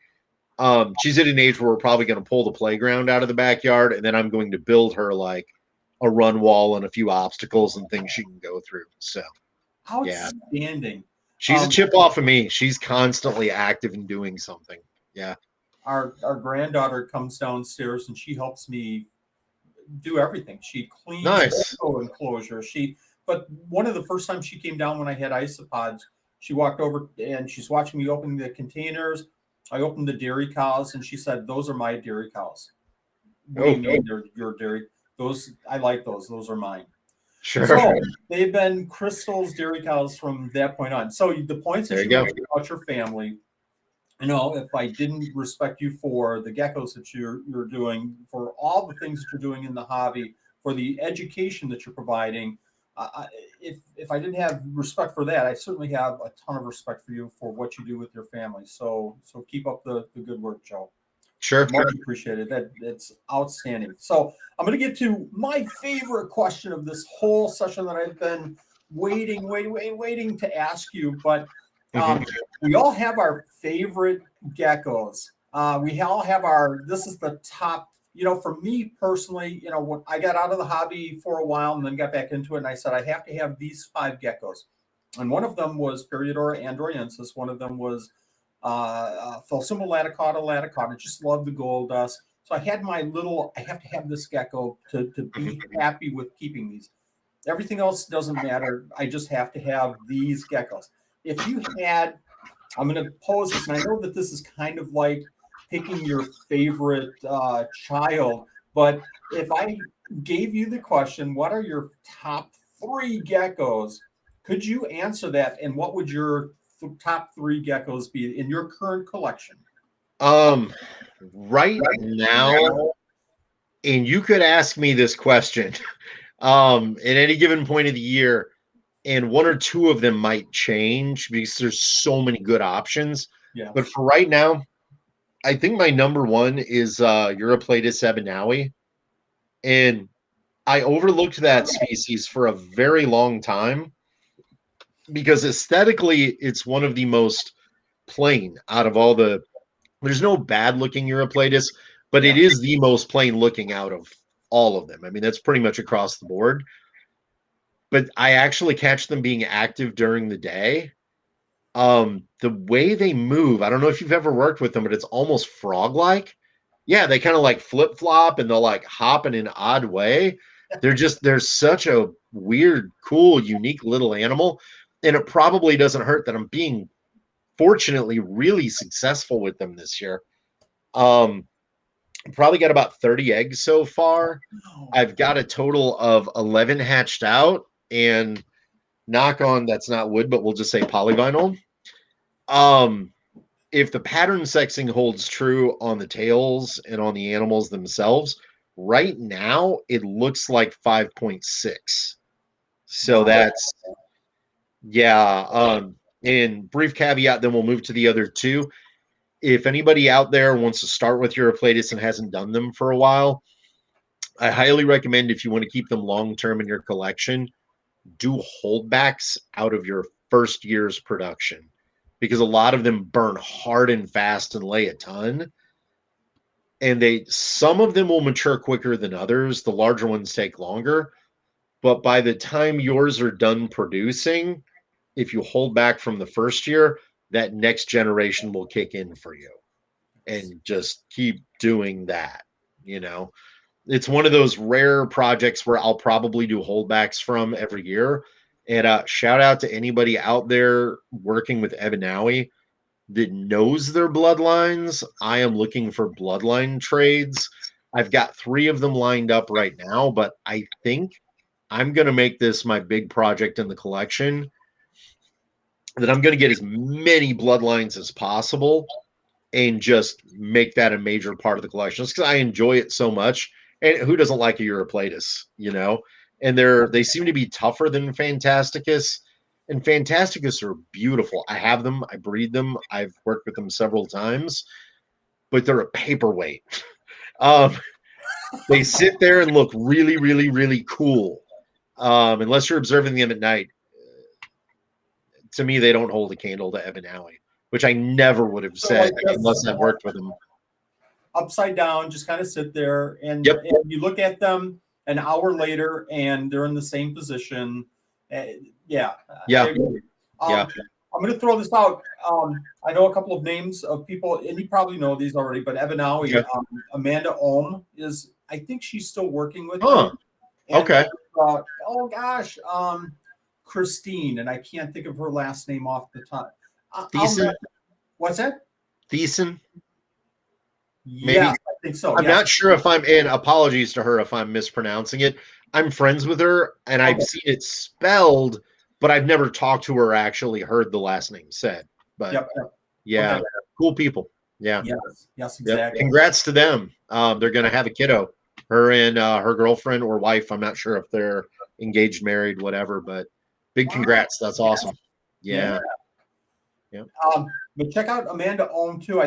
she's at an age where we're probably going to pull the playground out of the backyard, and then I'm going to build her like a run wall and a few obstacles and things she can go through. So outstanding. She's a chip off of me. She's constantly active and doing something. Yeah. Our granddaughter comes downstairs and she helps me do everything. She cleans the enclosure. But one of the first times she came down when I had isopods, she walked over and she's watching me open the containers. I opened the dairy cows and she said, "Those are my dairy cows." What do you mean they're your dairy? Those, I like those. Those are mine. Sure. So they've been Crystal's dairy cows from that point on. So the points that you make about your family, if I didn't respect you for the geckos that you're doing, for all the things that you're doing in the hobby, for the education that you're providing, if I didn't have respect for that, I certainly have a ton of respect for you for what you do with your family. So keep up the good work, Joe. Sure. Much appreciated. That's outstanding. So I'm going to get to my favorite question of this whole session that I've been waiting to ask you. But we all have our favorite geckos. We all have this is the top, for me personally, when I got out of the hobby for a while and then got back into it, and I said, I have to have these 5 geckos. And one of them was Periodora androyensis. One of them was Philsuma laticata. I just love the gold dust. So I had I have to have this gecko to be happy with keeping these. Everything else doesn't matter. I just have to have these geckos. If you had, I'm going to pose this, and I know that this is kind of like picking your favorite child, but if I gave you the question, what are your top 3 geckos? Could you answer that? And what would your top 3 geckos be in your current collection? Right now, and you could ask me this question at any given point of the year, and one or two of them might change because there's so many good options. Yeah. But for right now, I think my number one is Uroplatus ebanawi. And I overlooked that species for a very long time because aesthetically, it's one of the most plain out of all the. There's no bad looking Uroplatus, but it is the most plain looking out of all of them. I mean, that's pretty much across the board. But I actually catch them being active during the day. The way they move, I don't know if you've ever worked with them, but it's almost frog-like. Yeah, they kind of like flip-flop and they'll like hop in an odd way. They're such a weird, cool, unique little animal. And it probably doesn't hurt that I'm being fortunately really successful with them this year. Probably got about 30 eggs so far. I've got a total of 11 hatched out, and knock on, that's not wood, but we'll just say polyvinyl. If the pattern sexing holds true on the tails and on the animals themselves, right now it looks like 5.6. So that's and brief caveat, then we'll move to the other two. If anybody out there wants to start with Uroplatus and hasn't done them for a while, I highly recommend, if you want to keep them long-term in your collection, do holdbacks out of your first year's production, because a lot of them burn hard and fast and lay a ton. And some of them will mature quicker than others. The larger ones take longer. But by the time yours are done producing, if you hold back from the first year, that next generation will kick in for you, and just keep doing that. It's one of those rare projects where I'll probably do holdbacks from every year. And shout out to anybody out there working with ebanawi that knows their bloodlines. I am looking for bloodline trades. I've got 3 of them lined up right now, but I think I'm going to make this my big project in the collection, that I'm going to get as many bloodlines as possible and just make that a major part of the collection, just because I enjoy it so much. And who doesn't like a Uroplatus, And they seem to be tougher than Fantasticus, and Fantasticus are beautiful. I have them, I breed them, I've worked with them several times, but they're a paperweight. They sit there and look really, really, really cool. Unless you're observing them at night, to me, they don't hold a candle to ebanawi, which I never would have said unless I've worked with them. Upside down, just kind of sit there, and you look at them an hour later, and they're in the same position. Yeah. I'm going to throw this out. I know a couple of names of people, and you probably know these already, but ebanawi, Amanda Ohm is, I think she's still working with them. And, okay. Christine, and I can't think of her last name off the top. Thiessen? What's that? Thiessen? Maybe. Yeah, I think so. I'm not sure if and apologies to her if I'm mispronouncing it. I'm friends with her, and I've seen it spelled, but I've never talked to her or actually heard the last name said. But cool people. Yeah. Yes, exactly. Congrats to them. They're going to have a kiddo. Her and her girlfriend or wife. I'm not sure if they're engaged, married, whatever, but big congrats. That's awesome. Yeah. But check out Amanda Ohm too.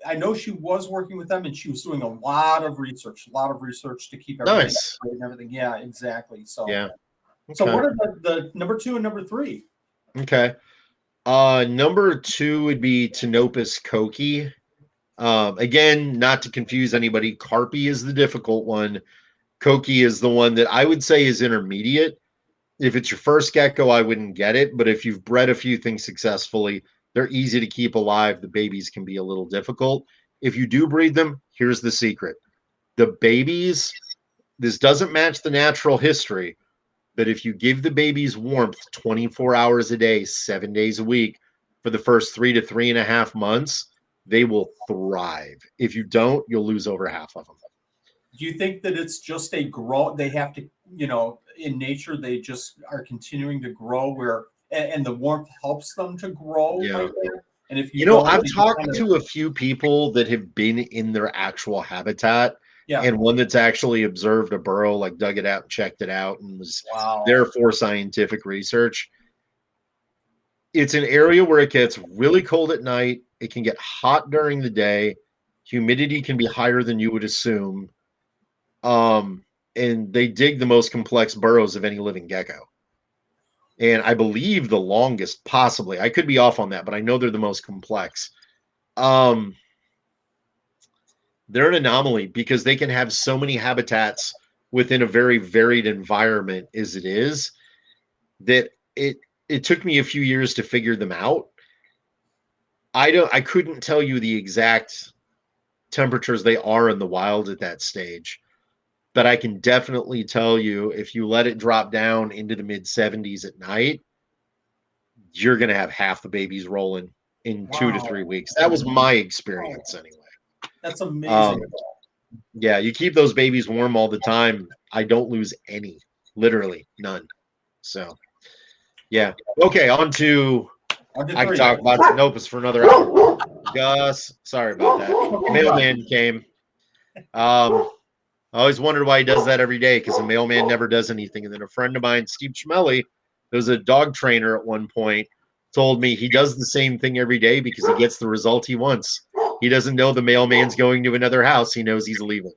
I know she was working with them, and she was doing a lot of research to keep everything nice and everything. Yeah, exactly. So Okay. So what are the number 2 and number 3? Okay. Number 2 would be Ptenopus koki. Again, not to confuse anybody, Carpi is the difficult one. Koki is the one that I would say is intermediate. If it's your first gecko, I wouldn't get it. But if you've bred a few things successfully, they're easy to keep alive. The babies can be a little difficult. If you do breed them, here's the secret. The babies, this doesn't match the natural history, but if you give the babies warmth 24 hours a day, 7 days a week for the first 3 to 3.5 months, they will thrive. If you don't, you'll lose over half of them. Do you think that it's just a grow? They have to, in nature, they just are continuing to grow and the warmth helps them to grow. Yeah. Right there? And if I've talked to a few people that have been in their actual habitat, Yeah. and one that's actually observed a burrow, like dug it out and checked it out and was Wow. there for scientific research. It's an area where it gets really cold at night. It can get hot during the day. Humidity can be higher than you would assume. And they dig the most complex burrows of any living gecko. And I believe the longest, possibly. I could be off on that, but I know they're the most complex. They're an anomaly because they can have so many habitats within a very varied environment as it is, that it took me a few years to figure them out. I couldn't tell you the exact temperatures they are in the wild at that stage, but I can definitely tell you if you let it drop down into the mid 70s at night, you're going to have half the babies rolling in 2 to 3 weeks. That was my experience anyway. That's amazing. Yeah, you keep those babies warm all the time. I don't lose any, literally none. So, yeah. Okay, on to I can talk about Ptenopus for another hour. Gus, sorry about that. Mailman came. I always wondered why he does that every day, because the mailman never does anything. And then a friend of mine, Steve Schmelly, who was a dog trainer at one point, told me he does the same thing every day because he gets the result he wants. He doesn't know the mailman's going to another house. He knows he's leaving.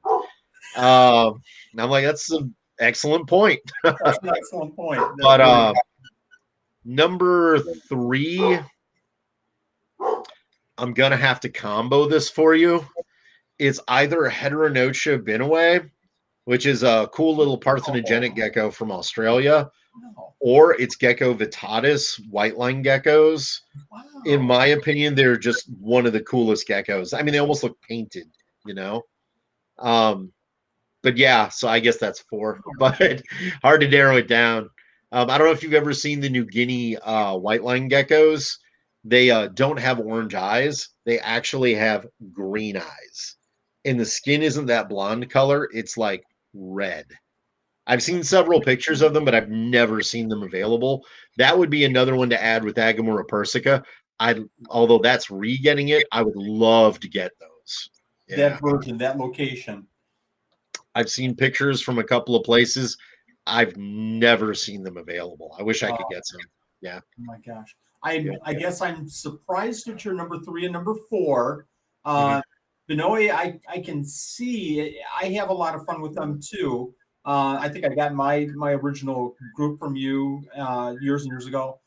And I'm like, that's an excellent point. That's an excellent point. But number 3, I'm going to have to combo this for you. It's either a Heteronotia binoue, which is a cool little parthenogenic gecko from Australia, or it's Gecko vittatus, white line geckos. Wow. In my opinion, they're just one of the coolest geckos. I mean, they almost look painted, you know? But yeah, so I guess that's 4, but hard to narrow it down. I don't know if you've ever seen the New Guinea white line geckos. They don't have orange eyes. They actually have green eyes. And the skin isn't that blonde color. It's like red. I've seen several pictures of them, but I've never seen them available. That would be another one to add with Agamora persica. Although that's re-getting it, I would love to get those. Yeah. That version, that location. I've seen pictures from a couple of places. I've never seen them available. I wish I could get some. Yeah. Oh my gosh. I guess I'm surprised at your number 3 and number 4. Binoy, I can see. I have a lot of fun with them too. I think I got my original group from you years and years ago.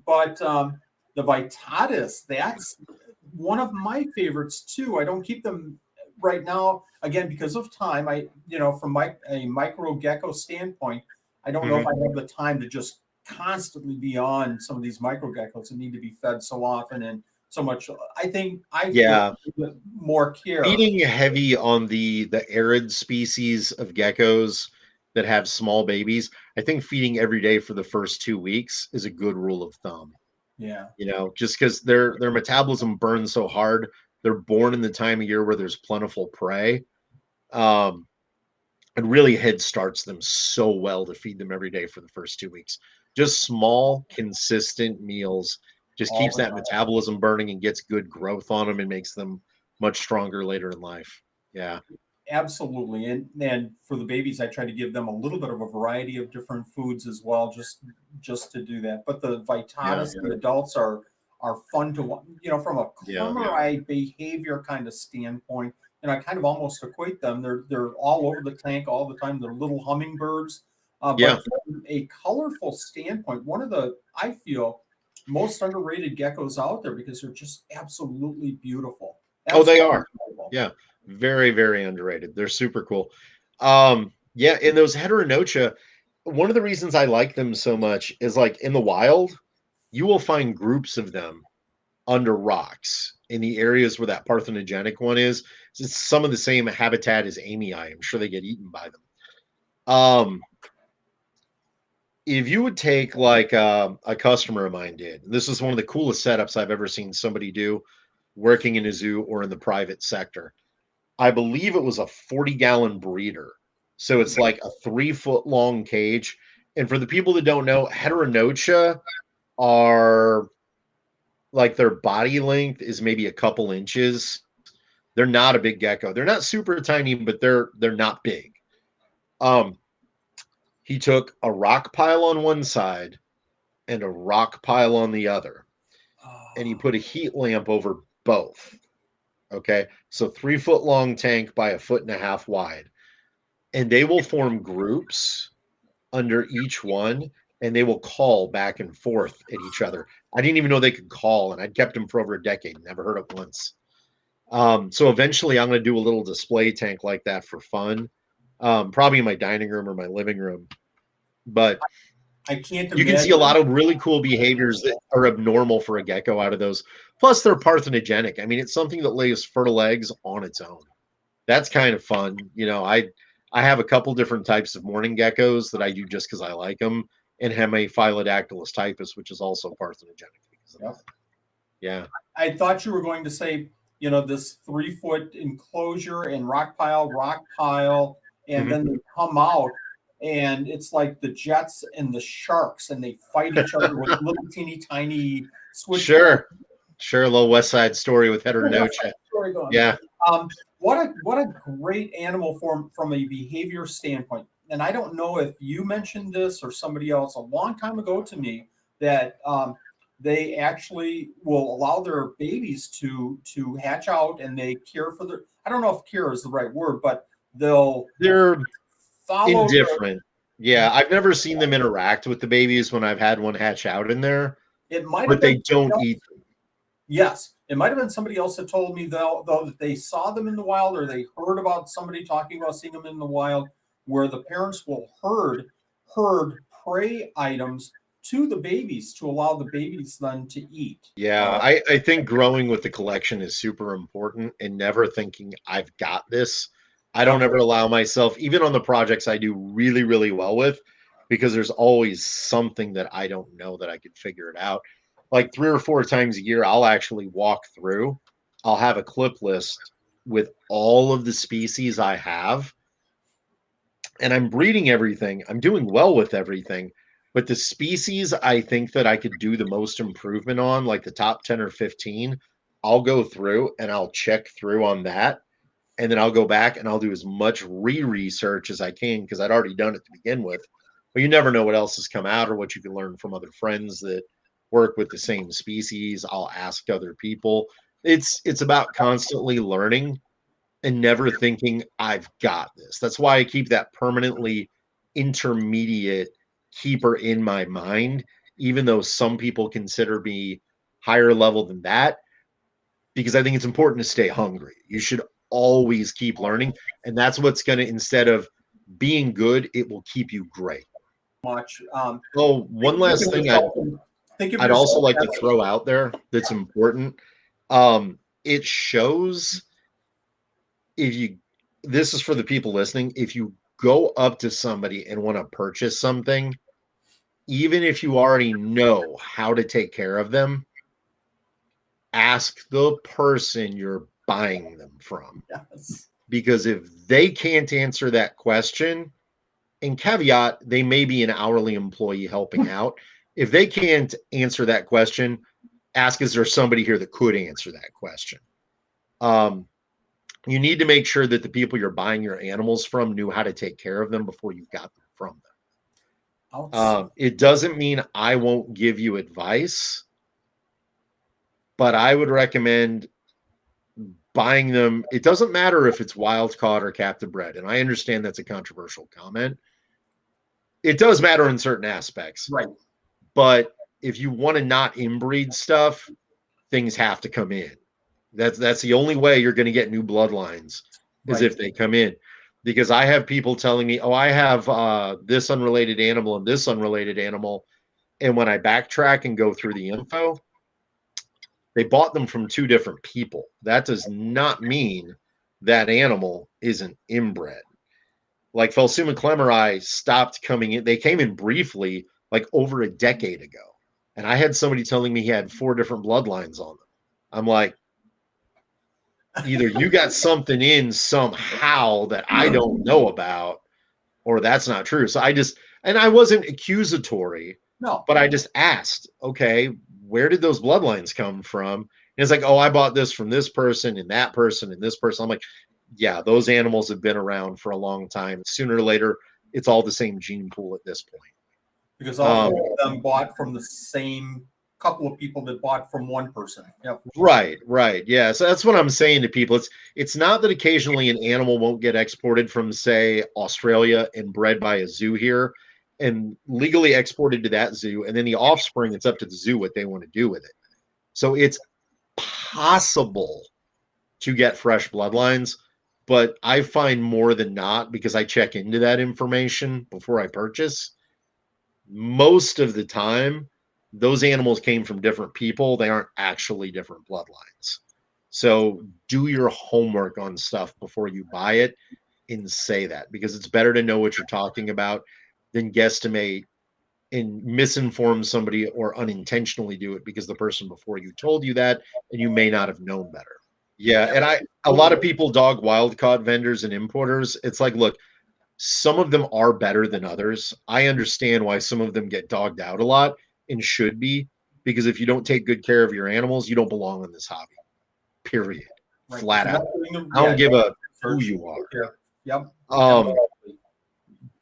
But the Vittatus, that's one of my favorites too. I don't keep them right now, again, because of time. From a micro gecko standpoint, I don't know if I have the time to just constantly be on some of these micro geckos that need to be fed so often and so much. I think more care. Feeding heavy on the arid species of geckos that have small babies, I think feeding every day for the first 2 weeks is a good rule of thumb. Yeah. Just because their metabolism burns so hard. They're born in the time of year where there's plentiful prey. It really head starts them so well to feed them every day for the first 2 weeks. Just small, consistent meals just keeps that metabolism burning and gets good growth on them and makes them much stronger later in life. Yeah. Absolutely. And for the babies, I try to give them a little bit of a variety of different foods as well, just to do that. But the Vittatus, the adults are fun to, from a Clemmerite behavior kind of standpoint. And I kind of almost equate them. They're all over the tank all the time. They're little hummingbirds. But from a colorful standpoint, one of the, I feel, most underrated geckos out there because they're just absolutely beautiful. They are. Beautiful. Yeah. Very, very underrated. They're super cool. In those Heteronotia, one of the reasons I like them so much is like in the wild, you will find groups of them under rocks in the areas where that parthenogenic one is. It's some of the same habitat as amii. I'm sure they get eaten by them. If you would take like a customer of mine did, this is one of the coolest setups I've ever seen somebody do working in a zoo or in the private sector. I believe it was a 40-gallon breeder. So it's like a 3-foot long cage. And for the people that don't know, Heteronotia are like their body length is maybe a couple inches. They're not a big gecko. They're not super tiny, but they're not big. He took a rock pile on one side and a rock pile on the other, and he put a heat lamp over both. Okay, so 3-foot long tank by 1.5 feet wide, and they will form groups under each one, and they will call back and forth at each other. I didn't even know they could call, and I'd kept them for over a decade, never heard it once. So eventually I'm going to do a little display tank like that for fun, probably in my dining room or my living room. But I can't you can see a lot of really cool behaviors that are abnormal for a gecko out of those. Plus, they're parthenogenic. I mean, it's something that lays fertile eggs on its own. That's kind of fun. You know, I have a couple different types of morning geckos that I do just because I like them, and Hemidactylus typus, which is also parthenogenic because of that. Yeah. I thought you were going to say, you know, this 3-foot enclosure and rock pile, and then they come out, and it's like the Jets and the Sharks, and they fight each other with little teeny tiny switch. Sure, a little West Side Story with Heteronocha. Yeah. What a great animal from a behavior standpoint. And I don't know if you mentioned this or somebody else a long time ago to me that they actually will allow their babies to hatch out, and they care for their, I don't know if care is the right word, but they're follow indifferent. Yeah, I've never seen them interact with the babies when I've had one hatch out in there. It might, but they don't eat them. Yes, it might have been somebody else that told me though that they saw them in the wild, or they heard about somebody talking about seeing them in the wild, where the parents will herd prey items to the babies to allow the babies then to eat. Yeah, I think growing with the collection is super important, and never thinking I've got this. I don't ever allow myself, even on the projects I do really, really well with, because there's always something that I don't know that I could figure it out. Like 3 or 4 times a year, I'll actually walk through. I'll have a clip list with all of the species I have, and I'm breeding everything. I'm doing well with everything. But the species I think that I could do the most improvement on, like the top 10 or 15, I'll go through and I'll check through on that. And then I'll go back and I'll do as much research as I can, because I'd already done it to begin with. But you never know what else has come out or what you can learn from other friends that work with the same species. I'll ask other people. It's about constantly learning and never thinking I've got this. That's why I keep that permanently intermediate keeper in my mind, even though some people consider me higher level than that, because I think it's important to stay hungry. You should always keep learning, and that's what's going to, instead of being good, it will keep you great. Much. One last thing I'd also like to throw out there that's important. It shows, this is for the people listening, if you go up to somebody and want to purchase something, even if you already know how to take care of them, ask the person you're buying them from. Yes. Because if they can't answer that question, and caveat, they may be an hourly employee helping out. If they can't answer that question, ask, is there somebody here that could answer that question? You need to make sure that the people you're buying your animals from knew how to take care of them before you got them from them. It doesn't mean I won't give you advice, but I would recommend buying them. It doesn't matter if it's wild caught or captive bred, and I understand that's a controversial comment. It does matter in certain aspects, right? But if you want to not inbreed stuff, things have to come in. That's the only way you're going to get new bloodlines, is if they come in. Because I have people telling me, oh, I have this unrelated animal and this unrelated animal, and when I backtrack and go through the info, they bought them from 2 different people. That does not mean that animal isn't inbred. Like Phelsuma clemeri stopped coming in. They came in briefly, like over a decade ago. And I had somebody telling me he had 4 different bloodlines on them. I'm like, either you got something in somehow that I don't know about, or that's not true. So I wasn't accusatory. No. But I just asked, okay, where did those bloodlines come from? it's like, oh, I bought this from this person and that person and this person. I'm like, yeah, those animals have been around for a long time. Sooner or later, it's all the same gene pool at this point. Because all of them bought from the same couple of people that bought from one person. Yep. Right. Yeah. So that's what I'm saying to people. It's not that occasionally an animal won't get exported from, say, Australia and bred by a zoo here and legally exported to that zoo. And then the offspring, it's up to the zoo what they want to do with it. So it's possible to get fresh bloodlines, but I find more than not, because I check into that information before I purchase, most of the time, those animals came from different people. They aren't actually different bloodlines. So do your homework on stuff before you buy it and say that, because it's better to know what you're talking about than guesstimate and misinform somebody or unintentionally do it because the person before you told you that and you may not have known better. Yeah, and a lot of people dog wild caught vendors and importers. It's like, look, some of them are better than others. I understand why some of them get dogged out a lot and should be, because if you don't take good care of your animals, you don't belong in this hobby. Period. Right. Flat out. I don't give a who you are. Yep.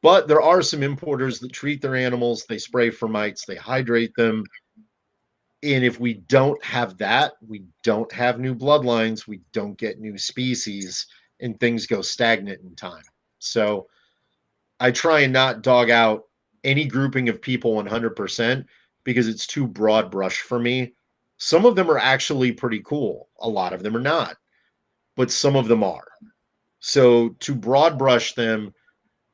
But there are some importers that treat their animals, they spray for mites, they hydrate them. And if we don't have that, we don't have new bloodlines, we don't get new species, and things go stagnant in time. So I try and not dog out any grouping of people 100% because it's too broad brush for me. Some of them are actually pretty cool. A lot of them are not, but some of them are. So to broad brush them,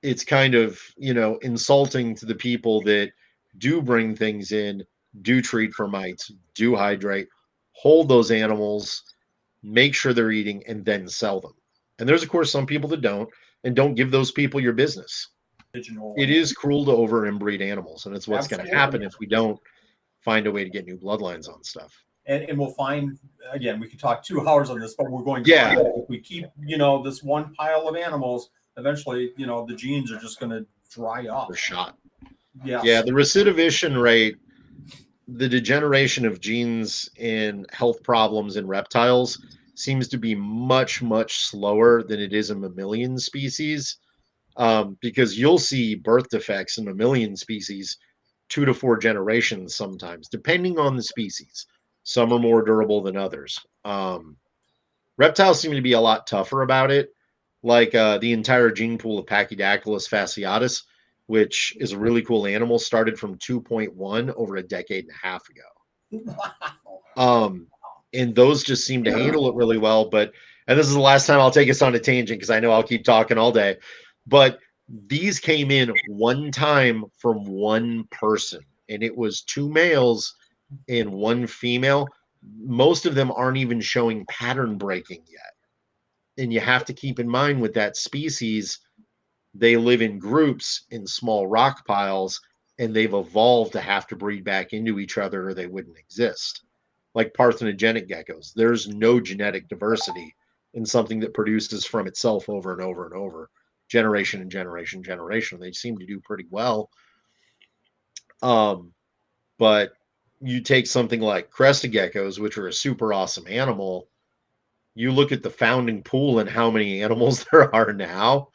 it's kind of, insulting to the people that do bring things in, do treat for mites, do hydrate, hold those animals, make sure they're eating, and then sell them. And there's, of course, some people that don't, and don't give those people your business. It is cruel to over inbreed animals, and it's what's going to happen if we don't find a way to get new bloodlines on stuff. And we'll find, again, we could talk 2 hours on this, but we're going to Yeah. find if we keep, this one pile of animals, eventually, the genes are just going to dry up. They're shot. Yes. Yeah, the recidivation rate, the degeneration of genes in health problems in reptiles seems to be much, much slower than it is in mammalian species. Because you'll see birth defects in mammalian species 2 to 4 generations sometimes, depending on the species. Some are more durable than others. Reptiles seem to be a lot tougher about it, like the entire gene pool of Pachydactylus fasciatus, which is a really cool animal, started from 2.1 over a decade and a half ago. Wow. And those just seem to handle it really well. And this is the last time I'll take us on a tangent because I know I'll keep talking all day. But these came in one time from one person, and it was 2 males and 1 female. Most of them aren't even showing pattern breaking yet. And you have to keep in mind with that species, they live in groups in small rock piles, and they've evolved to have to breed back into each other or they wouldn't exist. Like parthenogenic geckos, there's no genetic diversity in something that produces from itself over and over and over, generation and generation and generation. They seem to do pretty well. But you take something like crested geckos, which are a super awesome animal, you look at the founding pool and how many animals there are now.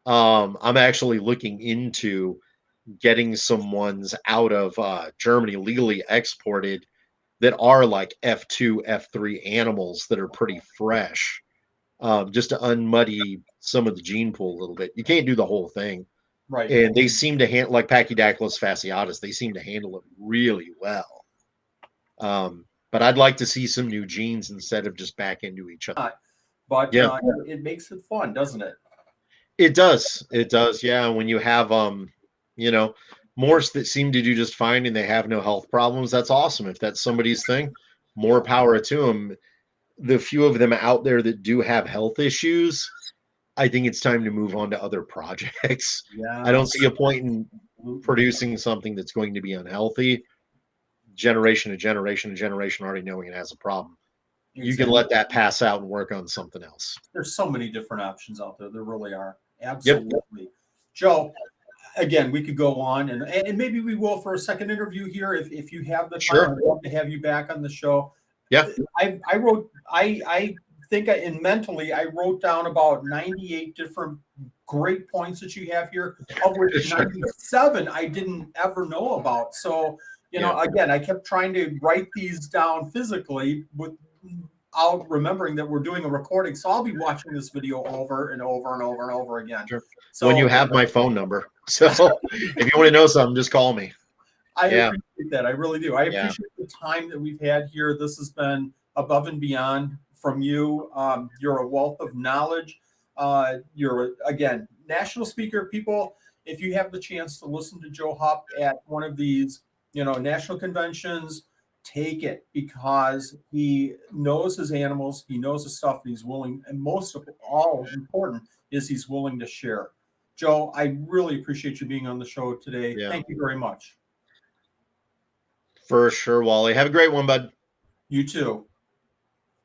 I'm actually looking into getting some ones out of Germany legally exported that are like F2, F3 animals that are pretty fresh, just to unmuddy some of the gene pool a little bit. You can't do the whole thing. Right. And they seem to handle, like Pachydactylus fasciatus, they seem to handle it really well. But I'd like to see some new genes instead of just back into each other. But yeah. It makes it fun, doesn't it? It does. It does. Yeah. When you have, Morse that seem to do just fine and they have no health problems, that's awesome. If that's somebody's thing, more power to them. The few of them out there that do have health issues, I think it's time to move on to other projects. Yeah. I don't see a point in producing something that's going to be unhealthy generation to generation to generation already knowing it has a problem. Exactly. You can let that pass out and work on something else. There's so many different options out there. There really are. Absolutely. Yep. Joe, again, we could go on and maybe we will for a second interview here if you have the time. Sure. I'd love to have you back on the show. Yeah. I think mentally I wrote down about 98 different great points that you have here, of which 97 I didn't ever know about. So, again, I kept trying to write these down physically without remembering that we're doing a recording. So I'll be watching this video over and over and over and over again. Sure. So when you have my phone number. So if you want to know something, just call me. I appreciate that. I really do. I Yeah. appreciate the time that we've had here. This has been above and beyond from you. You're a wealth of knowledge. You're, again, national speaker. People, if you have the chance to listen to Joe Hupp at one of these, national conventions, take it, because he knows his animals, he knows his stuff, and he's willing, and most of all important is he's willing to share. Joe, I really appreciate you being on the show today. Yeah. Thank you very much. For sure, Wally. Have a great one, bud. You too.